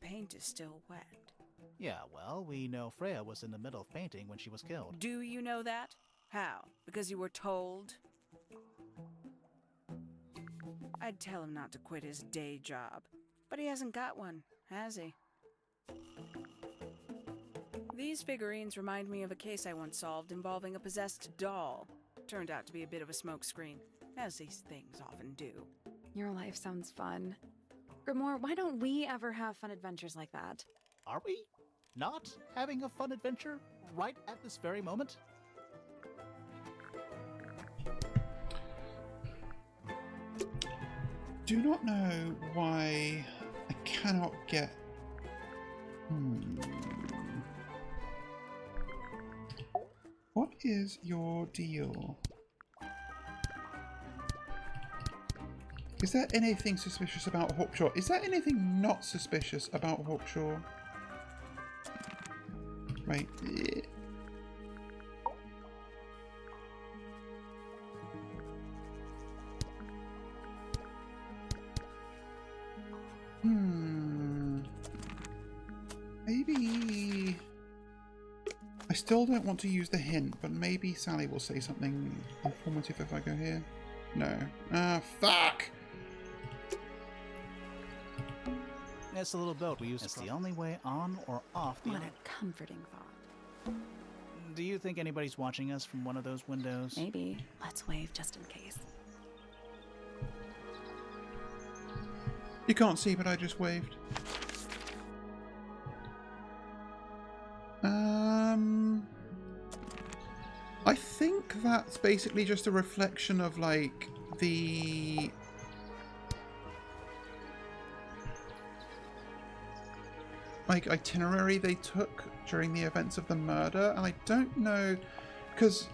paint is still wet. Yeah, well, we know Freya was in the middle of painting when she was killed. Do you know that? How? Because you were told? I'd tell him not to quit his day job. But he hasn't got one, has he? These figurines remind me of a case I once solved involving a possessed doll. Turned out to be a bit of a smokescreen, as these things often do. Your life sounds fun. Grimoire, why don't we ever have fun adventures like that? Are we not having a fun adventure right at this very moment? Do not know why I cannot get... What is your deal? Is there anything suspicious about Hawkshaw? Is there anything not suspicious about Hawkshaw? Wait. Maybe... I still don't want to use the hint, but maybe Sally will say something informative if I go here. No. Ah, fuck! It's the little boat we use. It's the only way on or off the What island. a comforting thought. Do you think anybody's watching us from one of those windows? Maybe. Let's wave just in case. You can't see, but I just waved. I think that's basically just a reflection of, like, the... like, itinerary they took during the events of the murder, and I don't know, because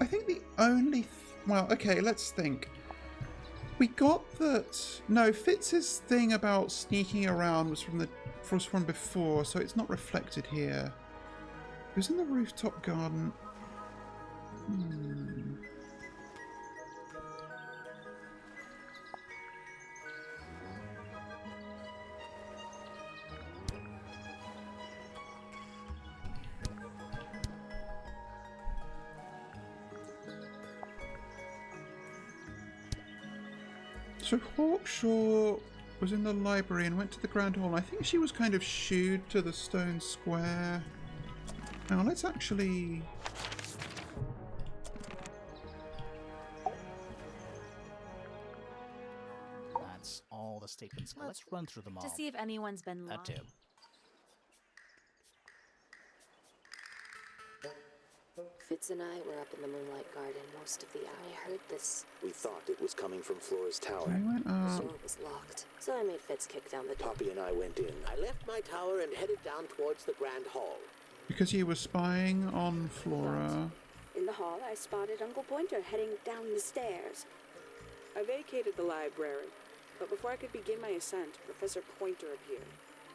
I think the only... well, okay, let's think. We got that... no, Fitz's thing about sneaking around was from before, so it's not reflected here. It was in the rooftop garden. Hmm. So Hawkshaw was in the library and went to the Grand Hall. I think she was kind of shooed to the stone square. Now let's actually... That's all the statements. Let's run through them all. To see if anyone's been That lost. too. Fitz and I were up in the Moonlight Garden most of the hour. I heard this. We thought it was coming from Flora's tower. We went The up. door was locked, so I made Fitz kick down the door. Poppy and I went in. I left my tower and headed down towards the Grand Hall. Because he was spying on Flora. In the hall, I spotted Uncle Pointer heading down the stairs. I vacated the library, but before I could begin my ascent, Professor Pointer appeared.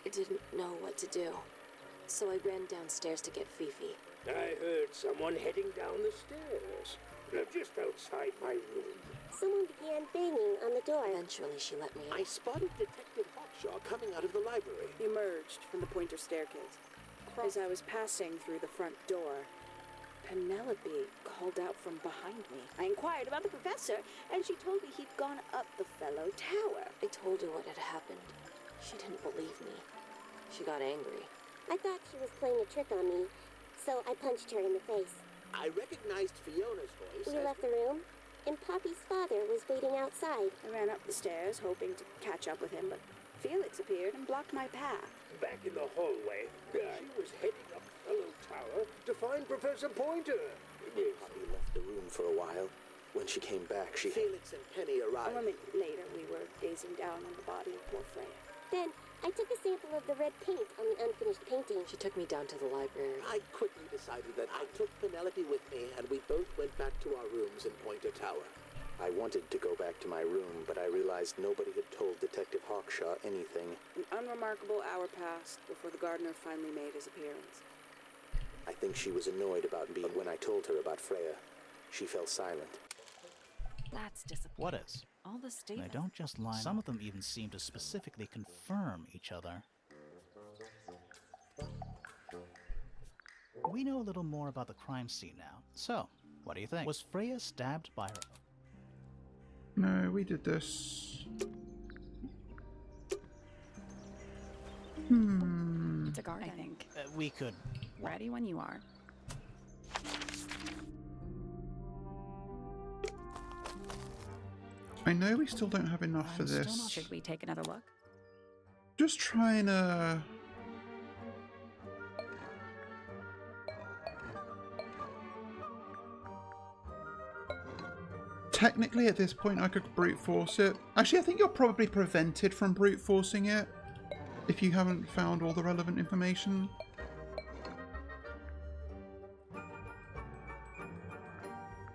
I didn't know what to do, so I ran downstairs to get Fifi. I heard someone heading down the stairs. Just outside my room. Someone began banging on the door. Eventually, she let me I in. spotted Detective Hawkshaw coming out of the library. He emerged from the Pointer staircase. As I was passing through the front door, Penelope called out from behind me. I inquired about the professor, and she told me he'd gone up the fellow tower. I told her what had happened. She didn't believe me. She got angry. I thought she was playing a trick on me, so I punched her in the face. I recognized Fiona's voice. We left the room, and Poppy's father was waiting outside. I ran up the stairs, hoping to catch up with him, but Felix appeared and blocked my path. Back in the hallway, she was heading up the fellow tower to find Professor Pointer. Poppy left the room for a while. When she came back, she... Felix and Penny A arrived. moment later, we were gazing down on the body of poor Freya. Then I took a sample of the red paint on the unfinished painting. She took me down to the library. I quickly decided that I took Penelope with me, and we both went back to our rooms in Pointer Tower. I wanted to go back to my room, but I realized nobody had told Detective Hawkshaw anything. An unremarkable hour passed before the gardener finally made his appearance. I think she was annoyed about me when I told her about Freya. She fell silent. That's disappointing. What is? All the They statements. don't just line Some of them even seem to specifically confirm each other. We know a little more about the crime scene now. So, what do you think? Was Freya stabbed by her? No, we did this. Hmm. It's a guard, I think. We could... Ready when you are. I know we still don't have enough for I'm still this. not- Should we take another look? Just trying to... Technically, at this point, I could brute force it. Actually, I think you're probably prevented from brute forcing it if you haven't found all the relevant information.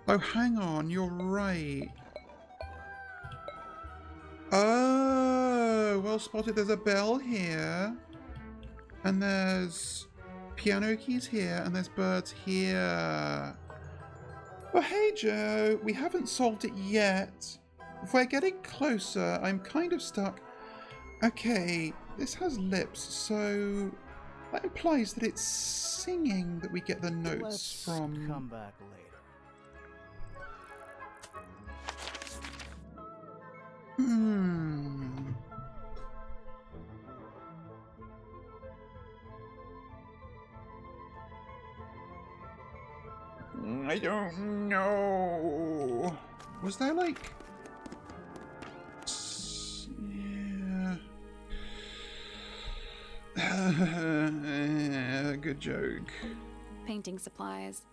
Oh, hang on, you're right. Oh, well spotted. There's a bell here. And there's piano keys here. And there's birds here. Well, hey, Joe. We haven't solved it yet. If we're getting closer, I'm kind of stuck. Okay, this has lips, so that implies that it's singing that we get the notes Let's from. come back later. Hmm. I don't know. Was there like... Yeah. Good joke. Painting supplies.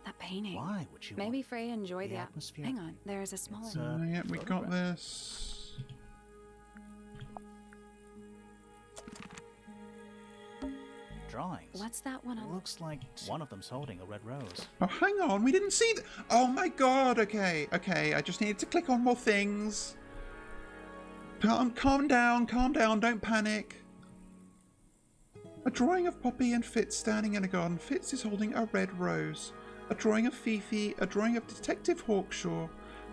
That painting. Why would you Maybe want Freya enjoyed the the atmosphere? Hang on, there's a smaller. It's, Yeah, we got photograph. this. Drawings. What's that one on? Looks like one of them's holding a red rose. Oh, hang on, we didn't see that. Oh my god, okay, I just needed to click on more things. Calm down, don't panic. A drawing of Poppy and Fitz standing in a garden. Fitz is holding a red rose. A drawing of Fifi. A drawing of Detective Hawkshaw.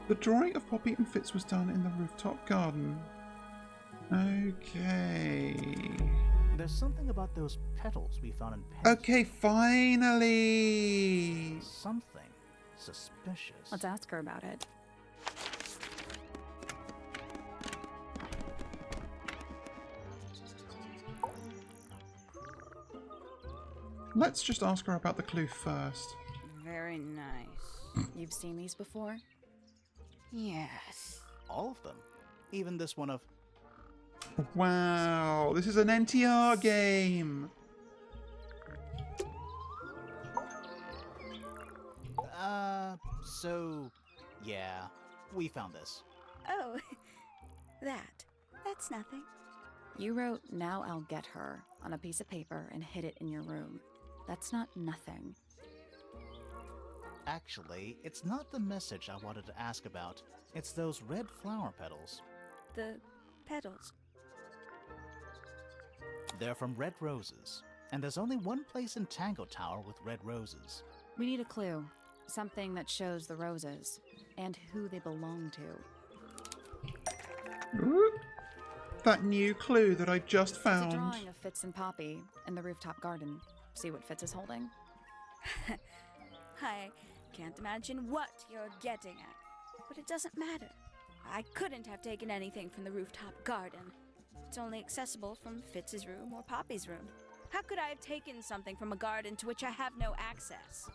The drawing of Poppy and Fitz was done in the rooftop garden. Okay. There's something about those petals we found in Penny's. Okay, finally. Something suspicious. Let's ask her about it. Let's just ask her about the clue first. Very nice. You've seen these before? Yes. All of them. Even this one of... Wow, this is an NTR game. So... yeah, we found this. Oh, that's nothing. You wrote, "Now I'll get her," on a piece of paper and hid it in your room. That's not nothing. Actually, it's not the message I wanted to ask about. It's those red flower petals. The petals. They're from red roses. And there's only one place in Tangle Tower with red roses. We need a clue. Something that shows the roses. And who they belong to. Ooh, that new clue that I just It's a found. drawing of Fitz and Poppy in the rooftop garden. See what Fitz is holding? I can't imagine what you're getting at. But it doesn't matter. I couldn't have taken anything from the rooftop garden. It's only accessible from Fitz's room or Poppy's room. How could I have taken something from a garden to which I have no access?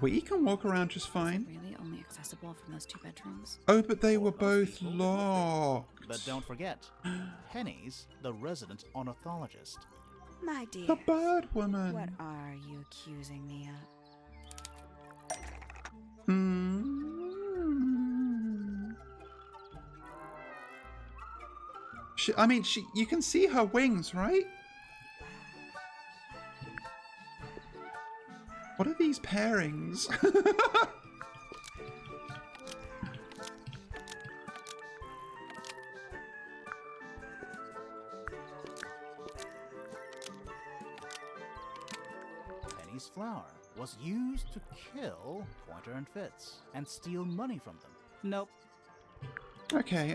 We can walk around just fine. Is it really only accessible from those two bedrooms? Oh, but they were Most both people locked. But don't forget, Penny's the resident ornithologist. My dear, The bird woman. what are you accusing me of? You can see her wings, right? What are these pairings? Penny's flower was used to kill Pointer and Fitz and steal money from them. Nope. Okay.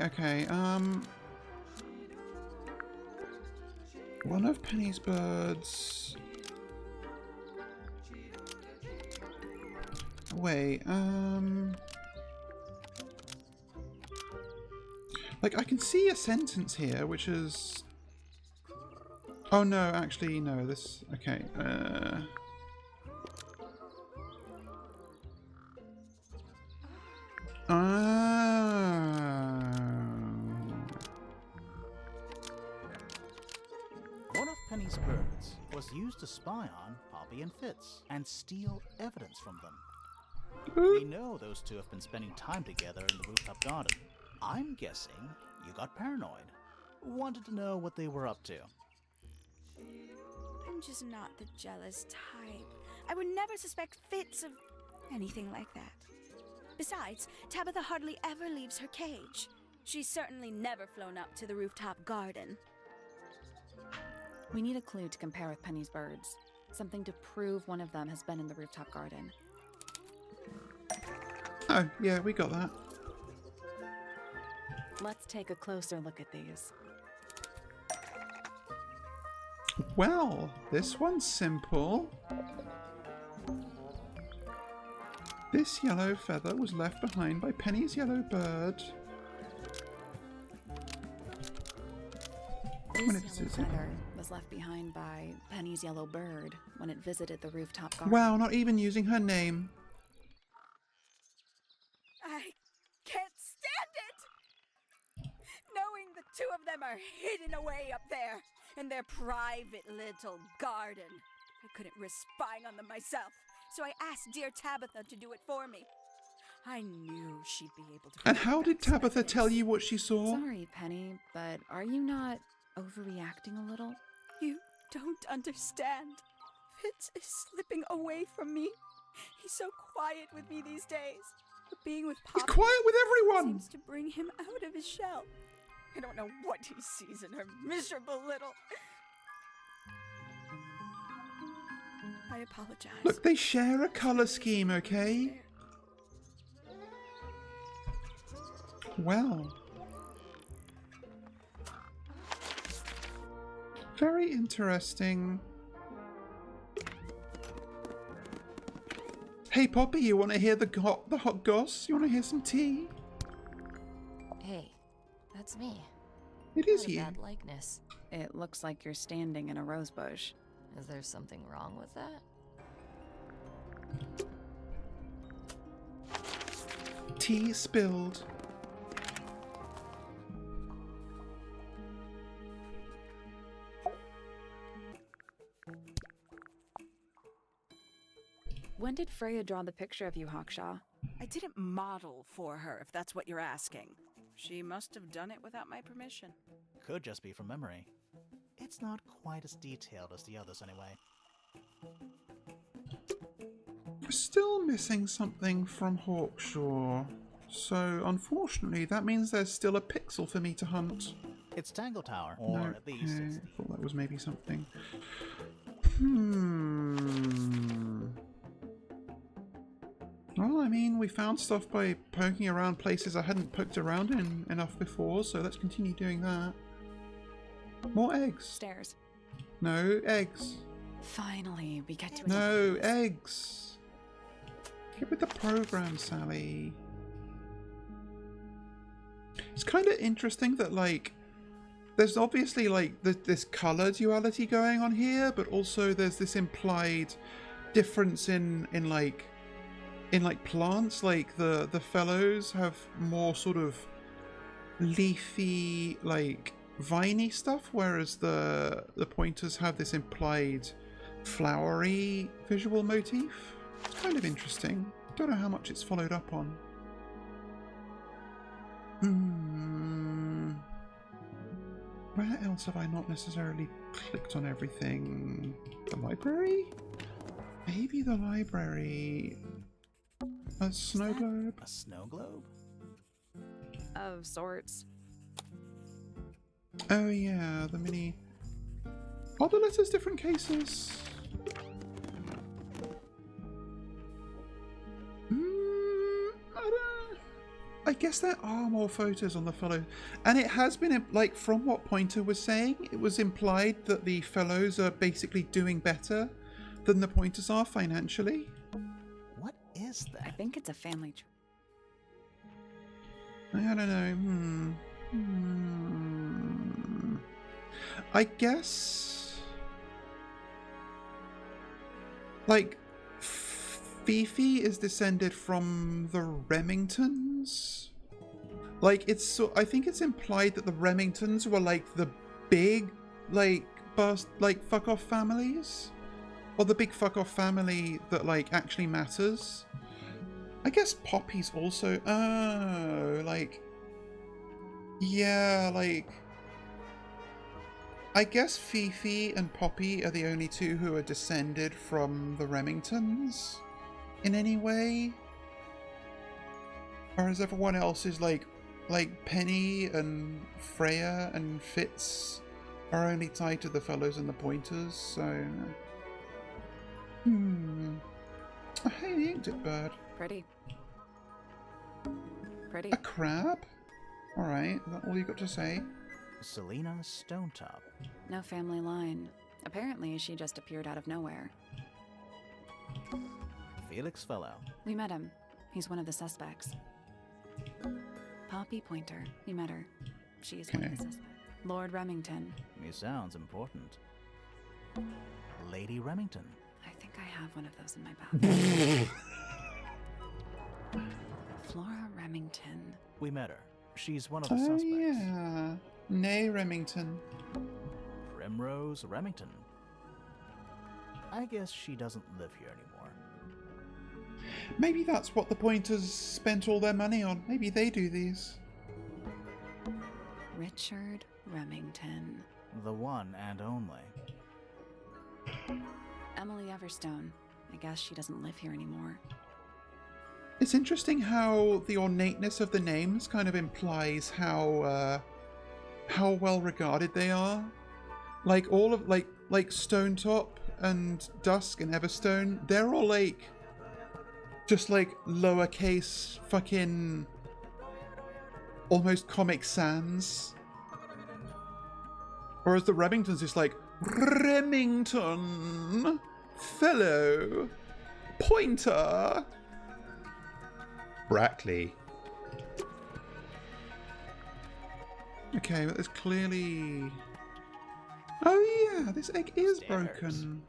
One of Penny's birds. Wait, like, I can see a sentence here, which is... Oh, no, actually, no, this... Okay, One of Penny's birds was used to spy on Poppy and Fitz and steal evidence from them. We know those two have been spending time together in the rooftop garden. I'm guessing you got paranoid. Wanted to know what they were up to. I'm just not the jealous type. I would never suspect Fitz of anything like that. Besides, Tabitha hardly ever leaves her cage. She's certainly never flown up to the rooftop garden. We need a clue to compare with Penny's birds. Something to prove one of them has been in the rooftop garden. oh, yeah, we got that. Let's take a closer look at these. Well, this one's simple. This yellow feather was left behind by Penny's yellow bird. When it This yellow visited- feather was left behind by Penny's yellow bird when it visited the rooftop garden. Wow, not even using her name. I can't stand it! Knowing the two of them are hidden away up there in their private little garden. I couldn't risk spying on them myself, so I asked dear Tabitha to do it for me. I knew she'd be able to. And how did Tabitha tell you what she saw? Sorry, Penny, but are you not overreacting a little? You don't understand. Fitz is slipping away from me. He's so quiet with me these days. But being with Poppy He's quiet with everyone! seems to bring him out of his shell. I don't know what he sees in her miserable little... I apologize. Look, they share a color scheme, okay? Well. Very interesting. Hey, Poppy, you want to hear the hot goss? You want to hear some tea? Hey, that's me. It is Not a you. bad likeness. It looks like you're standing in a rose bush. Is there something wrong with that? Tea spilled. When did Freya draw the picture of you, Hawkshaw? I didn't model for her, if that's what you're asking. She must have done it without my permission. Could just be from memory. It's not quite as detailed as the others anyway. We're still missing something from Hawkshaw. So, unfortunately, that means there's still a pixel for me to hunt. It's Tangle Tower, or No, at least okay, it's... I thought that was maybe something. Well, I mean, we found stuff by poking around places I hadn't poked around in enough before, so let's continue doing that. More eggs. Stairs. No, eggs. Finally, we get to No, eggs. Get with the program, Sally. It's kind of interesting that, like, there's obviously, like, this color duality going on here, but also there's this implied difference in plants. Like, the fellows have more sort of leafy, like, viney stuff, whereas the pointers have this implied flowery visual motif. It's kind of interesting. Don't know how much it's followed up on. Where else have I not necessarily clicked on everything? The library? Maybe the library. A snow globe? A snow globe? Of sorts. Oh yeah, the mini... Are the letters different cases? I guess there are more photos on the fellow. And it has been, like, from what Pointer was saying, it was implied that the fellows are basically doing better than the pointers are financially. What is that? I think it's a family tree. I don't know. I guess, like, Fifi is descended from the Remingtons. Like, it's so, I think it's implied that the Remingtons were like the big, like, fuck off families, or the big fuck off family that, like, actually matters. I guess Poppy's also, like, yeah, like, I guess Fifi and Poppy are the only two who are descended from the Remingtons in any way. Whereas everyone else is like Penny and Freya and Fitz are only tied to the fellows and the pointers, so... Oh, hey, the inked bird. Pretty. Pretty. A crab? Alright, is that all you got to say? Selena Stonetop. No family line. Apparently, she just appeared out of nowhere. Felix Fellow. We met him. He's one of the suspects. Poppy Pointer. We met her. She's one of the suspects. Lord Remington. He sounds important. Lady Remington. I think I have one of those in my bathroom. Flora Remington. We met her. She's one of the suspects. Oh yeah. Nay Remington. Primrose Remington. I guess she doesn't live here anymore. Maybe that's what the pointers spent all their money on. Maybe they do these. Richard Remington. The one and only. Emily Everstone. I guess she doesn't live here anymore. It's interesting how the ornateness of the names kind of implies how well regarded they are. Like all of like Stonetop and Dusk and Everstone, they're all like just like lowercase fucking almost Comic Sans. Whereas the Remington's just like Remington, fellow, pointer, Brackley. Okay, but there's clearly... Oh yeah, this egg is broken.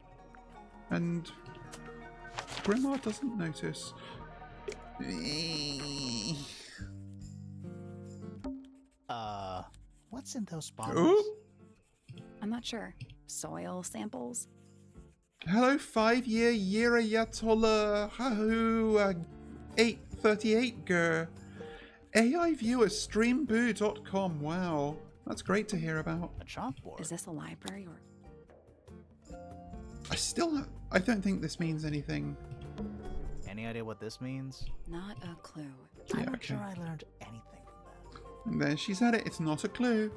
And Grimoire doesn't notice. What's in those bottles? Ooh. I'm not sure. Soil samples? Hello, 5-year Yirayatola Hahu 838 Gur. AI viewer streamboo.com. Wow, that's great to hear about. A chalkboard. Is this a library or... I don't think this means anything. Any idea what this means? Not a clue. Yeah, I'm not okay. sure I learned anything from that. And there she said it, it's not a clue.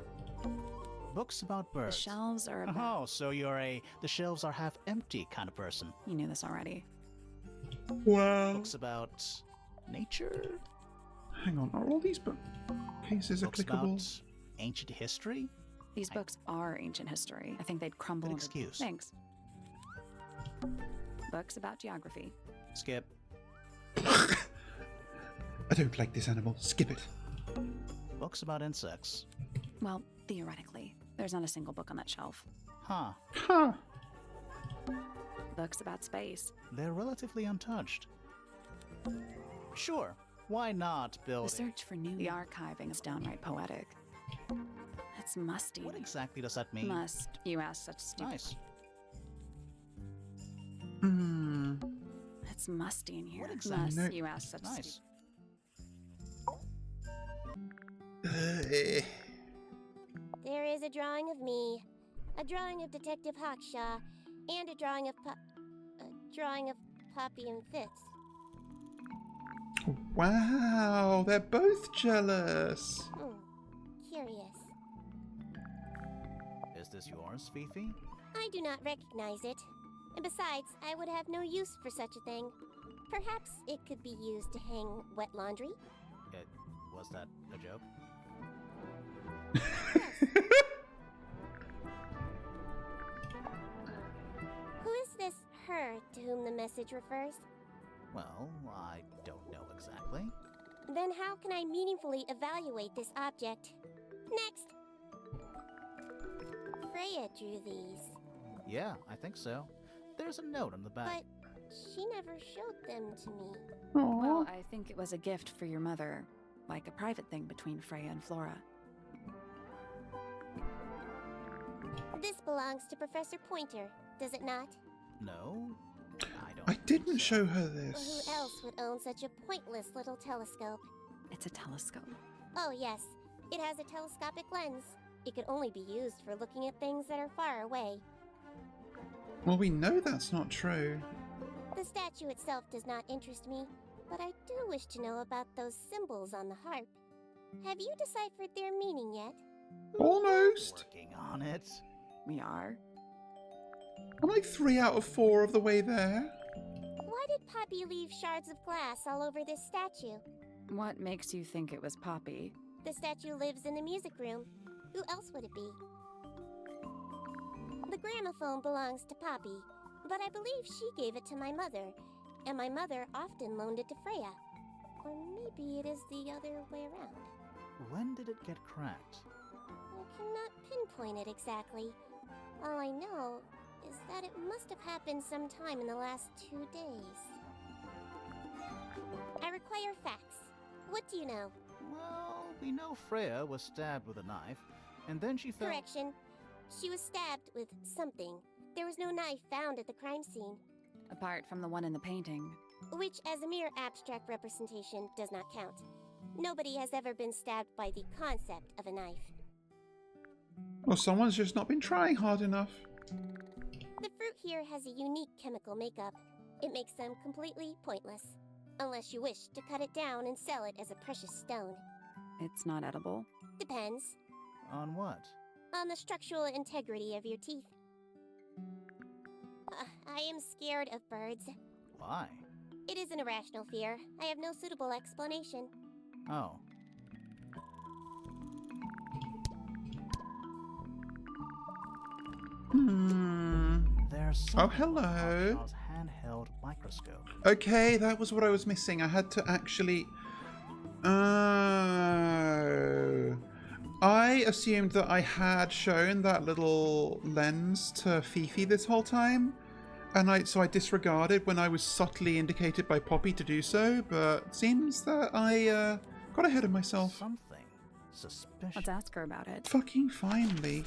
Books about The birds. shelves are about... Oh, so you're a the shelves are half empty kind of person. You knew this already. Wow. Books about nature? Hang on, are all these bookcases Books clickable? about ancient history? These books are ancient history. I think they'd crumble Good into... excuse. Thanks. Books about geography. Skip. I don't like this animal. Skip it. Books about insects. Well, theoretically. There's not a single book on that shelf. Huh. Huh. Books about space. They're relatively untouched. Sure. Why not build The search for new... The archiving is downright poetic. It's musty. What exactly does that mean? Must. You ask such stupid... Nice. Hmm. It's musty in here. What exactly? Must. You ask such Nice. There is a drawing of me, a drawing of Detective Hawkshaw, and a drawing of Poppy and Fitz. Wow, they're both jealous. Curious. Is this yours, Fifi? I do not recognize it. And besides, I would have no use for such a thing. Perhaps it could be used to hang wet laundry? Was that a joke? Who is this her to whom the message refers? Well, I don't know exactly. Then how can I meaningfully evaluate this object? Next! Freya drew these. Yeah, I think so. There's a note on the back. But she never showed them to me. Well, I think it was a gift for your mother. Like a private thing between Freya and Flora. This belongs to Professor Pointer, does it not? No, I don't. I didn't show her Well, this. who else would own such a pointless little telescope? It's a telescope. Oh, yes. It has a telescopic lens. It could only be used for looking at things that are far away. Well, we know that's not true. The statue itself does not interest me, but I do wish to know about those symbols on the harp. Have you deciphered their meaning yet? Almost. Working on it. We are. I'm like 3 out of 4 of the way there. Why did Poppy leave shards of glass all over this statue? What makes you think it was Poppy? The statue lives in the music room. Who else would it be? The gramophone belongs to Poppy, but I believe she gave it to my mother, and my mother often loaned it to Freya. Or maybe it is the other way around. When did it get cracked? I cannot pinpoint it exactly. All I know is that it must have happened sometime in the last 2 days. I require facts. What do you know? Well, we know Freya was stabbed with a knife, and then she fell. Correction. She was stabbed with something. There was no knife found at the crime scene. Apart from the one in the painting. Which, as a mere abstract representation, does not count. Nobody has ever been stabbed by the concept of a knife. Well, someone's just not been trying hard enough. The fruit here has a unique chemical makeup. It makes them completely pointless. Unless you wish to cut it down and sell it as a precious stone. It's not edible. Depends. On what? On the structural integrity of your teeth. I am scared of birds. Why? It is an irrational fear. I have no suitable explanation. Oh. There's Oh, something about hello. Hawkshaw's handheld microscope. Okay, that was what I was missing. I had to actually... Oh. I assumed that I had shown that little lens to Fifi this whole time. And so I disregarded when I was subtly indicated by Poppy to do so, but seems that I got ahead of myself. Something suspicious. Let's ask her about it. Fucking finally.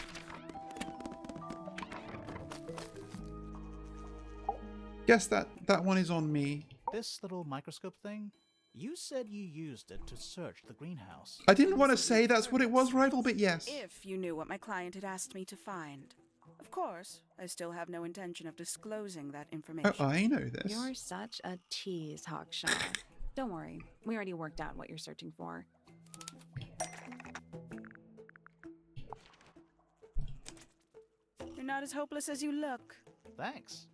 Guess that one is on me. This little microscope thing? You said you used it to search the greenhouse. I didn't want to say that's what it was, Rival, but yes. If you knew what my client had asked me to find. Of course, I still have no intention of disclosing that information. Oh, I know this. You're such a tease, Hawkshaw. Don't worry, we already worked out what you're searching for. You're not as hopeless as you look. Thanks.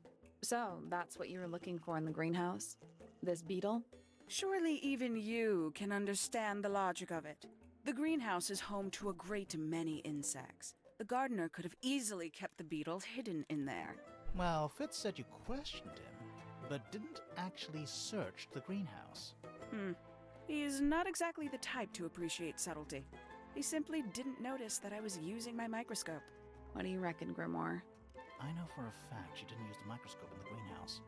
So, that's what you were looking for in the greenhouse? This beetle? Surely even you can understand the logic of it. The greenhouse is home to a great many insects. The gardener could have easily kept the beetle hidden in there. Well, Fitz said you questioned him, but didn't actually search the greenhouse. He is not exactly the type to appreciate subtlety. He simply didn't notice that I was using my microscope. What do you reckon, Grimoire? I know for a fact she didn't use the microscope in the greenhouse.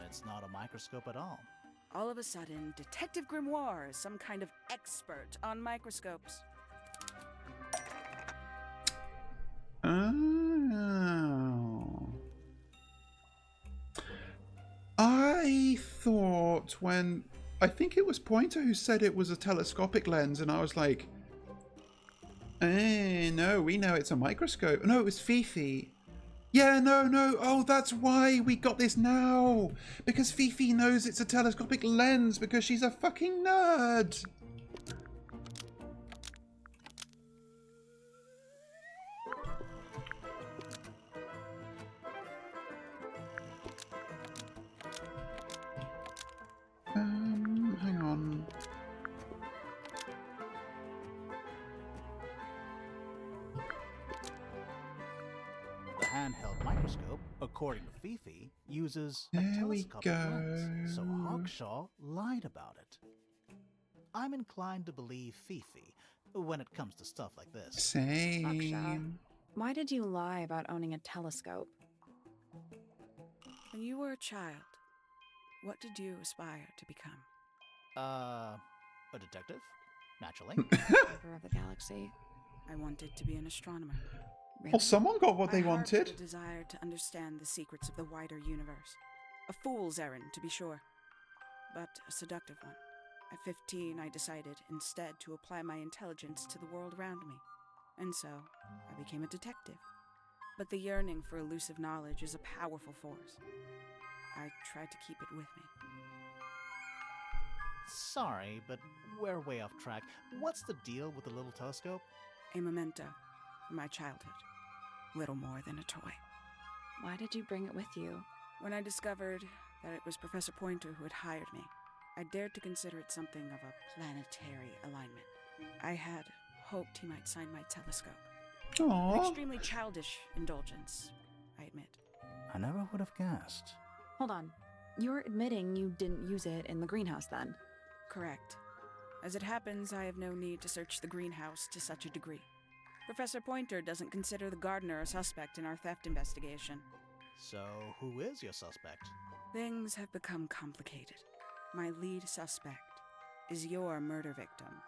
It's not a microscope at all. All of a sudden, Detective Grimoire is some kind of expert on microscopes. Oh. I thought when... I think it was Pointer who said it was a telescopic lens, and I was like, no, we know it's a microscope. No, it was Fifi. Yeah, no. Oh, that's why we got this now. Because Fifi knows it's a telescopic lens because she's a fucking nerd. Hang on. The handheld microscope, according to Fifi, uses a There we telescopic lens, so go. Hawkshaw lied about it. I'm inclined to believe Fifi when it comes to stuff like this. Same. Why did you lie about owning a telescope? When you were a child, what did you aspire to become? A detective? Naturally. Keeper of the galaxy. I wanted to be an astronomer. Well, someone got what they I harbored wanted. a desire to understand the secrets of the wider universe. A fool's errand, to be sure, but a seductive one. At 15, I decided instead to apply my intelligence to the world around me. And so, I became a detective. But the yearning for elusive knowledge is a powerful force. I tried to keep it with me. Sorry, but we're way off track. What's the deal with the little telescope? A memento from my childhood. Little more than a toy. Why did you bring it with you? When I discovered that it was Professor Pointer who had hired me, I dared to consider it something of a planetary alignment. I had hoped he might sign my telescope. An Aww. extremely childish indulgence, I admit. I never would have guessed. Hold on. You're admitting you didn't use it in the greenhouse then? Correct. As it happens, I have no need to search the greenhouse to such a degree. Professor Pointer doesn't consider the gardener a suspect in our theft investigation. So, who is your suspect? Things have become complicated. My lead suspect is your murder victim.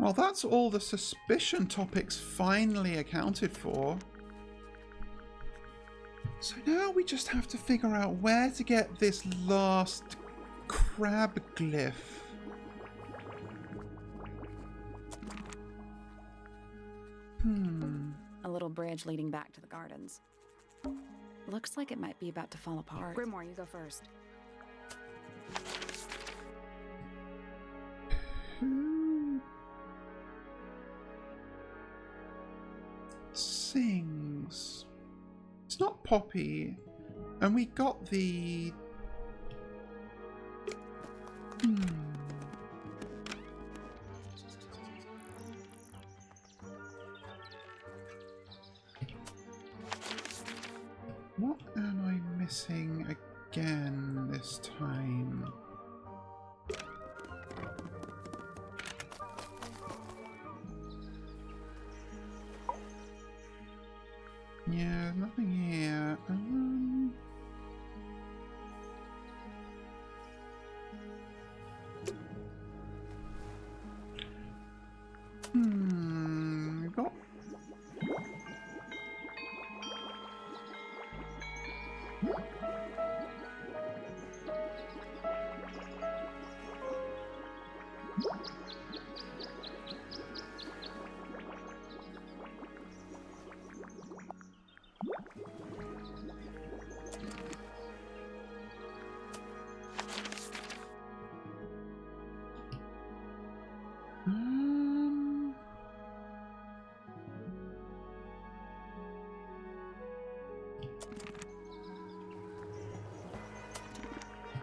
Well, that's all the suspicion topics finally accounted for. So now we just have to figure out where to get this last crab glyph. A little bridge leading back to the gardens. looks like it might be about to fall apart. Grimoire, you go first. Who sings? It's not Poppy. And we got the... What am I missing again this time? Yeah, nothing here. We've got...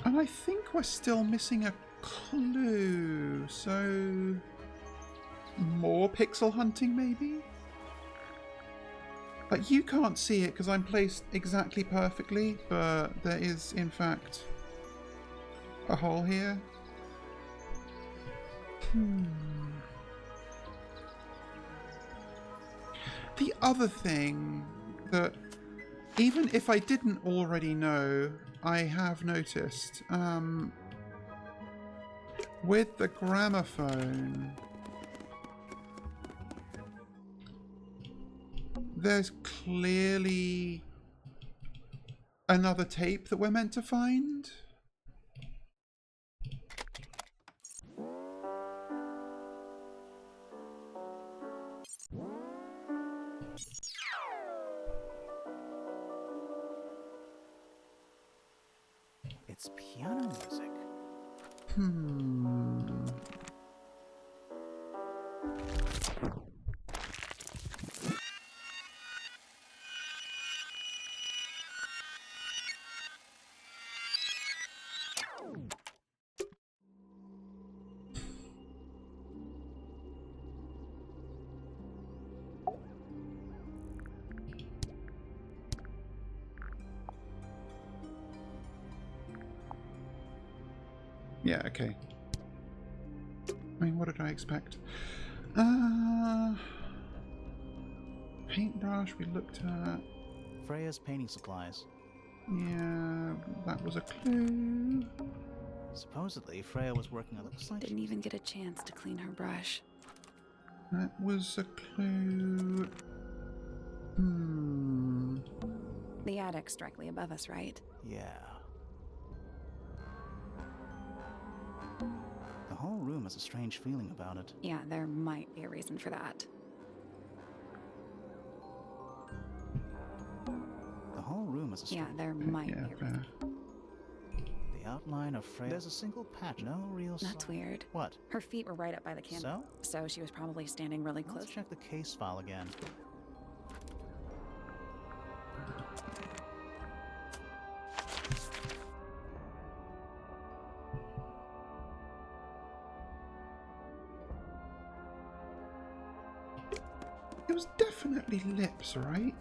And I think we're still missing a clue, so more pixel hunting maybe? Like, you can't see it because I'm placed exactly perfectly, but there is in fact a hole here. The other thing that, even if I didn't already know, I have noticed, with the gramophone, there's clearly another tape that we're meant to find. It's piano music. Yeah, okay. I mean, what did I expect? Paintbrush we looked at. Freya's painting supplies. Yeah, that was a clue. Supposedly, Freya was working on it. Looks like Didn't even get a chance to clean her brush. That was a clue. The attic's directly above us, right? Yeah. The whole room has a strange feeling about it. Yeah, there might be a reason for that. The whole room has a strange... Yeah, there might be a reason. The outline of Freya... There's a single patch, no real... That's weird. What? Her feet were right up by the candle. So she was probably standing really close. Let's check the case file again. It was definitely lips, right?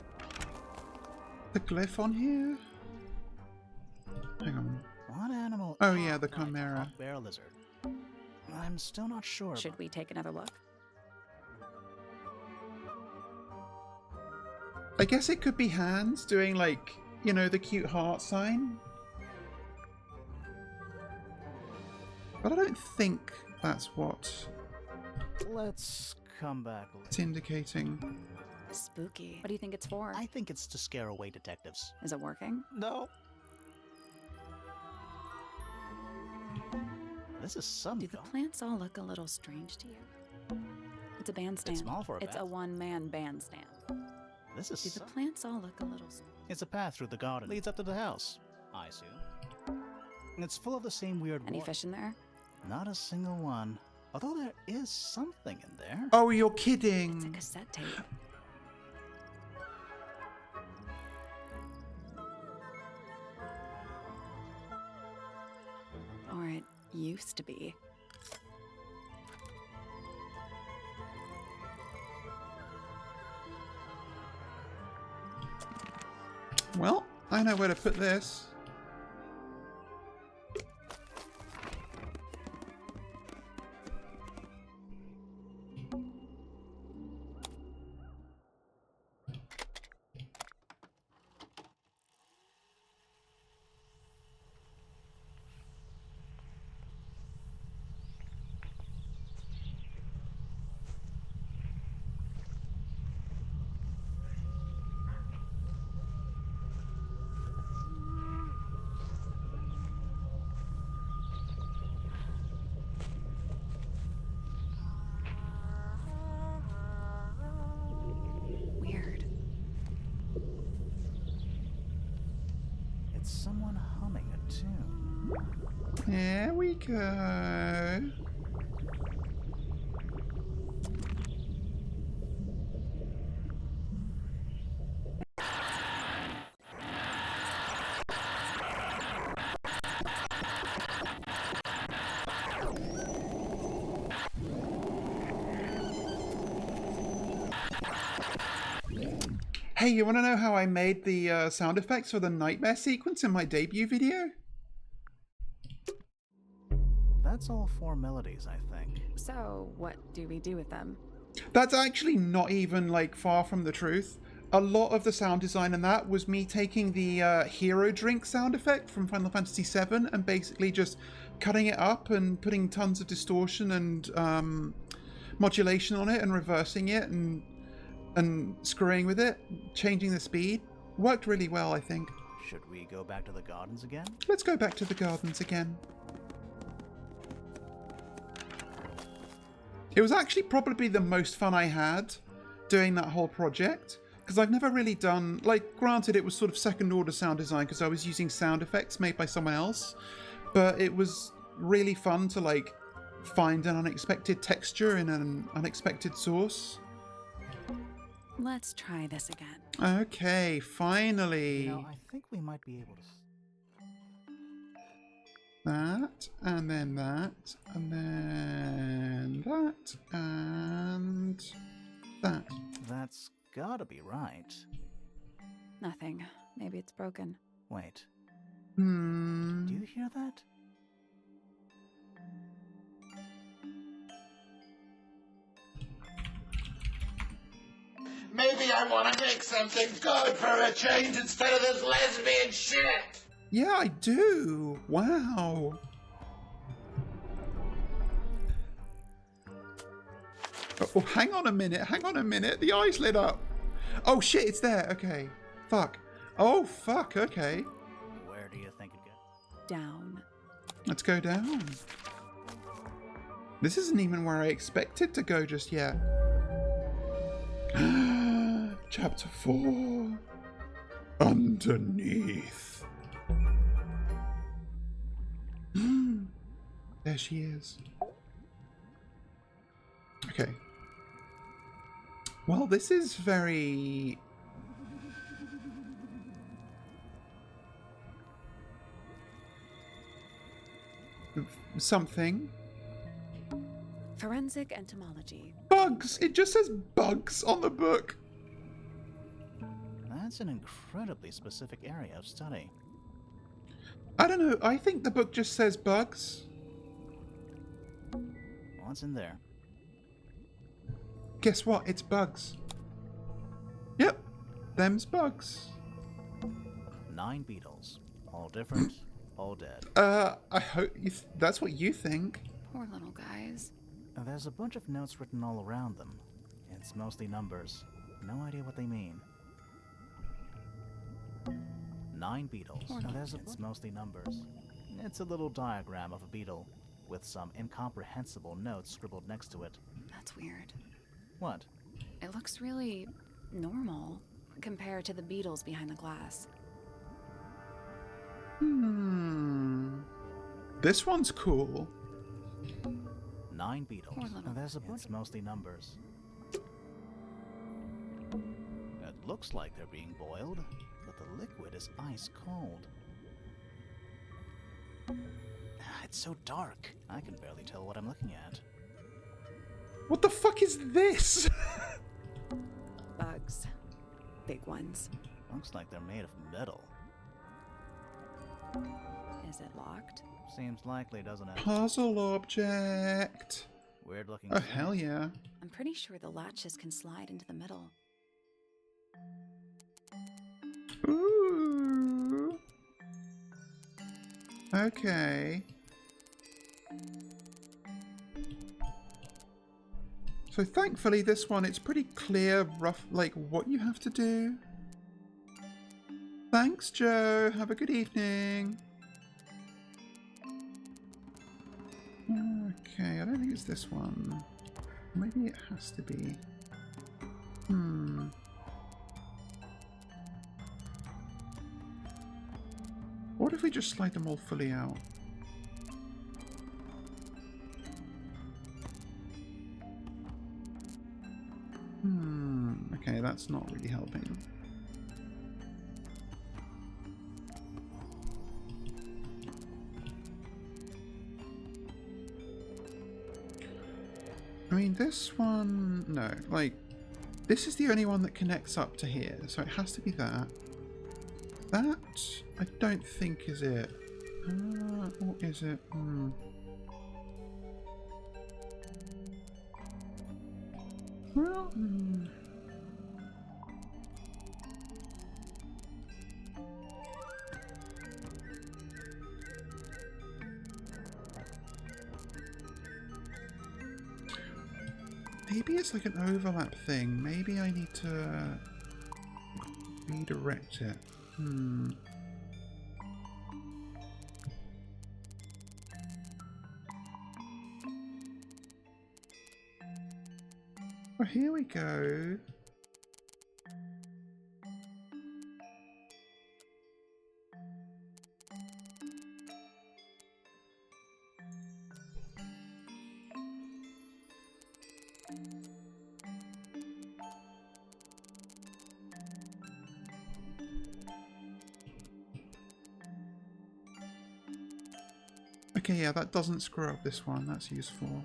The glyph on here? Hang on. What animal? Oh yeah, the chimera. Bear lizard. I'm still not sure. Should we take another look? I guess it could be hands doing, like, you know, the cute heart sign. But I don't think that's what Let's come back. it's indicating. Spooky. What do you think it's for? I think it's to scare away detectives. Is it working? No. This is some... Do the plants all look a little strange to you? It's a bandstand. It's small for a It's a one-man bandstand. This is... Do the plants all look a little strange? It's a path through the garden. Leads up to the house, I assume. It's full of the same weird Any fish in there? Not a single one. Although there is something in there. Oh, you're kidding. It's a cassette tape. Or it used to be. Well, I know where to put this. Weird. It's someone humming a tune. There we go. Hey, you want to know how I made the sound effects for the nightmare sequence in my debut video? That's all 4 melodies, I think. So, what do we do with them? That's actually not even, like, far from the truth. A lot of the sound design in that was me taking the hero drink sound effect from Final Fantasy VII and basically just cutting it up and putting tons of distortion and modulation on it and reversing it and screwing with it, changing the speed. Worked really well, I think. Should we go back to the gardens again? Let's go back to the gardens again. It was actually probably the most fun I had doing that whole project, because I've never really done, like, granted it was sort of second order sound design because I was using sound effects made by someone else, but it was really fun to, like, find an unexpected texture in an unexpected source. Let's try this again. Okay, finally. You know, I think we might be able to... That, and then that, and then that, and that. That's gotta be right. Nothing. Maybe it's broken. Wait. Do you hear that? Maybe I want to make something good for a change instead of this lesbian shit! Yeah, I do. Wow. Oh, hang on a minute. Hang on a minute. The eyes lit up. Oh, shit. It's there. Okay. Fuck. Oh, fuck. Okay. Where do you think it goes? Down. Let's go down. This isn't even where I expected to go just yet. Chapter 4. Underneath. There she is. Okay. Well, this is very... something. Forensic entomology. Bugs! It just says bugs on the book. That's an incredibly specific area of study. I don't know. I think the book just says bugs. What's in there? Guess what? It's bugs. Yep. Them's bugs. 9 beetles. All different, all dead. I hope that's what you think. Poor little guys. There's a bunch of notes written all around them. It's mostly numbers. No idea what they mean. 9 beetles. It's mostly numbers. It's a little diagram of a beetle with some incomprehensible notes scribbled next to it. That's weird. What? It looks really normal. compared to the beetles behind the glass. This one's cool. 9 beetles. Poor little There's a kids. It's mostly numbers. It looks like they're being boiled, but the liquid is ice cold. It's so dark. I can barely tell what I'm looking at. What the fuck is this? Bugs. Big ones. Looks like they're made of metal. Is it locked? Seems likely, doesn't it? Puzzle object. Weird looking. Oh, hell yeah. I'm pretty sure the latches can slide into the middle. Ooh. Okay. So thankfully this one, it's pretty clear, rough, like what you have to do. Thanks, Joe. Have a good evening. Okay, I don't think it's this one. Maybe it has to be. What if we just slide them all fully out? Okay, that's not really helping. I mean, this one... No, like... This is the only one that connects up to here, so it has to be that. That, I don't think is it. Or is it? Well... Maybe it's like an overlap thing. Maybe I need to redirect it. Oh, here we go. Okay, yeah, that doesn't screw up this one. That's useful.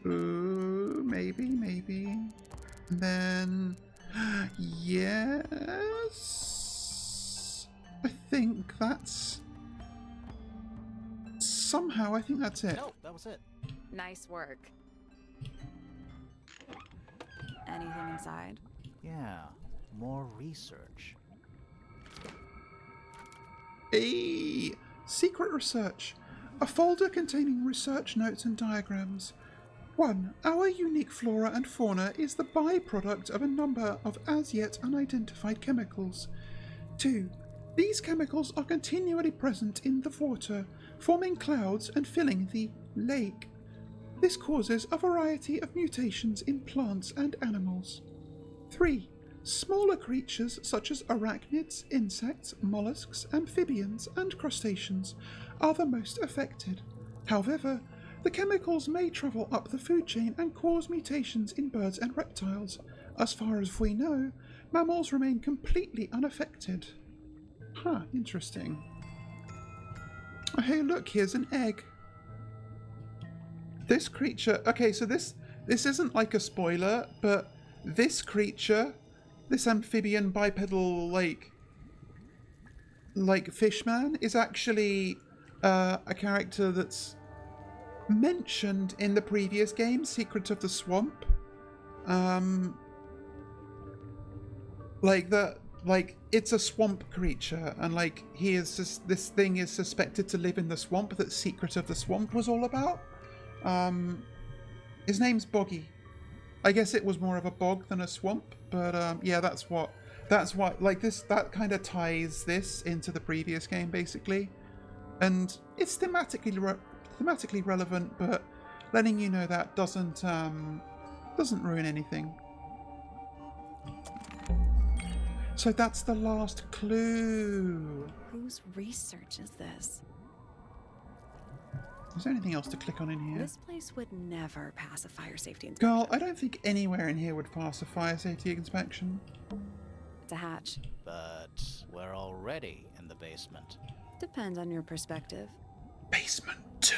Ooh, maybe. And then... Yes... I think that's... Somehow, I think that's it. No, that was it. Nice work. Anything inside? Yeah, more research. Hey! Secret research. A folder containing research notes and diagrams. 1. Our unique flora and fauna is the byproduct of a number of as yet unidentified chemicals. 2. These chemicals are continually present in the water, forming clouds and filling the lake. This causes a variety of mutations in plants and animals. 3. Smaller creatures such as arachnids, insects, mollusks, amphibians, and crustaceans are the most affected. However, the chemicals may travel up the food chain and cause mutations in birds and reptiles. As far as we know, mammals remain completely unaffected. Huh, interesting. Oh, hey, look, here's an egg. This creature... Okay, so this isn't like a spoiler, but this creature, this amphibian bipedal, like fishman, is actually a character that's mentioned in the previous game, Secret of the Swamp. It's a swamp creature, and this thing is suspected to live in the swamp that Secret of the Swamp was all about. His name's Boggy. I guess it was more of a bog than a swamp, but yeah, that kind of ties this into the previous game, basically. And it's thematically relevant, but letting you know that doesn't ruin anything. So that's the last clue. Whose research is this? Is there anything else to click on in here? This place would never pass a fire safety inspection. Girl, I don't think anywhere in here would pass a fire safety inspection. It's a hatch. But we're already in the basement. Depends on your perspective. Basement 2.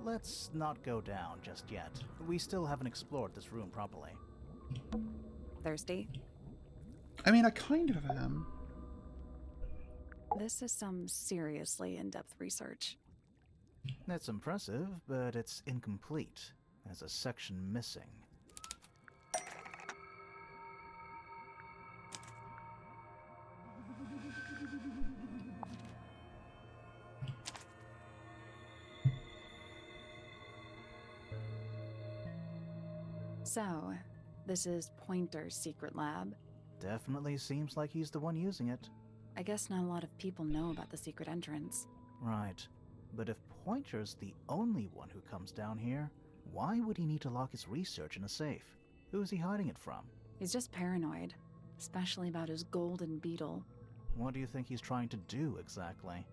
Let's not go down just yet. We still haven't explored this room properly. Thirsty? I mean, I kind of am. This is some seriously in-depth research. It's impressive, but it's incomplete. There's a section missing. So, this is Pointer's secret lab. Definitely seems like he's the one using it. I guess not a lot of people know about the secret entrance. Right. But if Pointer's the only one who comes down here, why would he need to lock his research in a safe? Who is he hiding it from? He's just paranoid, especially about his golden beetle. What do you think he's trying to do exactly?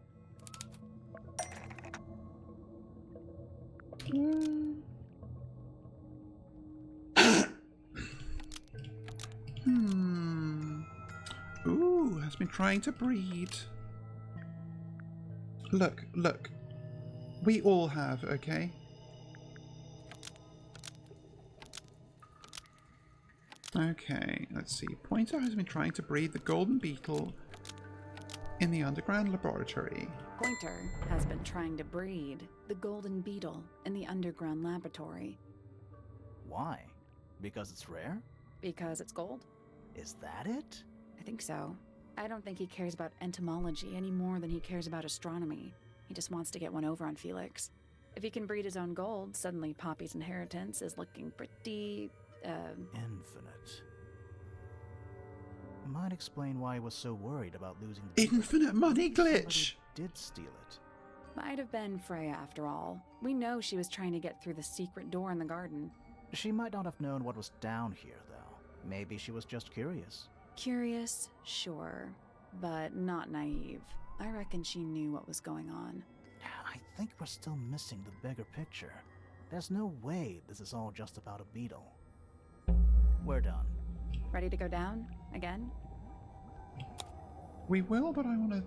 Ooh, has been trying to breed. Look, look. We all have, okay? Okay, let's see. Pointer has been trying to breed the golden beetle in the underground laboratory. Pointer has been trying to breed the golden beetle in the underground laboratory. Why? Because it's rare? Because it's gold? Is that it? I think so. I don't think he cares about entomology any more than he cares about astronomy. He just wants to get one over on Felix. If he can breed his own gold, suddenly Poppy's inheritance is looking pretty, Infinite. Might explain why he was so worried about losing the Infinite money glitch! Somebody did steal it. Might have been Freya after all. We know she was trying to get through the secret door in the garden. She might not have known what was down here, though. Maybe she was just curious. Curious, sure, but not naive. I reckon she knew what was going on. I think we're still missing the bigger picture. There's no way this is all just about a beetle. We're done. Ready to go down? Again? We will, but I want to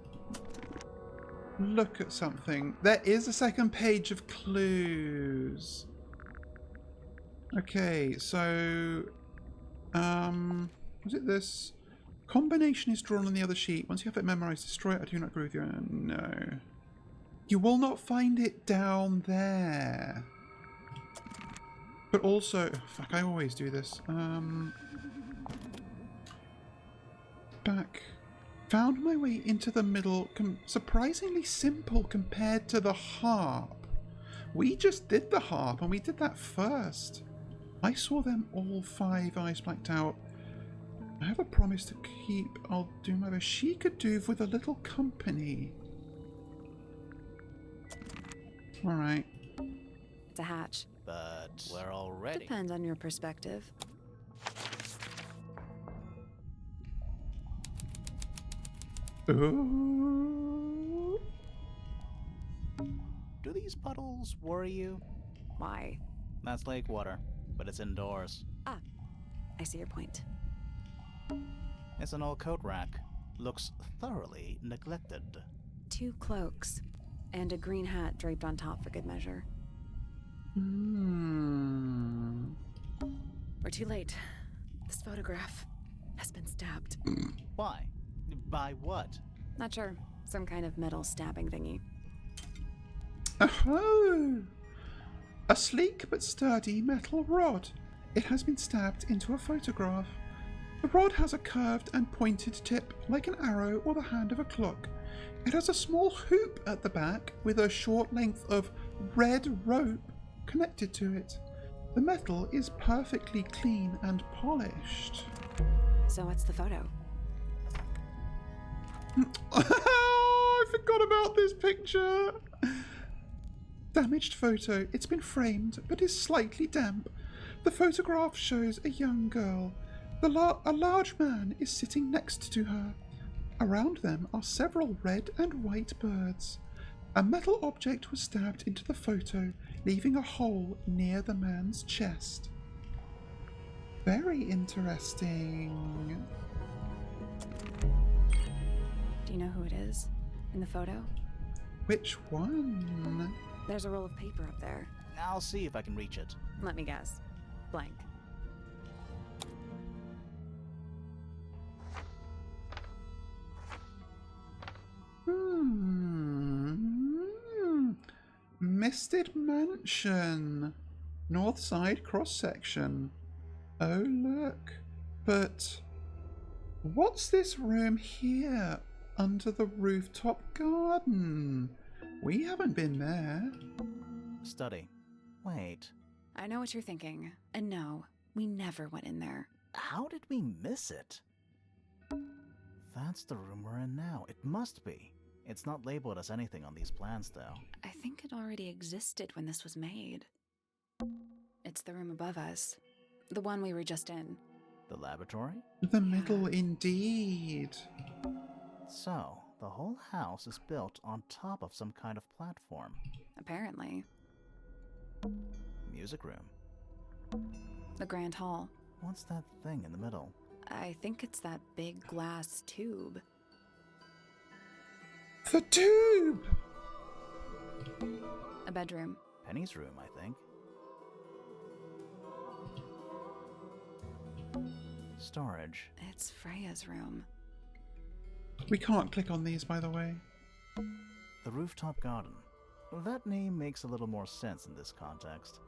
look at something. There is a second page of clues. Okay, so... was it this? Combination is drawn on the other sheet. Once you have it memorized, destroy it. I do not agree with you. No. You will not find it down there. But also... Fuck, I always do this. Back. Found my way into the middle. Surprisingly simple compared to the harp. We just did the harp and we did that first. I saw them all 5 eyes blacked out. I have a promise to keep. I'll do my best. She could do with a little company. Alright. It's a hatch. But we're already... Depends on your perspective. Ooh. Do these puddles worry you? Why? That's lake water, but it's indoors. Ah, I see your point. It's an old coat rack. Looks thoroughly neglected. 2 cloaks, and a green hat draped on top for good measure. We're too late. This photograph has been stabbed. Why? By what? Not sure. Some kind of metal stabbing thingy. Oh! A sleek but sturdy metal rod. It has been stabbed into a photograph. The rod has a curved and pointed tip like an arrow or the hand of a clock. It has a small hoop at the back with a short length of red rope connected to it. The metal is perfectly clean and polished. So what's the photo? I forgot about this picture. Damaged photo. It's been framed, but is slightly damp. The photograph shows a young girl. A large man is sitting next to her. Around them are several red and white birds. A metal object was stabbed into the photo, leaving a hole near the man's chest. Very interesting. Do you know who it is in the photo? Which one? There's a roll of paper up there. I'll see if I can reach it. Let me guess. Blank. Misted Mansion. North side cross section. Oh, look. But what's this room here under the rooftop garden? We haven't been there. Study. Wait. I know what you're thinking. And no, we never went in there. How did we miss it? That's the room we're in now. It must be. It's not labeled as anything on these plans, though. I think it already existed when this was made. It's the room above us. The one we were just in. The laboratory? The middle, indeed. So, the whole house is built on top of some kind of platform. Apparently. Music room. The Grand Hall. What's that thing in the middle? I think it's that big glass tube. The tube! A bedroom. Penny's room, I think. Storage. It's Freya's room. We can't click on these, by the way. The rooftop garden. That name makes a little more sense in this context.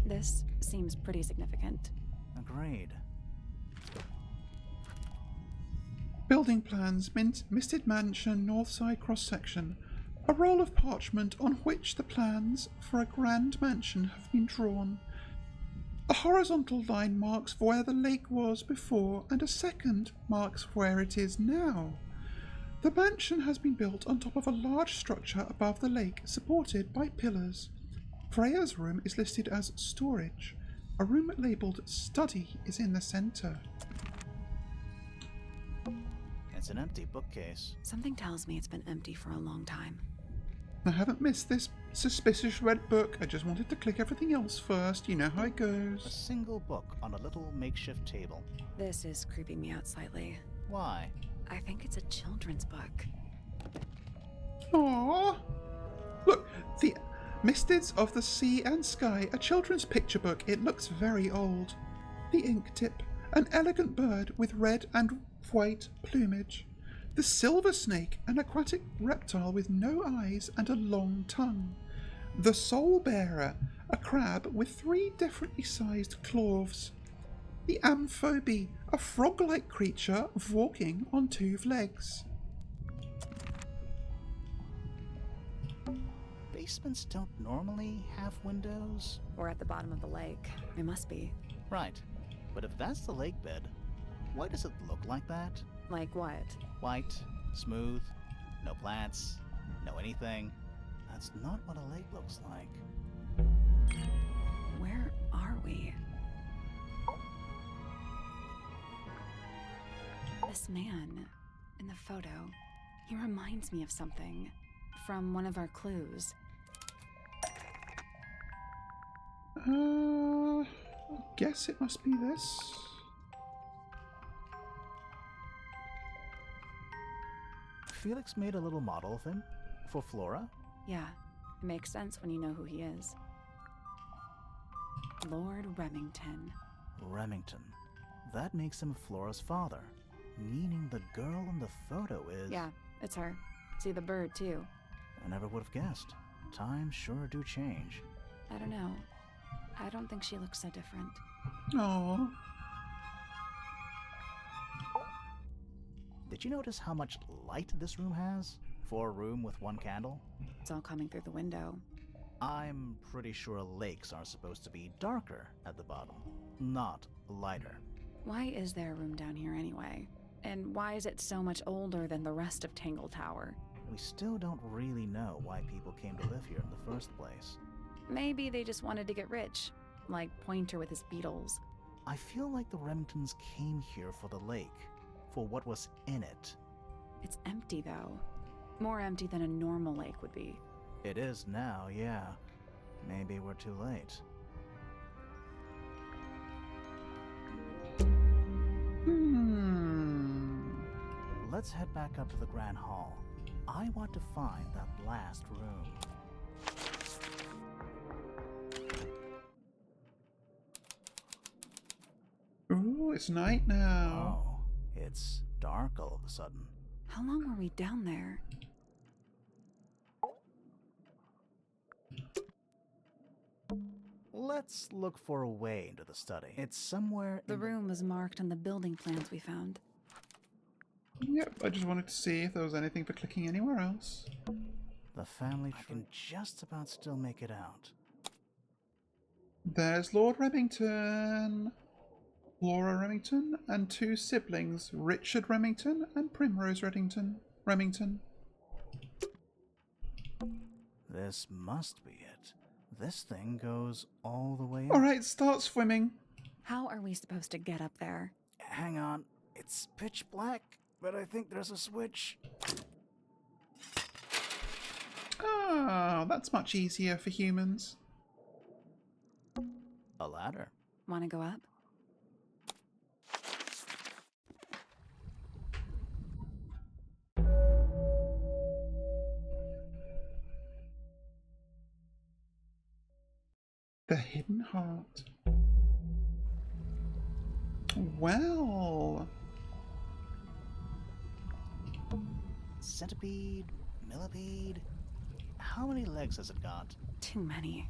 This seems pretty significant. Agreed. Building plans, Misted Mansion, North Side cross section. A roll of parchment on which the plans for a grand mansion have been drawn. A horizontal line marks where the lake was before, and a second marks where it is now. The mansion has been built on top of a large structure above the lake, supported by pillars. Freya's room is listed as storage. A room labelled study is in the centre. It's an empty bookcase. Something tells me it's been empty for a long time. I haven't missed this suspicious red book. I just wanted to click everything else first. You know how it A goes. single book on a little makeshift table. This is creeping me out slightly. Why? I think it's a children's book. Aww. Look, the Misteds of the Sea and Sky, a children's picture book. It looks very old. The ink tip, an elegant bird with red and white plumage. The silver snake, an aquatic reptile with no eyes and a long tongue. The soul bearer, a crab with 3 differently sized claws. The amphobe, a frog-like creature walking on 2 legs. Basements don't normally have windows? We're at the bottom of the lake. It must be. Right. But if that's the lake bed, why does it look like that? Like what? White, smooth, no plants, no anything. That's not what a lake looks like. Where are we? This man in the photo, he reminds me of something from one of our clues. I guess it must be this. Felix made a little model of him for Flora. Yeah, it makes sense when you know who he is. Lord Remington. Remington. That makes him Flora's father, meaning the girl in the photo is... Yeah, it's her. See the bird, too. I never would have guessed. Times sure do change. I don't know. I don't think she looks so different. Aww. Did you notice how much light this room has? For a room with 1 candle? It's all coming through the window. I'm pretty sure lakes are supposed to be darker at the bottom, not lighter. Why is there a room down here anyway? And why is it so much older than the rest of Tangle Tower? We still don't really know why people came to live here in the first place. Maybe they just wanted to get rich. like Pointer with his beetles. I feel like the Remingtons came here for the lake, for what was in it. It's empty, though. More empty than a normal lake would be. It is now, yeah. Maybe we're too late. Let's head back up to the Grand Hall. I want to find that last room. Ooh, it's night now. Oh, it's dark all of a sudden. How long were we down there? Let's look for a way into the study. It's somewhere. The room was marked on the building plans we found. Yep, I just wanted to see if there was anything for clicking anywhere else. The family tree. I can just about still make it out. There's Lord Remington, Laura Remington, and two siblings, Richard Remington and Primrose Remington. This must be it. This thing goes all the way up. Alright, start swimming. How are we supposed to get up there? Hang on. It's pitch black, but I think there's a switch. Ah, that's much easier for humans. A ladder. Want to go up? The Hidden Heart. Well. Centipede, millipede. How many legs has it got? Too many.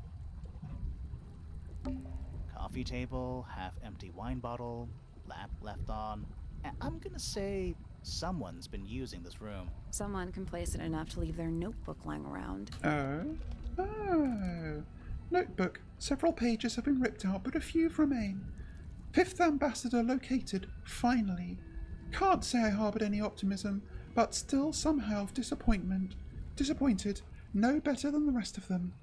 Coffee table, half-empty wine bottle, lamp left on. I'm gonna say someone's been using this room. Someone complacent enough to leave their notebook lying around. Oh. Notebook. Several pages have been ripped out, but a few remain. Fifth Ambassador located, finally. Can't say I harboured any optimism, but still somehow disappointed, no better than the rest of them.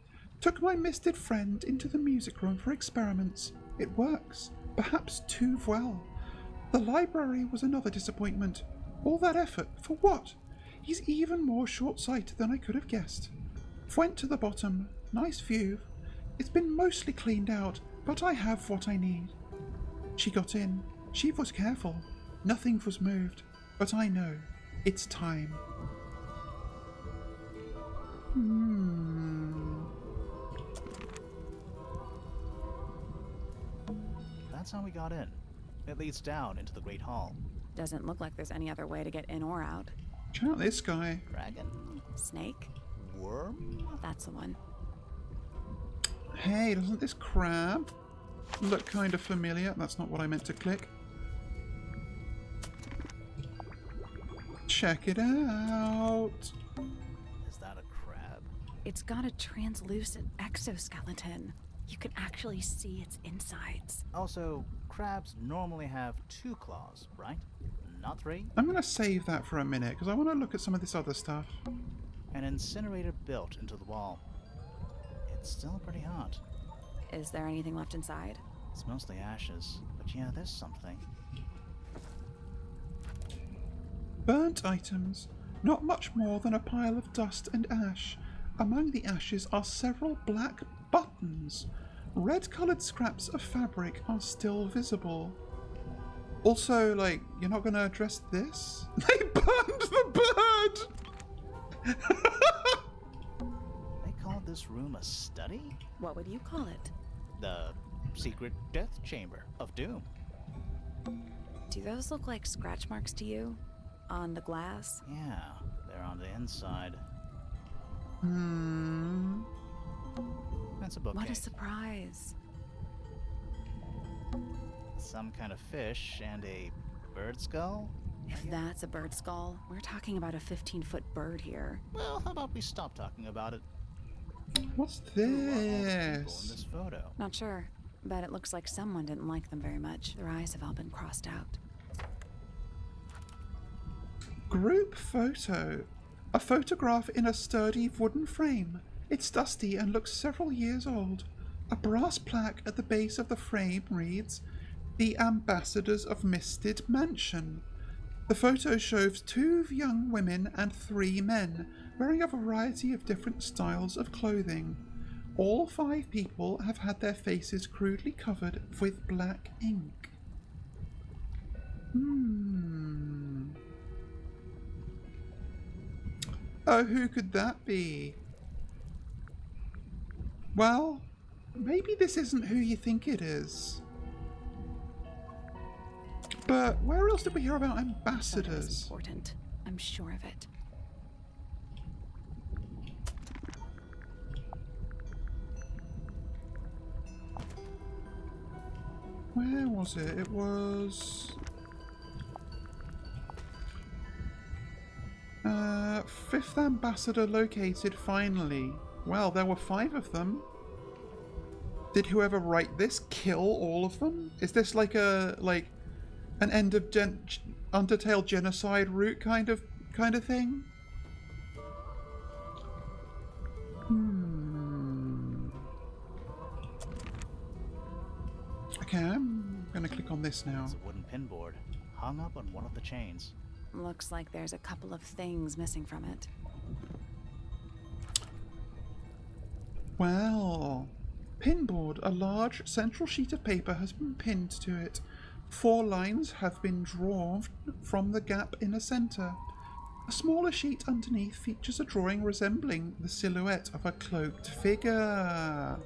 Took my misted friend into the music room for experiments. It works, perhaps too well. The library was another disappointment. All that effort, for what? He's even more short-sighted than I could have guessed. Went to the bottom, nice view. It's been mostly cleaned out, but I have what I need. She got in. She was careful. Nothing was moved. But I know. It's time. That's how we got in. It leads down into the Great Hall. Doesn't look like there's any other way to get in or out. Check out this guy. Dragon? Snake? Worm? That's the one. Hey, doesn't this crab look kind of familiar? That's not what I meant to click. Check it out. Is that a crab? It's got a translucent exoskeleton. You can actually see its insides. Also, crabs normally have 2 claws, right? Not 3? I'm going to save that for a minute because I want to look at some of this other stuff. An incinerator built into the wall. It's still pretty hot. Is there anything left inside? It's mostly ashes, but yeah, there's something. Burnt items. Not much more than a pile of dust and ash. Among the ashes are several black buttons. Red-coloured scraps of fabric are still visible. Also, like, you're not going to address this? They burned the bird! They call this room a study? What would you call it? The secret death chamber of doom. Do those look like scratch marks to you? On the glass? Yeah, they're on the inside. That's a bookcase. What a surprise. Some kind of fish and a bird skull? If that's a bird skull, we're talking about a 15-foot bird here. Well, how about we stop talking about it? What's Who are all the people in this? this photo? Not sure, but it looks like someone didn't like them very much. Their eyes have all been crossed out. Group photo. A photograph in a sturdy wooden frame. It's dusty and looks several years old. A brass plaque at the base of the frame reads, "The Ambassadors of Misted Mansion." The photo shows 2 young women and 3 men wearing a variety of different styles of clothing. All 5 people have had their faces crudely covered with black ink. Oh, who could that be? Well, maybe this isn't who you think it is. But where else did we hear about ambassadors? Important. I'm sure of it. Where was it? It was... 5th ambassador located finally. Well, there were 5 of them. Did whoever write this kill all of them? Is this like an end of Undertale genocide route kind of thing? Okay, I'm gonna click on this now. It's a wooden pinboard hung up on one of the chains. Looks like there's a couple of things missing from it. Well, pinboard. A large central sheet of paper has been pinned to it. 4 lines have been drawn from the gap in the center. A smaller sheet underneath features a drawing resembling the silhouette of a cloaked figure.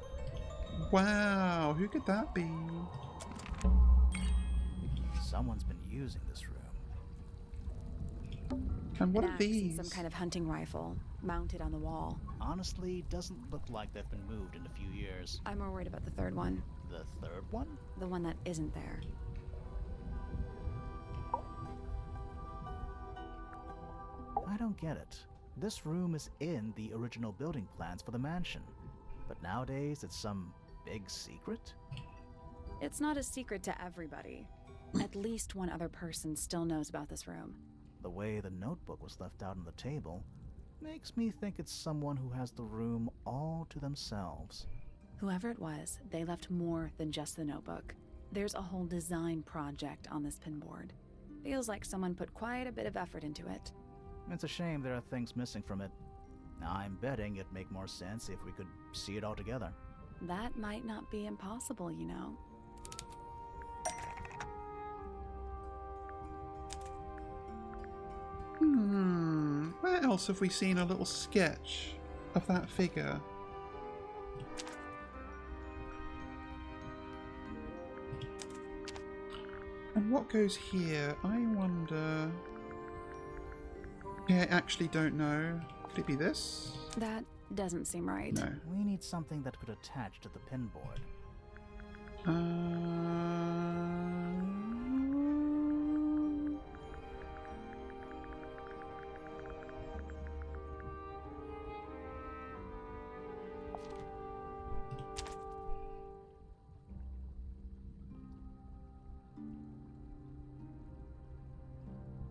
Wow, who could that be? Someone's been using this room. And what An are axe and these? some kind of hunting rifle mounted on the wall. Honestly, doesn't look like they've been moved in a few years. I'm more worried about the 3rd one. The 3rd one? The one that isn't there. I don't get it. This room is in the original building plans for the mansion, but nowadays it's some big secret? It's not a secret to everybody. At least one other person still knows about this room. The way the notebook was left out on the table makes me think it's someone who has the room all to themselves. Whoever it was, they left more than just the notebook. There's a whole design project on this pinboard. Feels like someone put quite a bit of effort into it. It's a shame there are things missing from it. I'm betting it'd make more sense if we could see it all together. That might not be impossible, you know. Where else have we seen a little sketch of that figure? And what goes here? I wonder... Yeah, I actually don't know. Could it be this? That doesn't seem right. No. We need something that could attach to the pinboard.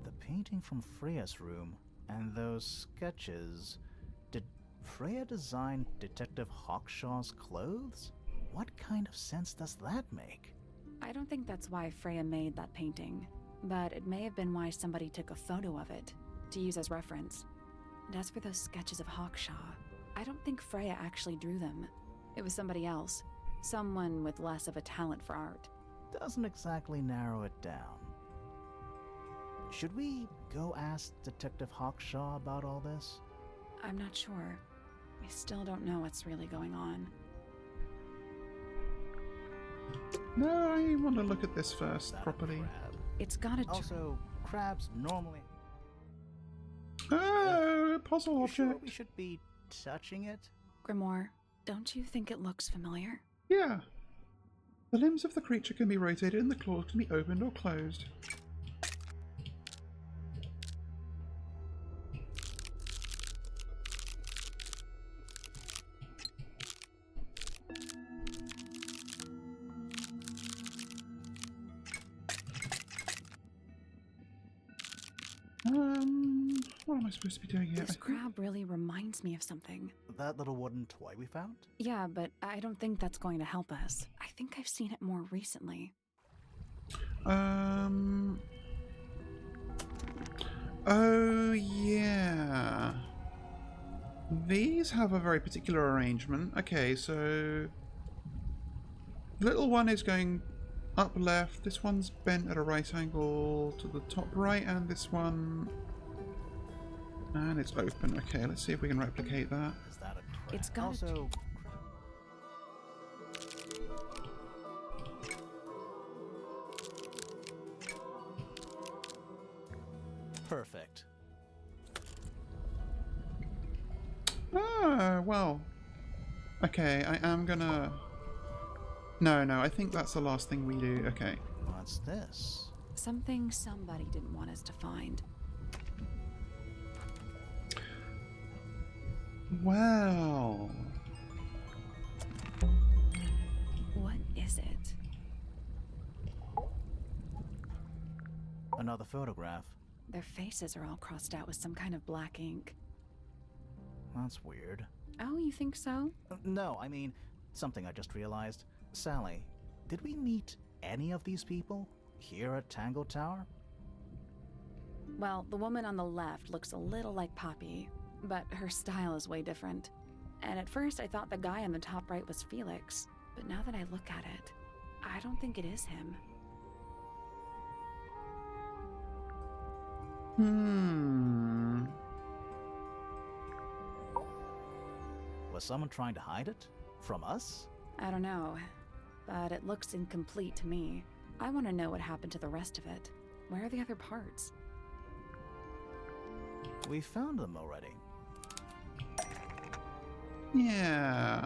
The painting from Freya's room and those sketches. Did Freya design Detective Hawkshaw's clothes? What kind of sense does that make? I don't think that's why Freya made that painting, but it may have been why somebody took a photo of it to use as reference. And as for those sketches of Hawkshaw, I don't think Freya actually drew them. It was somebody else, someone with less of a talent for art. Doesn't exactly narrow it down. Should we go ask Detective Hawkshaw about all this? I'm not sure. I still don't know what's really going on. No, I want to look at this first properly. Crab? It's gotta Also, crabs normally... Oh, a puzzle You object. sure we should be touching it? Grimoire, don't you think it looks familiar? Yeah. The limbs of the creature can be rotated and the claws can be opened or closed. What am I supposed to be doing here? This crab really reminds me of something. That little wooden toy we found? Yeah, but I don't think that's going to help us. I think I've seen it more recently. Oh, yeah. These have a very particular arrangement. Okay, so... Little one is going up left. This one's bent at a right angle to the top right, and this one... And it's open. Okay, let's see if we can replicate that. Is that a crab? It's got also... Perfect. Ah, well. Okay, I am gonna... No, I think that's the last thing we do. Okay. What's this? Something somebody didn't want us to find. Well... What is it? Another photograph. Their faces are all crossed out with some kind of black ink. That's weird. Oh, you think so? No, I mean, something I just realized. Sally, did we meet any of these people here at Tangle Tower? Well, the woman on the left looks a little like Poppy, but her style is way different. And at first I thought the guy on the top right was Felix, but now that I look at it, I don't think it is him. Was someone trying to hide it? From us? I don't know, but it looks incomplete to me. I want to know what happened to the rest of it. Where are the other parts? We found them already. Yeah.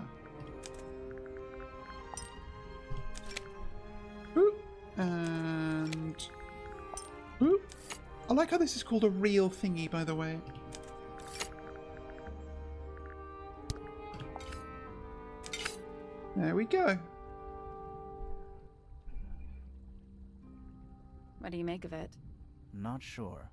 Boop. And... Boop. I like how this is called a real thingy, by the way. There we go. What do you make of it? Not sure.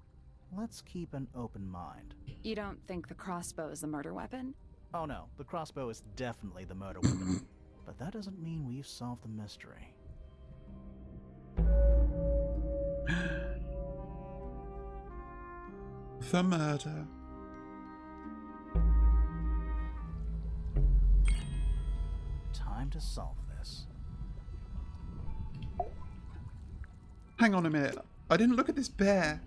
Let's keep an open mind. You don't think the crossbow is the murder weapon? Oh no, the crossbow is definitely the murder weapon. But that doesn't mean we've solved the mystery. The murder. Time to solve this. Hang on a minute. I didn't look at this bear.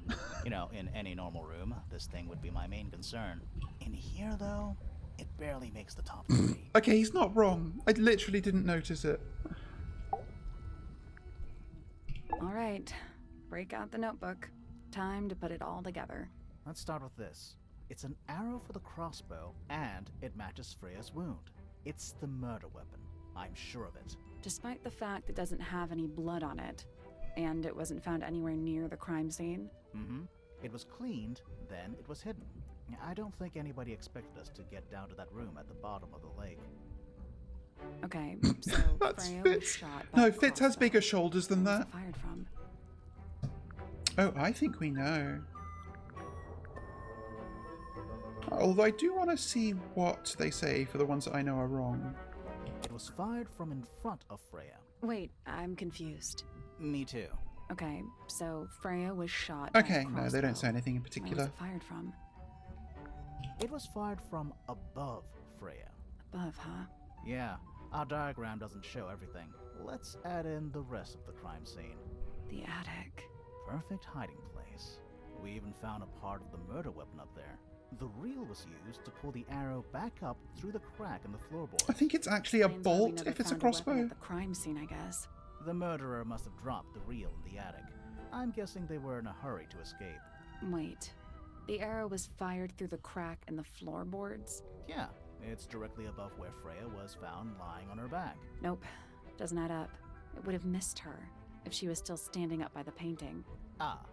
You know, in any normal room, this thing would be my main concern. In here, though, it barely makes the top 3. Okay, he's not wrong. I literally didn't notice it. All right, break out the notebook. Time to put it all together. Let's start with this. It's an arrow for the crossbow, and it matches Freya's wound. It's the murder weapon. I'm sure of it. Despite the fact it doesn't have any blood on it, and it wasn't found anywhere near the crime scene. Mm-hmm. It was cleaned, then it was hidden. I don't think anybody expected us to get down to that room at the bottom of the lake. Okay, so That's Freya was Fitz. shot by No, a Fitz has crossbow. bigger shoulders than Where was that. it fired from? Oh, I think we know. Although I do want to see what they say for the ones that I know are wrong. It was fired from in front of Freya. Wait, I'm confused. Me too. Okay, so Freya was shot by a Okay, no, they don't crossbow. say anything in Where was particular. it fired from? It was fired from above Freya. Above, huh? Yeah, our diagram doesn't show everything. Let's add in the rest of the crime scene. The attic. Perfect hiding place. We even found a part of the murder weapon up there. The reel was used to pull the arrow back up through the crack in the floorboard. I think it's actually a Explains why we bolt never if it's a found weapon crossbow. at the crime scene, I guess. The murderer must have dropped the reel in the attic. I'm guessing they were in a hurry to escape. Wait, the arrow was fired through the crack in the floorboards? Yeah, it's directly above where Freya was found lying on her back. Nope, doesn't add up. It would have missed her if she was still standing up by the painting. Ah,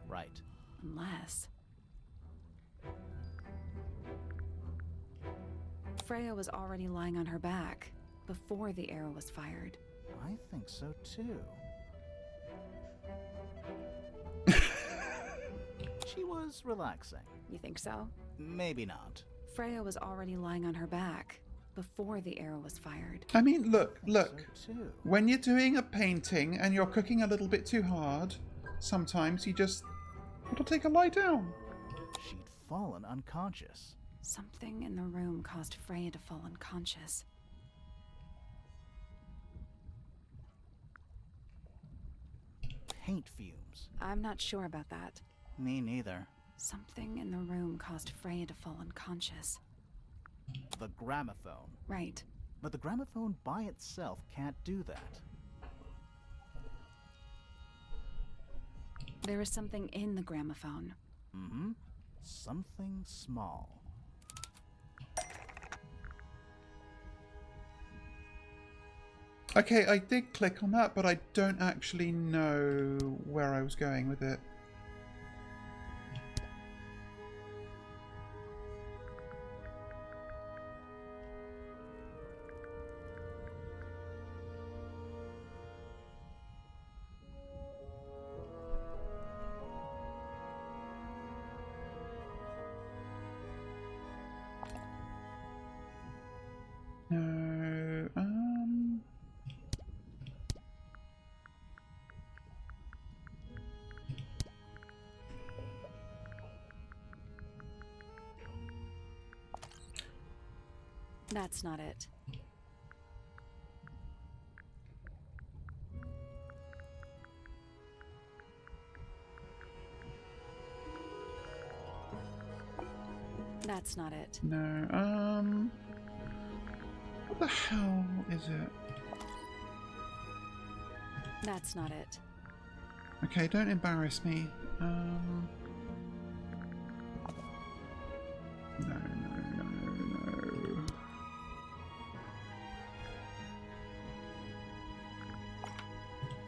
right. Unless... Freya was already lying on her back before the arrow was fired. I think so too. She was was relaxing. You think so? Maybe not. Freya was already lying on her back before the arrow was fired. I mean, look. So too. When you're doing a painting and you're cooking a little bit too hard, sometimes you just got to take a lie down. She'd fallen unconscious. Something in the room caused Freya to fall unconscious. Paint fumes. I'm not sure about that. Me neither. Something in the room caused Freya to fall unconscious. The gramophone. Right. But the gramophone by itself can't do that. There is something in the gramophone. Mm-hmm. Something small. Okay, I did click on that, but I don't actually know where I was going with it. No, That's not it. That's not it. no, what the hell is it? That's not it. Okay, don't embarrass me. No.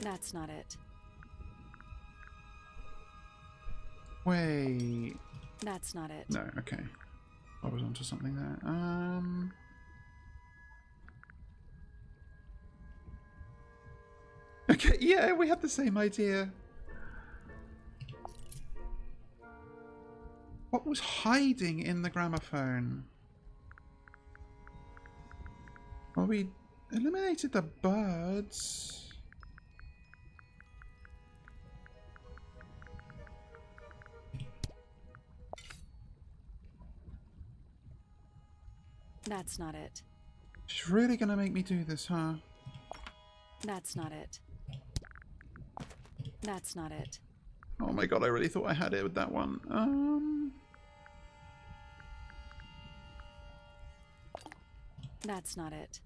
That's not it. Wait. That's not it. No, okay. I was onto something there. Okay, yeah, we had the same idea. What was hiding in the gramophone? Well, we eliminated the birds. That's not it. She's really gonna make me do this, huh? That's not it. That's not it. Oh my god, I really thought I had it with that one. That's not it.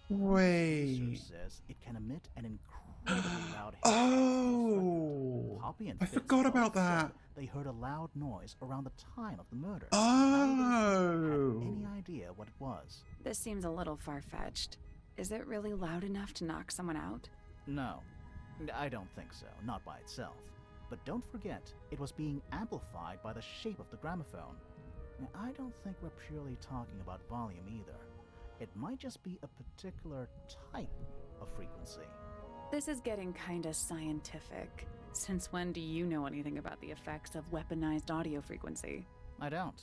Wait. Research says it can emit an incredibly loud hit. Oh! Poppy and I Fitz forgot both about said that. They heard a loud noise around the time of the murder. Oh! Had any idea what it was? This seems a little far-fetched. Is it really loud enough to knock someone out? No, I don't think so, not by itself. But don't forget, it was being amplified by the shape of the gramophone. Now, I don't think we're purely talking about volume either. It might just be a particular type of frequency. This is getting kinda scientific. Since when do you know anything about the effects of weaponized audio frequency? I don't,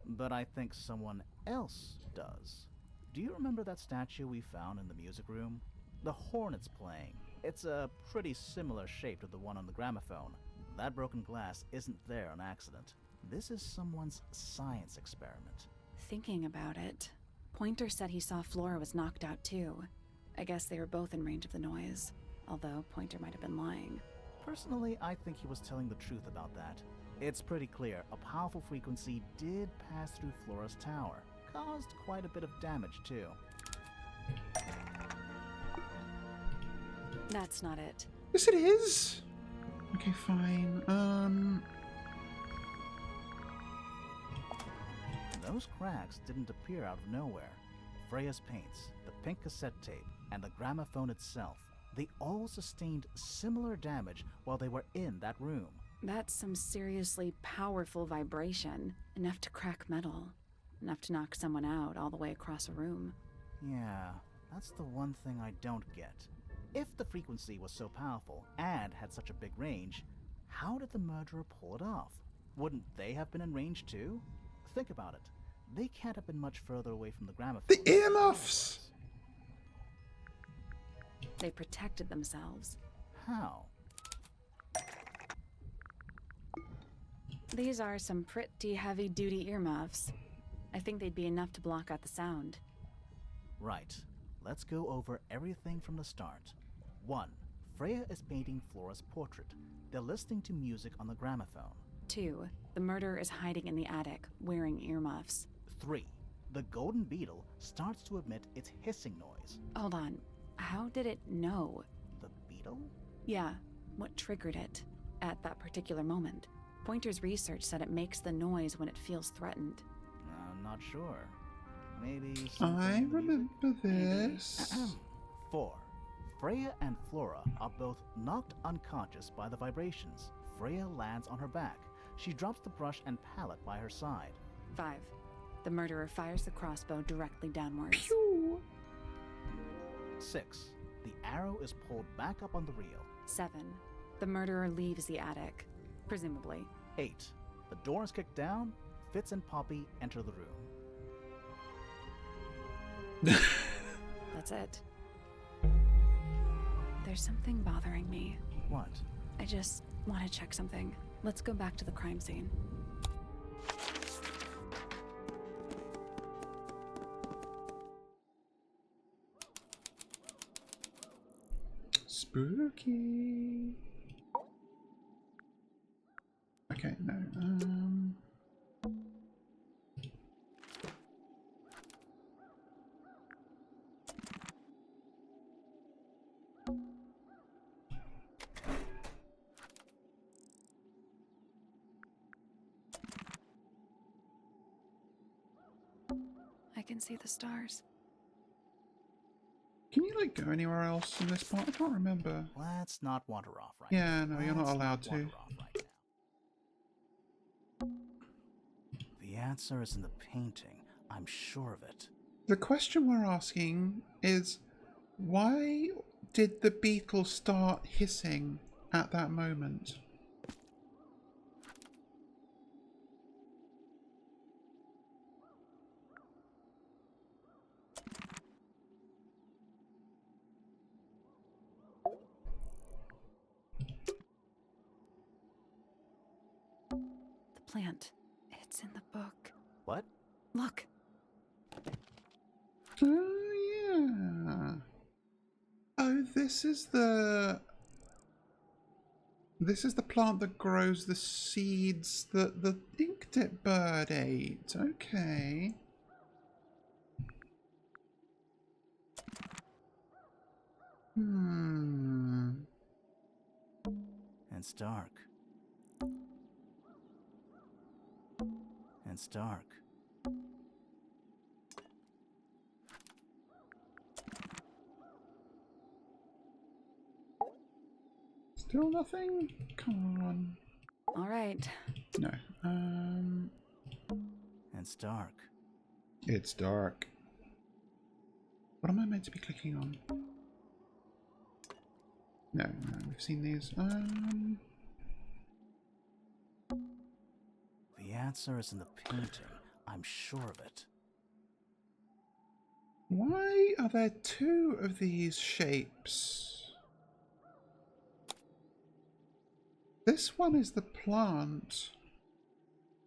but I think someone else does. Do you remember that statue we found in the music room? The hornet's playing. It's a pretty similar shape to the one on the gramophone. That broken glass isn't there on accident. This is someone's science experiment. Thinking about it, Pointer said he saw Flora was knocked out too. I guess they were both in range of the noise, although Pointer might have been lying. Personally, I think he was telling the truth about that. It's pretty clear a powerful frequency did pass through Flora's tower. Caused quite a bit of damage too. That's not it. Yes, it is! Okay, fine. Those cracks didn't appear out of nowhere. Freya's paints, the pink cassette tape, and the gramophone itself, they all sustained similar damage while they were in that room. That's some seriously powerful vibration. Enough to crack metal. Enough to knock someone out all the way across a room. Yeah, that's the one thing I don't get. If the frequency was so powerful and had such a big range, how did the murderer pull it off? Wouldn't they have been in range too? Think about it. They can't have been much further away from the gramophone. The earmuffs! They protected themselves. How? These are some pretty heavy-duty earmuffs. I think they'd be enough to block out the sound. Right. Let's go over everything from the start. 1. Freya is painting Flora's portrait. They're listening to music on the gramophone. 2. The murderer is hiding in the attic, wearing earmuffs. 3. The golden beetle starts to emit its hissing noise. Hold on. How did it know? The beetle? Yeah. What triggered it at that particular moment? Pointer's research said it makes the noise when it feels threatened. I'm not sure. Maybe I remember this. 4. Freya and Flora are both knocked unconscious by the vibrations. Freya lands on her back. She drops the brush and palette by her side. 5. The murderer fires the crossbow directly downwards. Pew! 6. The arrow is pulled back up on the reel. 7. The murderer leaves the attic, presumably. 8. The door is kicked down. Fitz and Poppy enter the room. That's it. There's something bothering me. What? I just want to check something. Let's go back to the crime scene. Spooky. Okay, no. I can see the stars. Can you, like, go anywhere else in this part? I can't remember. Let's not wander off right Yeah, now. no, you're not Let's allowed to. wander off right now. The answer is in the painting. I'm sure of it. The question we're asking is, why did the beetle start hissing at that moment? The plant. It's in the book. What? Look. Oh, yeah. Oh, this is the plant that grows the seeds that the ink dip bird ate. Okay. And it's dark. And it's dark. Still nothing? Come on. All right. No. And it's dark. It's dark. What am I meant to be clicking on? No, we've seen these. The answer is in the painting. I'm sure of it. Why are there two of these shapes? This one is the plant.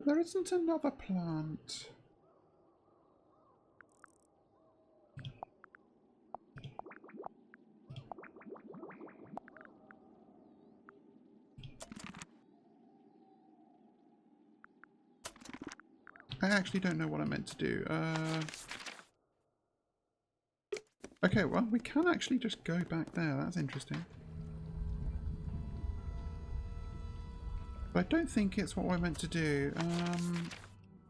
There isn't another plant. I actually don't know what I meant to do. Okay, well, we can actually just go back there. That's interesting. But I don't think it's what we're meant to do.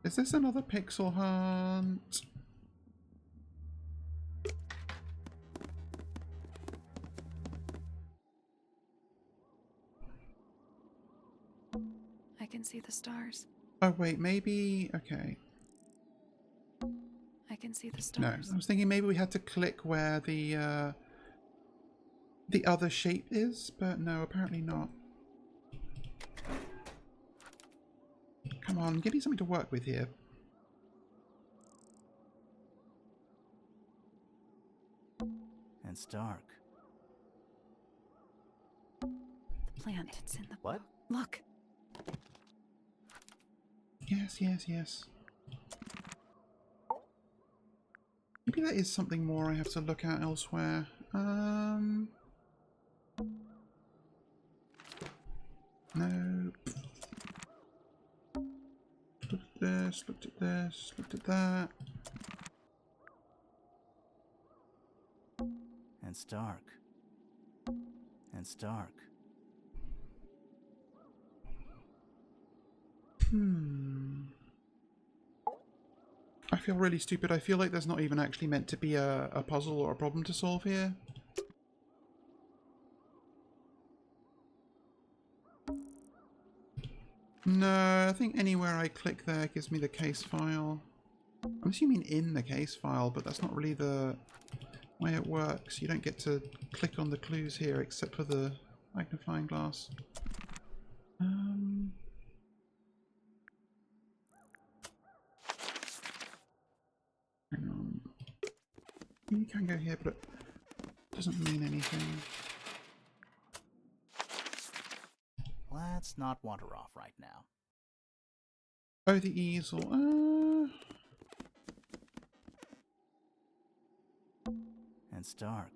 Is this another pixel hunt? I can see the stars. Oh, wait, maybe... Okay. I can see the No, stars. I was thinking maybe we had to click where the the other shape is, but no, apparently not. Come on, give me something to work with here. And it's dark. The plant, it's in the What? Look. Yes, yes, yes. Maybe there is something more I have to look at elsewhere. No. Looked at this, looked at this, looked at that. And it's dark. And it's dark. I feel really stupid. I feel like there's not even actually meant to be a puzzle or a problem to solve here. No, I think anywhere I click there gives me the case file. I'm assuming in the case file, but that's not really the way it works. You don't get to click on the clues here except for the magnifying glass. Hang on. You can go here, but it doesn't mean anything. Let's not wander off right now. Oh, the easel. And it's dark.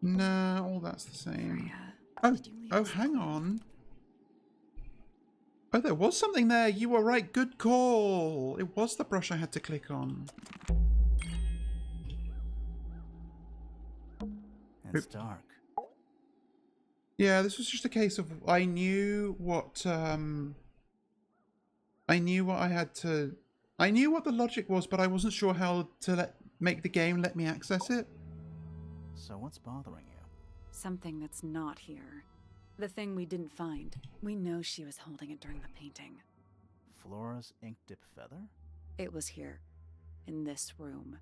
Nah, all that's the same. Freya, Oh, hang on. Oh, there was something there. You were right. Good call. It was the brush I had to click on. And it's dark. Yeah, this was just a case of I knew what I had to. I knew what the logic was, but I wasn't sure how to make the game let me access it. So what's bothering you? Something that's not here. The thing we didn't find. We know she was holding it during the painting. Flora's ink dip feather? It was here. In this room.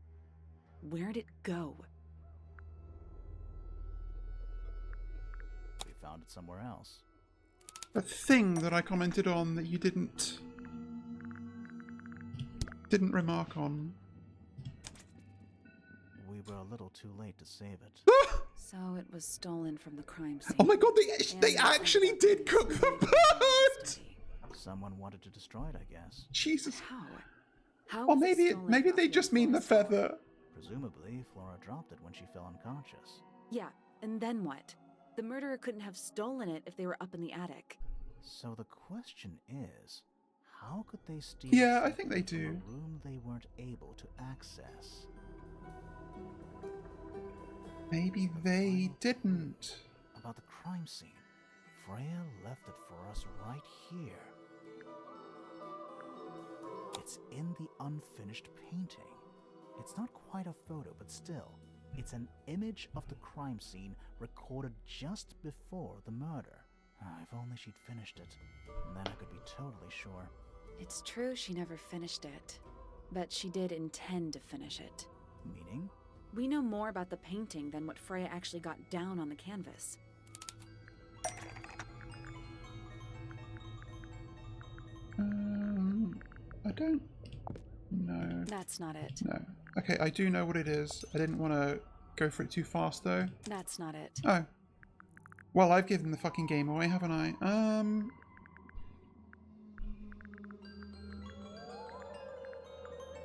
Where'd it go? We found it somewhere else. The thing that I commented on that you didn't remark on. We were a little too late to save it. So it was stolen from the crime scene. Oh my god, they actually did cook the bird! Someone wanted to destroy it, I guess. Jesus. How Or was it maybe stolen they from just mean the feather. Presumably, Flora dropped it when she fell unconscious. Yeah, and then what? The murderer couldn't have stolen it if they were up in the attic. So the question is, how could they steal Yeah, I think they something do. from a room they weren't able to access? Maybe they didn't. About the crime scene. Freya left it for us right here. It's in the unfinished painting. It's not quite a photo, but still, it's an image of the crime scene recorded just before the murder. If only she'd finished it, then I could be totally sure. It's true she never finished it, but she did intend to finish it. Meaning? We know more about the painting than what Freya actually got down on the canvas. I don't know. That's not it. No. Okay, I do know what it is. I didn't want to go for it too fast, though. That's not it. Oh. Well, I've given the fucking game away, haven't I?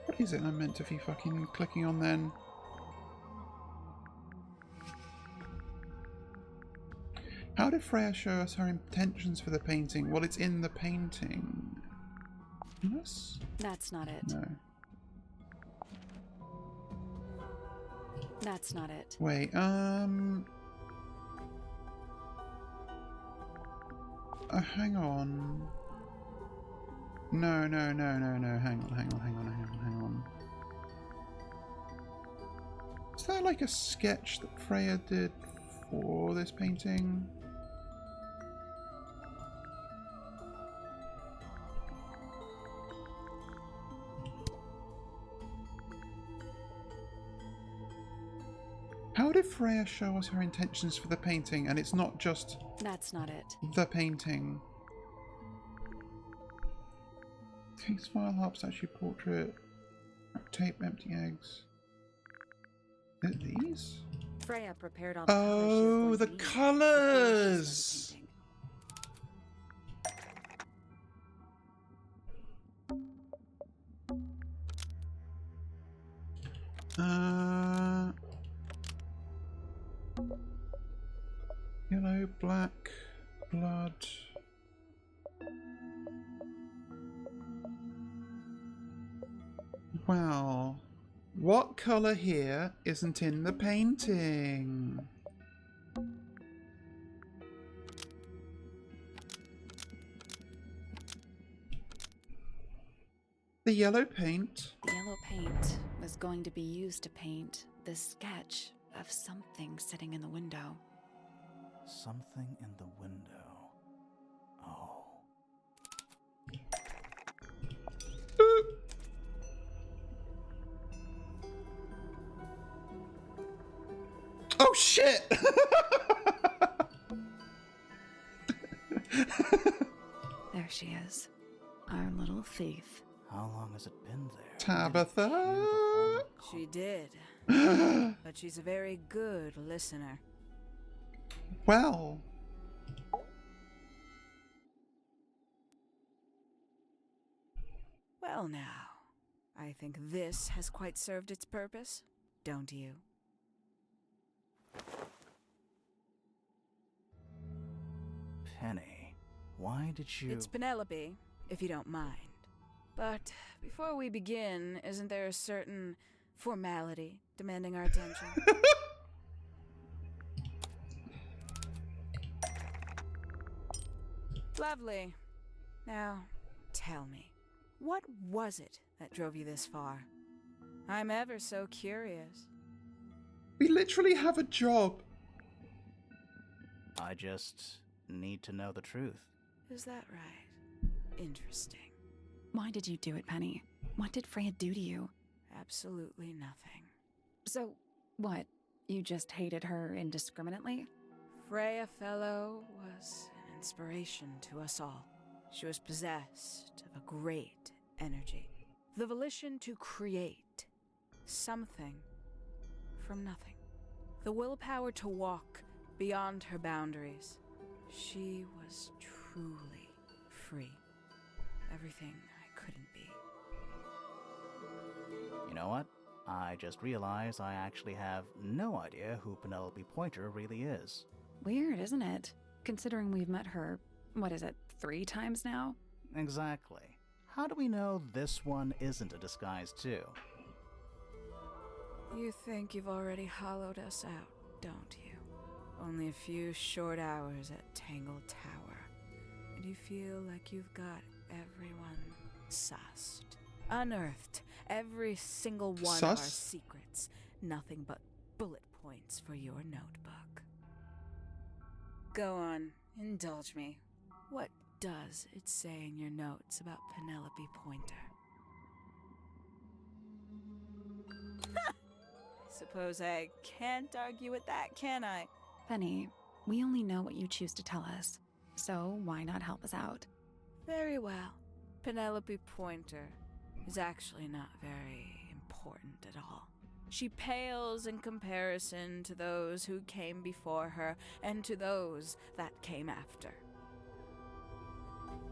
What is it I'm meant to be fucking clicking on then? How did Freya show us her intentions for the painting? Well, it's in the painting. Yes? That's not it. No. That's not it. Wait, hang on. No. Hang on. Is that like a sketch that Freya did for this painting? What if Freya shows us her intentions for the painting and it's not just That's not it. the painting? Case file, harp statue, portrait, tape, empty eggs. Is it these? Freya prepared all the Oh, the colours! Yellow, black, blood. Well, what colour here isn't in the painting? The yellow paint. The yellow paint was going to be used to paint this sketch of something sitting in the window. Something in the window. Oh. Oh shit! There she is. Our little thief. How long has it been there? Tabitha? She did. But she's a very good listener. Well. Well now, I think this has quite served its purpose, don't you? Penny, why did you... It's Penelope, if you don't mind. But before we begin, isn't there a certain formality demanding our attention? Lovely. Now, tell me, what was it that drove you this far? I'm ever so curious. We literally have a job. I just need to know the truth. Is that right? Interesting. Why did you do it, Penny? What did Freya do to you? Absolutely nothing. So, what? You just hated her indiscriminately? Freya Fellow was an inspiration to us all. She was possessed of a great energy. The volition to create something from nothing. The willpower to walk beyond her boundaries. She was truly free. Everything I couldn't be. You know what? I just realized I actually have no idea who Penelope Pointer really is. Weird, isn't it? Considering we've met her, what is it, 3 times now? Exactly. How do we know this one isn't a disguise too? You think you've already hollowed us out, don't you? Only a few short hours at Tangle Tower, and you feel like you've got everyone sussed. Unearthed every single one of our secrets. Nothing but bullet points for your notebook. Go on, indulge me. What does it say in your notes about Penelope Pointer? Suppose I can't argue with that, can I? Penny, we only know what you choose to tell us, so why not help us out? Very well. Penelope Pointer is actually not very important at all. She pales in comparison to those who came before her and to those that came after.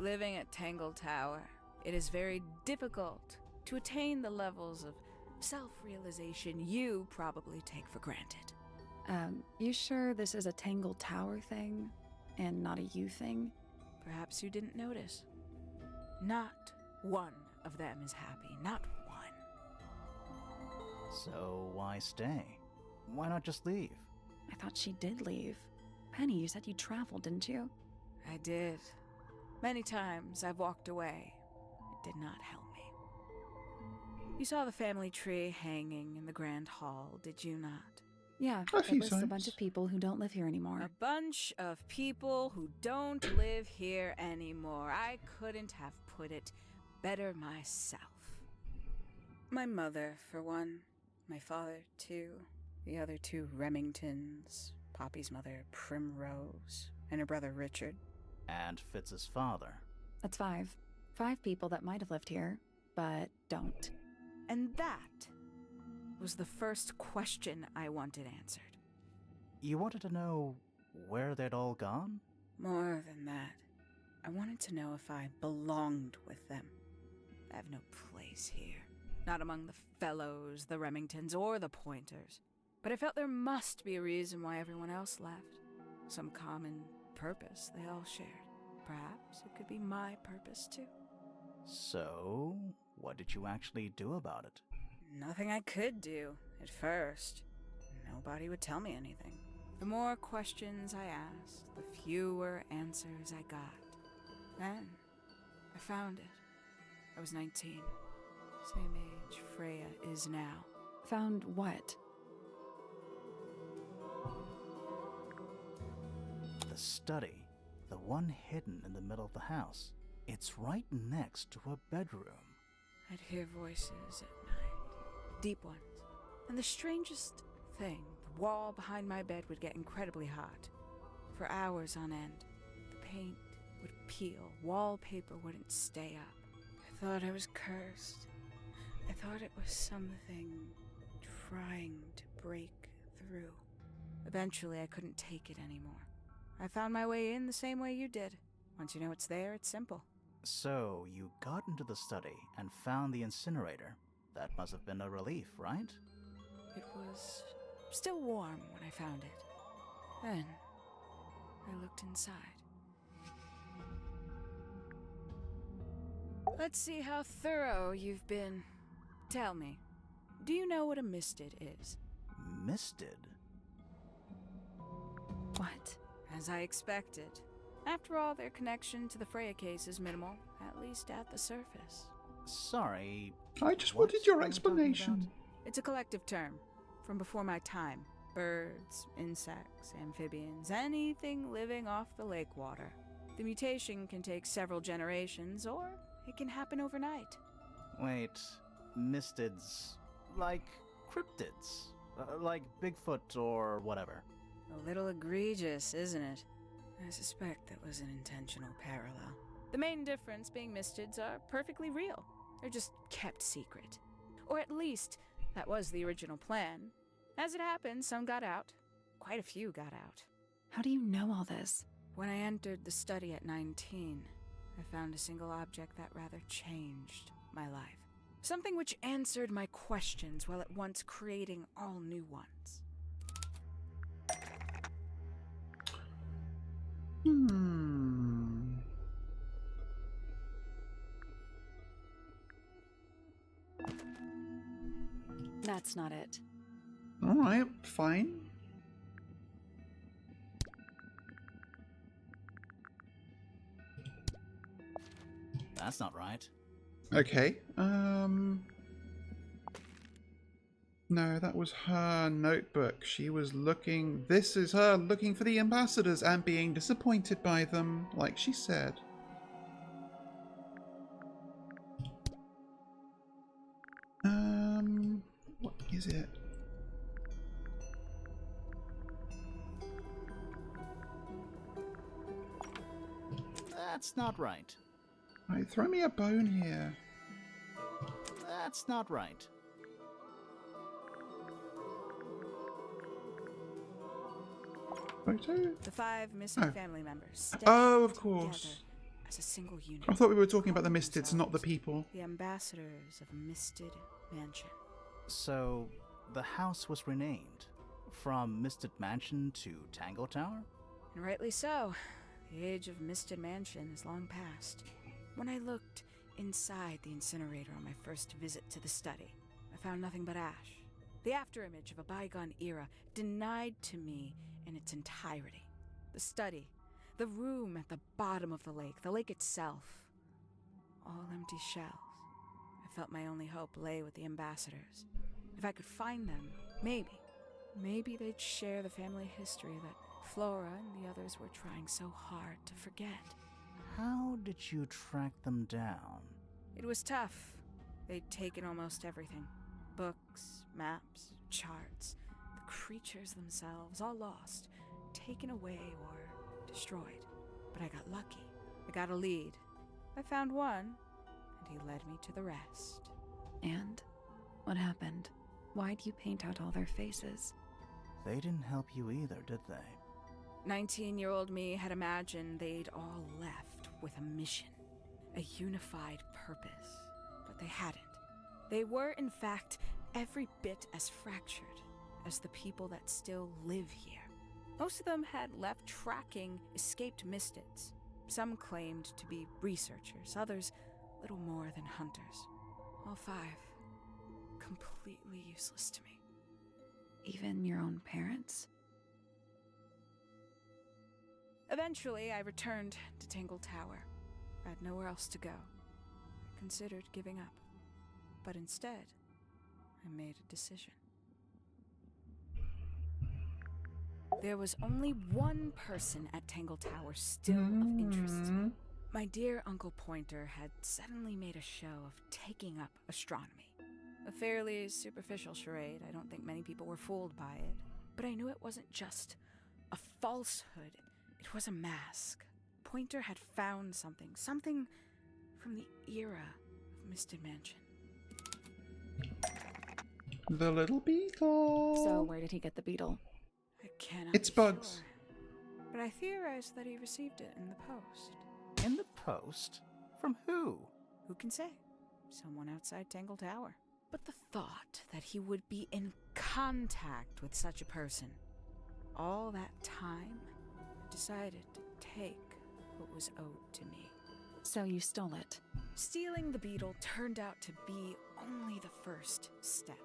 Living at Tangle Tower, it is very difficult to attain the levels of self-realization you probably take for granted. You sure this is a Tangle Tower thing and not a you thing? Perhaps you didn't notice. Not one of them is happy, not one. So why stay? Why not just leave? I thought she did leave. Penny, you said you traveled, didn't you? I did. Many times I've walked away. It did not help me. You saw the family tree hanging in the grand hall, did you not? Yeah, it lists a bunch of people who don't live here anymore. A bunch of people who don't live here anymore. I couldn't have put it better myself. My mother, for one. My father, too. The other two Remingtons, Poppy's mother Primrose, and her brother Richard. And Fitz's father. That's 5. 5 people that might have lived here, but don't. And that was the first question I wanted answered. You wanted to know where they'd all gone? More than that, I wanted to know if I belonged with them. I have no place here. Not among the Fellows, the Remingtons, or the Pointers. But I felt there must be a reason why everyone else left. Some common purpose they all shared. Perhaps it could be my purpose too. So, what did you actually do about it? Nothing I could do, at first. Nobody would tell me anything. The more questions I asked, the fewer answers I got. Then, I found it. I was 19. Same age Freya is now. Found what? The study. The one hidden in the middle of the house. It's right next to a bedroom. I'd hear voices at night. Deep ones. And the strangest thing, the wall behind my bed would get incredibly hot. For hours on end. The paint would peel. Wallpaper wouldn't stay up. I thought I was cursed. I thought it was something trying to break through. Eventually, I couldn't take it anymore. I found my way in the same way you did. Once you know it's there, it's simple. So, you got into the study and found the incinerator. That must have been a relief, right? It was still warm when I found it. Then, I looked inside. Let's see how thorough you've been. Tell me, do you know what a misted is? Misted? What? As I expected. After all, their connection to the Freya case is minimal, at least at the surface. Sorry. I just wanted your explanation. It's a collective term, from before my time. Birds, insects, amphibians, anything living off the lake water. The mutation can take several generations, or it can happen overnight. Wait, mistids. Like cryptids. Like Bigfoot or whatever. A little egregious, isn't it? I suspect that was an intentional parallel. The main difference being mistids are perfectly real. They're just kept secret. Or at least, that was the original plan. As it happened, some got out. Quite a few got out. How do you know all this? When I entered the study at 19, I found a single object that rather changed my life. Something which answered my questions while at once creating all new ones. That's not it. Alright, fine. That's not right. Okay, no, that was her notebook. She was looking... This is her looking for the ambassadors and being disappointed by them, like she said. What is it? That's not right. Right, throw me a bone here. That's not right. Photo? The 5 missing family members stepped Of course. together as a single unit. I thought we were talking about the mistids, not the people. The ambassadors of Misted Mansion. So, the house was renamed from Misted Mansion to Tangle Tower? And rightly so. The age of Misted Mansion is long past. When I looked inside the incinerator on my first visit to the study, I found nothing but ash. The afterimage of a bygone era denied to me in its entirety. The study, the room at the bottom of the lake itself, all empty shells. I felt my only hope lay with the ambassadors. If I could find them, maybe they'd share the family history that Flora and the others were trying so hard to forget. How did you track them down? It was tough. They'd taken almost everything. Books, maps, charts. The creatures themselves, all lost, taken away or destroyed. But I got lucky. I got a lead. I found one, and he led me to the rest. And what happened? Why'd you paint out all their faces? They didn't help you either, did they? 19-year-old me had imagined they'd all left with a mission, a unified purpose, but they hadn't. They were, in fact, every bit as fractured as the people that still live here. Most of them had left tracking escaped mystids. Some claimed to be researchers, others little more than hunters. All 5 completely useless to me. Even your own parents? Eventually, I returned to Tangle Tower. I had nowhere else to go. I considered giving up. But instead, I made a decision. There was only one person at Tangle Tower still of interest to me. My dear Uncle Pointer had suddenly made a show of taking up astronomy. A fairly superficial charade. I don't think many people were fooled by it. But I knew it wasn't just a falsehood. It was a mask. Pointer had found something from the era of Misted Mansion. The little beetle. So where did he get the beetle? I cannot It's be bugs. sure, but I theorized that he received it in the post. In the post? From who? Who can say? Someone outside Tangle Tower. But the thought that he would be in contact with such a person, all that time, I decided to take what was owed to me. So you stole it. Stealing the beetle turned out to be only the first step.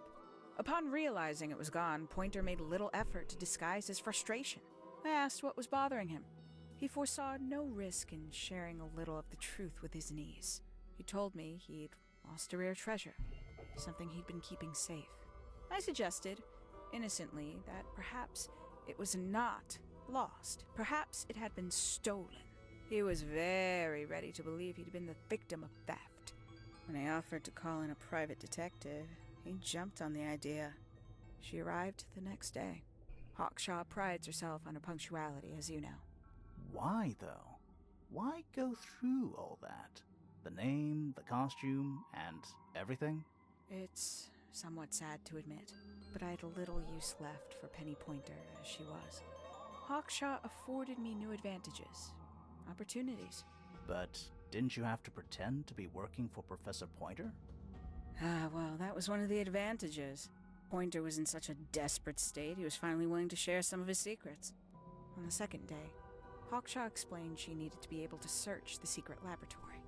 Upon realizing it was gone, Pointer made little effort to disguise his frustration. I asked what was bothering him. He foresaw no risk in sharing a little of the truth with his niece. He told me he'd lost a rare treasure, something he'd been keeping safe. I suggested, innocently, that perhaps it was not lost. Perhaps it had been stolen. He was very ready to believe he'd been the victim of theft. When I offered to call in a private detective, he jumped on the idea. She arrived the next day. Hawkshaw prides herself on her punctuality, as you know. Why, though? Why go through all that? The name, the costume, and everything? It's somewhat sad to admit, but I had little use left for Penny Pointer as she was. Hawkshaw afforded me new advantages, opportunities. But didn't you have to pretend to be working for Professor Pointer? Well, that was one of the advantages. Pointer was in such a desperate state, he was finally willing to share some of his secrets. On the second day, Hawkshaw explained she needed to be able to search the secret laboratory.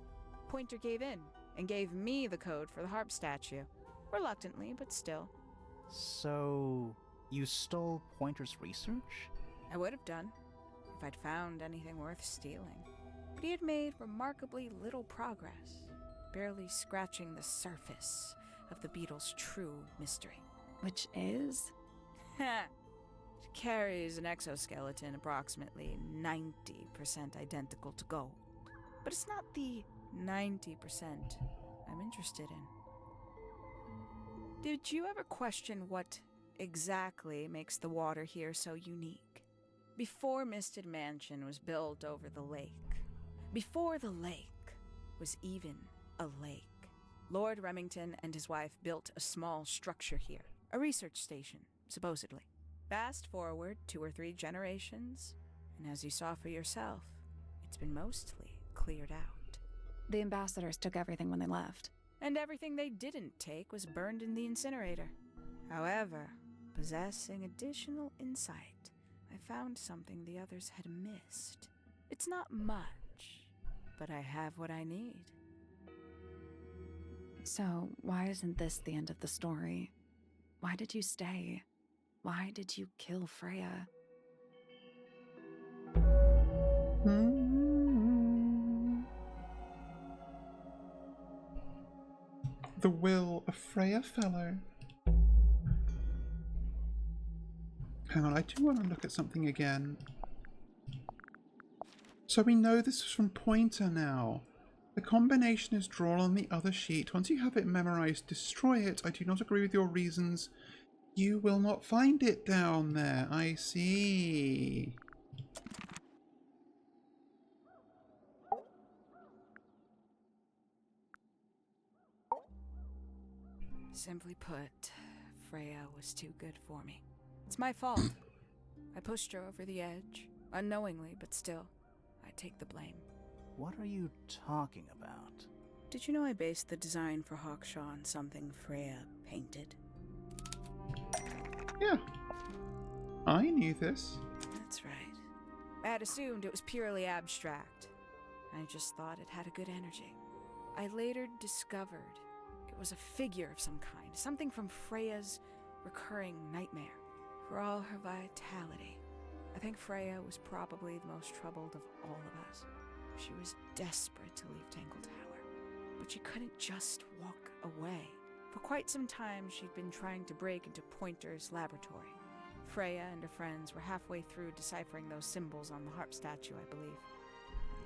Pointer gave in and gave me the code for the harp statue. Reluctantly, but still. So, you stole Pointer's research? I would have done, if I'd found anything worth stealing. But he had made remarkably little progress, barely scratching the surface of the beetle's true mystery. Which is? It carries an exoskeleton approximately 90% identical to gold. But it's not the 90% I'm interested in. Did you ever question what exactly makes the water here so unique? Before Misted Mansion was built over the lake, before the lake was even a lake, Lord Remington and his wife built a small structure here, a research station, supposedly. Fast forward 2 or 3 generations, and as you saw for yourself, it's been mostly cleared out. The ambassadors took everything when they left. And everything they didn't take was burned in the incinerator. However, possessing additional insight, I found something the others had missed. It's not much, but I have what I need. So, why isn't this the end of the story? Why did you stay? Why did you kill Freya? The will of Freya Fellow. Hang on, I do want to look at something again. So we know this is from Pointer now. The combination is drawn on the other sheet. Once you have it memorized, destroy it. I do not agree with your reasons. You will not find it down there. I see. Simply put, Freya was too good for me. It's my fault. I pushed her over the edge, unknowingly, but still, I take the blame. What are you talking about? Did you know I based the design for Hawkshaw on something Freya painted? Yeah. I knew this. That's right. I had assumed it was purely abstract. I just thought it had a good energy. I later discovered it was a figure of some kind, something from Freya's recurring nightmare. For all her vitality, I think Freya was probably the most troubled of all of us. She was desperate to leave Tangle Tower, but she couldn't just walk away. For quite some time, she'd been trying to break into Pointer's laboratory. Freya and her friends were halfway through deciphering those symbols on the harp statue, I believe.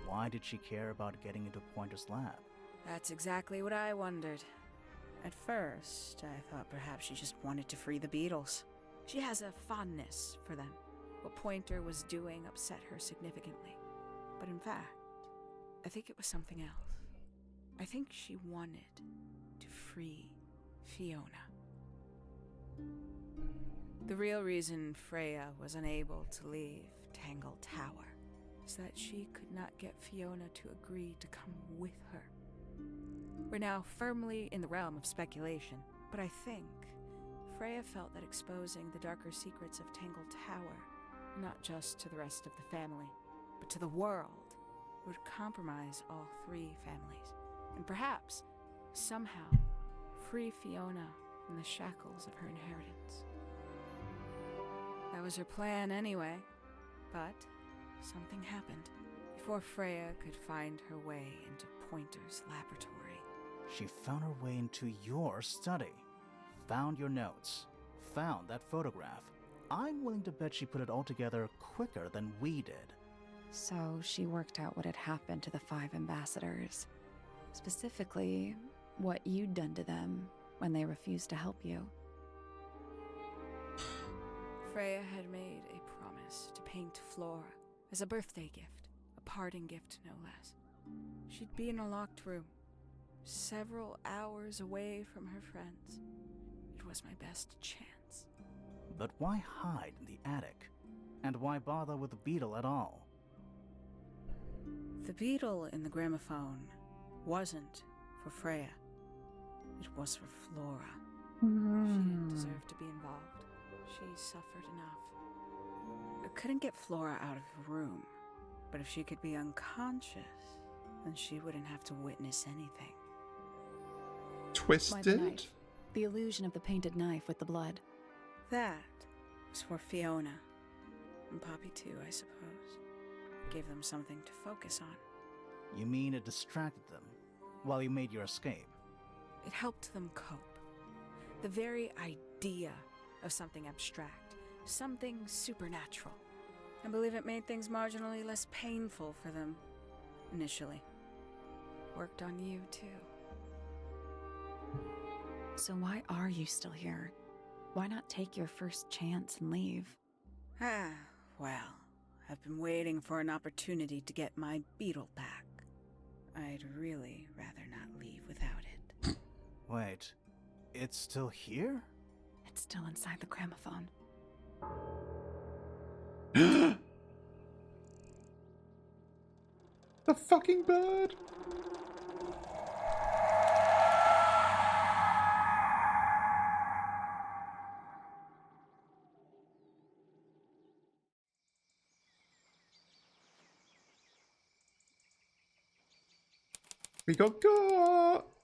Why did she care about getting into Pointer's lab? That's exactly what I wondered. At first, I thought perhaps she just wanted to free the beetles. She has a fondness for them. What Pointer was doing upset her significantly. But in fact, I think it was something else. I think she wanted to free Fiona. The real reason Freya was unable to leave Tangle Tower is that she could not get Fiona to agree to come with her. We're now firmly in the realm of speculation, but I think Freya felt that exposing the darker secrets of Tangle Tower, not just to the rest of the family, but to the world, would compromise all three families, and perhaps, somehow, free Fiona from the shackles of her inheritance. That was her plan anyway, but something happened. Before Freya could find her way into Pointer's laboratory. She found her way into your study, found your notes, found that photograph. I'm willing to bet she put it all together quicker than we did. So she worked out what had happened to the 5 ambassadors. Specifically, what you'd done to them when they refused to help you. Freya had made a promise to paint Flora as a birthday gift, a parting gift no less. She'd be in a locked room, several hours away from her friends. It was my best chance. But why hide in the attic? And why bother with the beetle at all? The beetle in the gramophone wasn't for Freya. It was for Flora. She didn't deserve to be involved. She suffered enough. I couldn't get Flora out of the room, but if she could be unconscious, then she wouldn't have to witness anything. Why the Twisted? knife? The illusion of the painted knife with the blood. That was for Fiona. And Poppy too, I suppose. Gave them something to focus on. You mean it distracted them while you made your escape? It helped them cope. The very idea of something abstract, something supernatural. I believe it made things marginally less painful for them, initially. Worked on you, too. So why are you still here? Why not take your first chance and leave? Well, I've been waiting for an opportunity to get my beetle back. I'd really rather not leave without it. Wait, it's still here? It's still inside the gramophone. The fucking bird!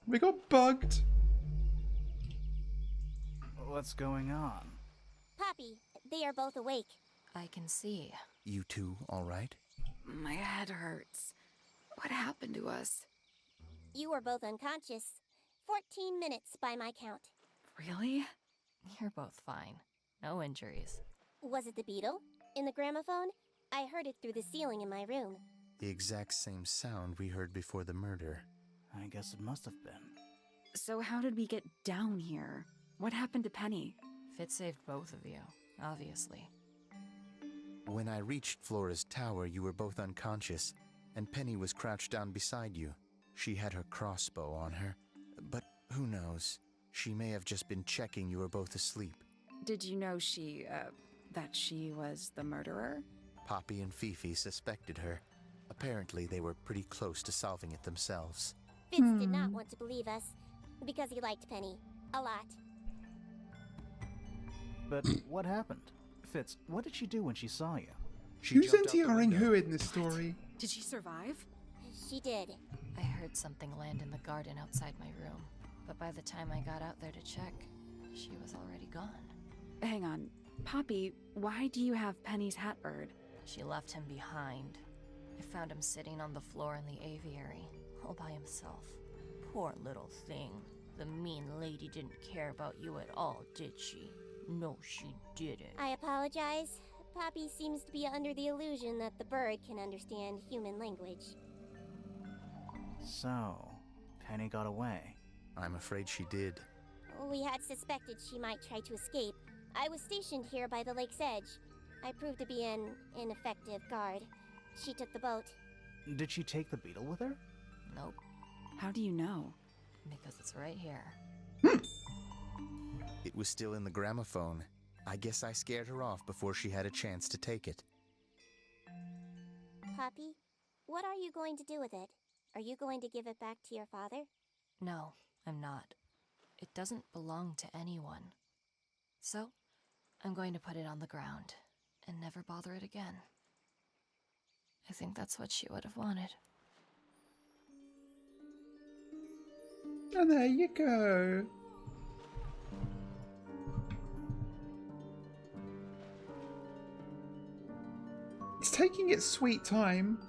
We got bugged. What's going on? Poppy, they are both awake. I can see. You two all right? My head hurts. What happened to us? You were both unconscious. 14 minutes by my count. Really? You're both fine. No injuries. Was it the beetle? In the gramophone? I heard it through the ceiling in my room. The exact same sound we heard before the murder. I guess it must have been. So how did we get down here? What happened to Penny? Fitz saved both of you, obviously. When I reached Flora's tower, you were both unconscious, and Penny was crouched down beside you. She had her crossbow on her, but who knows? She may have just been checking you were both asleep. Did you know that she was the murderer? Poppy and Fifi suspected her. Apparently, they were pretty close to solving it themselves. Fitz did not want to believe us, because he liked Penny. A lot. But what happened? Fitz, what did she do when she saw you? Who's NTRing who in this story? Did she survive? She did. I heard something land in the garden outside my room, but by the time I got out there to check, she was already gone. Hang on. Poppy, why do you have Penny's hat bird? She left him behind. I found him sitting on the floor in the aviary, all by himself. Poor little thing. The mean lady didn't care about you at all, did she? No, she didn't. I apologize. Poppy seems to be under the illusion that the bird can understand human language. So, Penny got away. I'm afraid she did. We had suspected she might try to escape. I was stationed here by the lake's edge. I proved to be an ineffective guard. She took the boat. Did she take the beetle with her? Nope. How do you know? Because it's right here. It was still in the gramophone. I guess I scared her off before she had a chance to take it. Poppy, what are you going to do with it? Are you going to give it back to your father? No, I'm not. It doesn't belong to anyone. So, I'm going to put it on the ground and never bother it again. I think that's what she would have wanted. And there you go. It's taking its sweet time.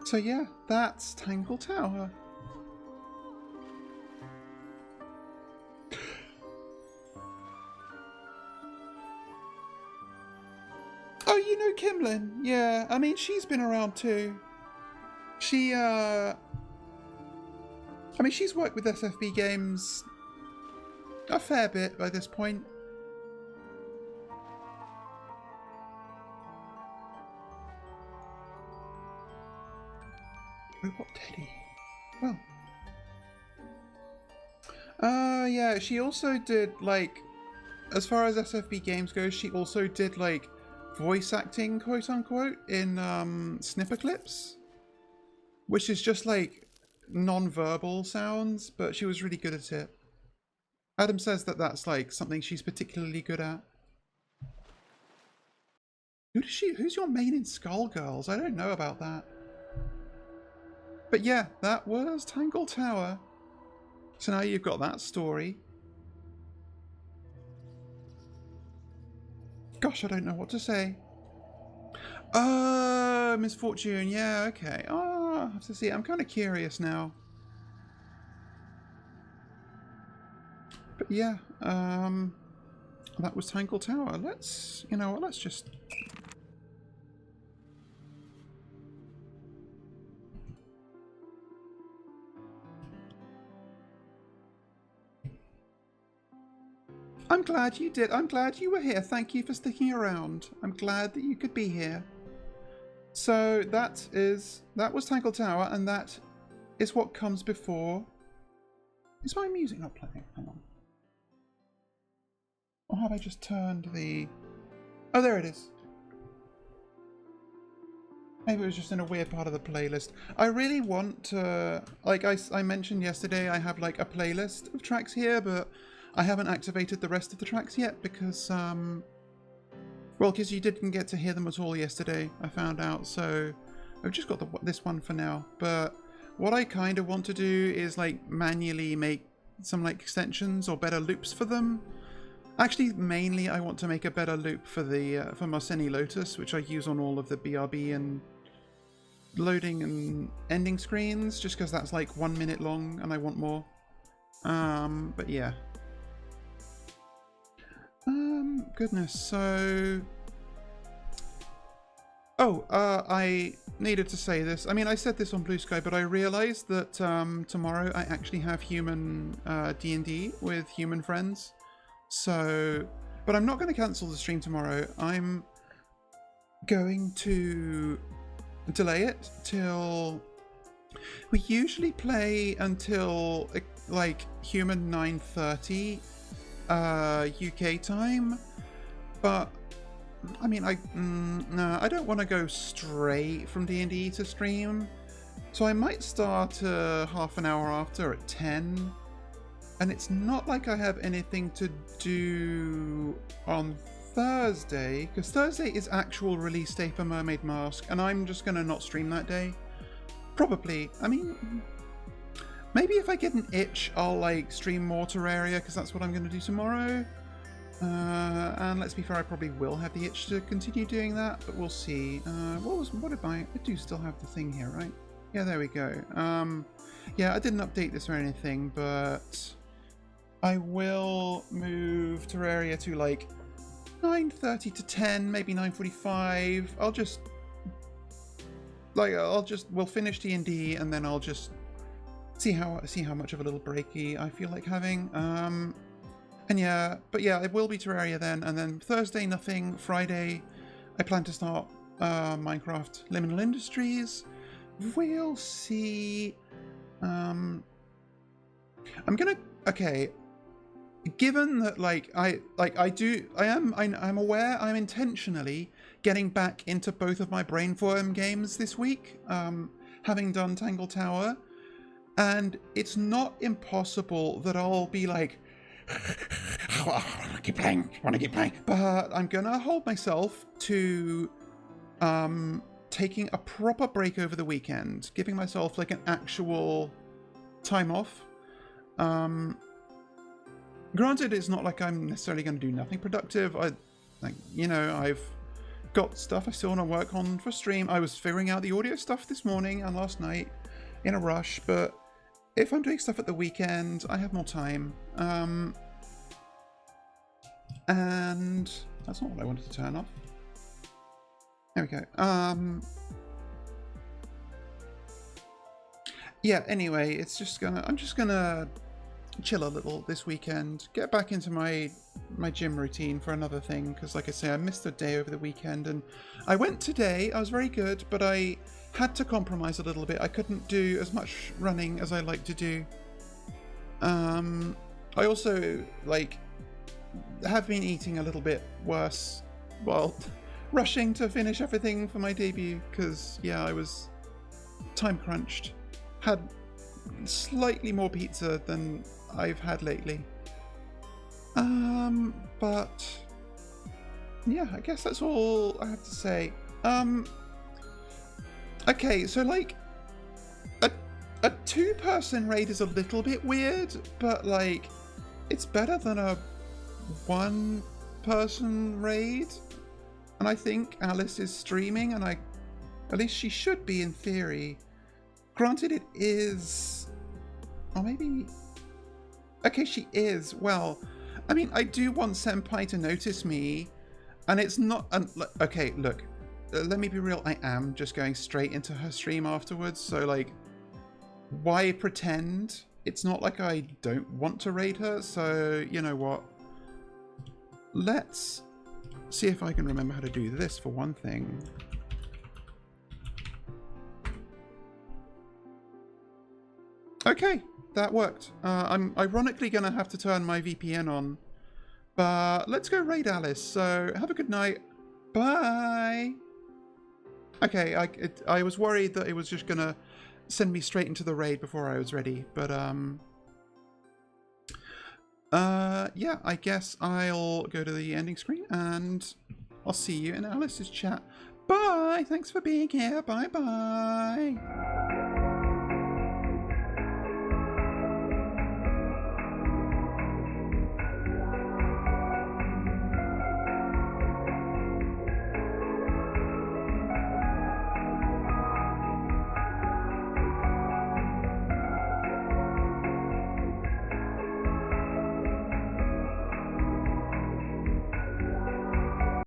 So yeah, that's Tangle Tower. Oh, you know Kimlin? Yeah, I mean, she's been around too. She, I mean, she's worked with SFB games a fair bit by this point. Robot Teddy. Well. Yeah, she also did, like, as far as SFB games goes, she also did, like, voice acting, quote-unquote, in, snipper clips. Which is just, like, non-verbal sounds, but she was really good at it. Adam says that that's, like, something she's particularly good at. Who's your main in Skullgirls? I don't know about that. But yeah, that was Tangle Tower. So now you've got that story. Gosh, I don't know what to say. Oh, Misfortune. Yeah, okay. Oh, I'll have to see. I'm kind of curious now. But yeah, that was Tangle Tower. Let's, you know what, let's just... I'm glad you did. I'm glad you were here. Thank you for sticking around. I'm glad that you could be here. So that was Tangle Tower, and that is what comes before. Is my music not playing? Hang on. Or have I just turned the... Oh, there it is. Maybe it was just in a weird part of the playlist. I really want to... Like I mentioned yesterday, I have like a playlist of tracks here, but I haven't activated the rest of the tracks yet because... Well, because you didn't get to hear them at all yesterday, I found out, so I've just got this one for now. But what I kind of want to do is like manually make some like extensions or better loops for them. Actually, mainly I want to make a better loop for the for Marceni Lotus, which I use on all of the BRB and loading and ending screens, just because that's like 1 minute long and I want more. But yeah. Goodness, so... Oh, needed to say this. I mean, I said this on Blue Sky, but I realized that tomorrow I actually have human D&D with human friends. So, but I'm not going to cancel the stream tomorrow. I'm going to delay it till... We usually play until like human 9:30 UK time, but I mean, no, I don't want to go straight from D&D to stream, so I might start half an hour after at 10, and it's not like I have anything to do on Thursday, because Thursday is actual release day for Mermaid Mask, and I'm just going to not stream that day. Probably. I mean, maybe if I get an itch, I'll like stream more Terraria, because that's what I'm going to do tomorrow. And let's be fair, I probably will have the itch to continue doing that, but we'll see. I do still have the thing here, right? Yeah, there we go. Yeah, I didn't update this or anything, but I will move Terraria to like 9:30 to 10, maybe 9:45. We'll finish D&D, and then I'll just see how much of a little breaky I feel like having. And yeah, but yeah, it will be Terraria then, and then Thursday nothing. Friday, I plan to start Minecraft Liminal Industries. We'll see. I'm given that I'm aware I'm intentionally getting back into both of my Brainform games this week, having done Tangle Tower, and it's not impossible that I'll be like, I want to keep playing, but I'm gonna hold myself to taking a proper break over the weekend, giving myself like an actual time off. Granted, it's not like I'm necessarily going to do nothing productive. I've got stuff I still want to work on for stream. I was figuring out the audio stuff this morning and last night in a rush, but if I'm doing stuff at the weekend, I have more time. And that's not what I wanted to turn off. There we go. Yeah, anyway, I'm just gonna chill a little this weekend, get back into my gym routine for another thing, because like I say, I missed a day over the weekend, and I went today. I was very good, but I had to compromise a little bit. I couldn't do as much running as I like to do. I also have been eating a little bit worse while rushing to finish everything for my debut, because yeah, I was time crunched. Had slightly more pizza than I've had lately. But yeah, I guess that's all I have to say. Okay, so like a two-person raid is a little bit weird, but like it's better than a one-person raid. And I think Alice is streaming, and at least she should be in theory. Granted, it is, or maybe, okay, she is. Well, I mean, I do want Senpai to notice me, and it's not, okay, look, let me be real, I am just going straight into her stream afterwards, so like, why pretend? It's not like I don't want to raid her, so you know what? Let's see if I can remember how to do this for one thing. Okay, that worked. I'm ironically going to have to turn my VPN on, but let's go raid Alice. So have a good night. Bye. Okay, I was worried that it was just going to send me straight into the raid before I was ready, but yeah, I guess I'll go to the ending screen and I'll see you in Alice's chat. Bye. Thanks for being here. Bye bye.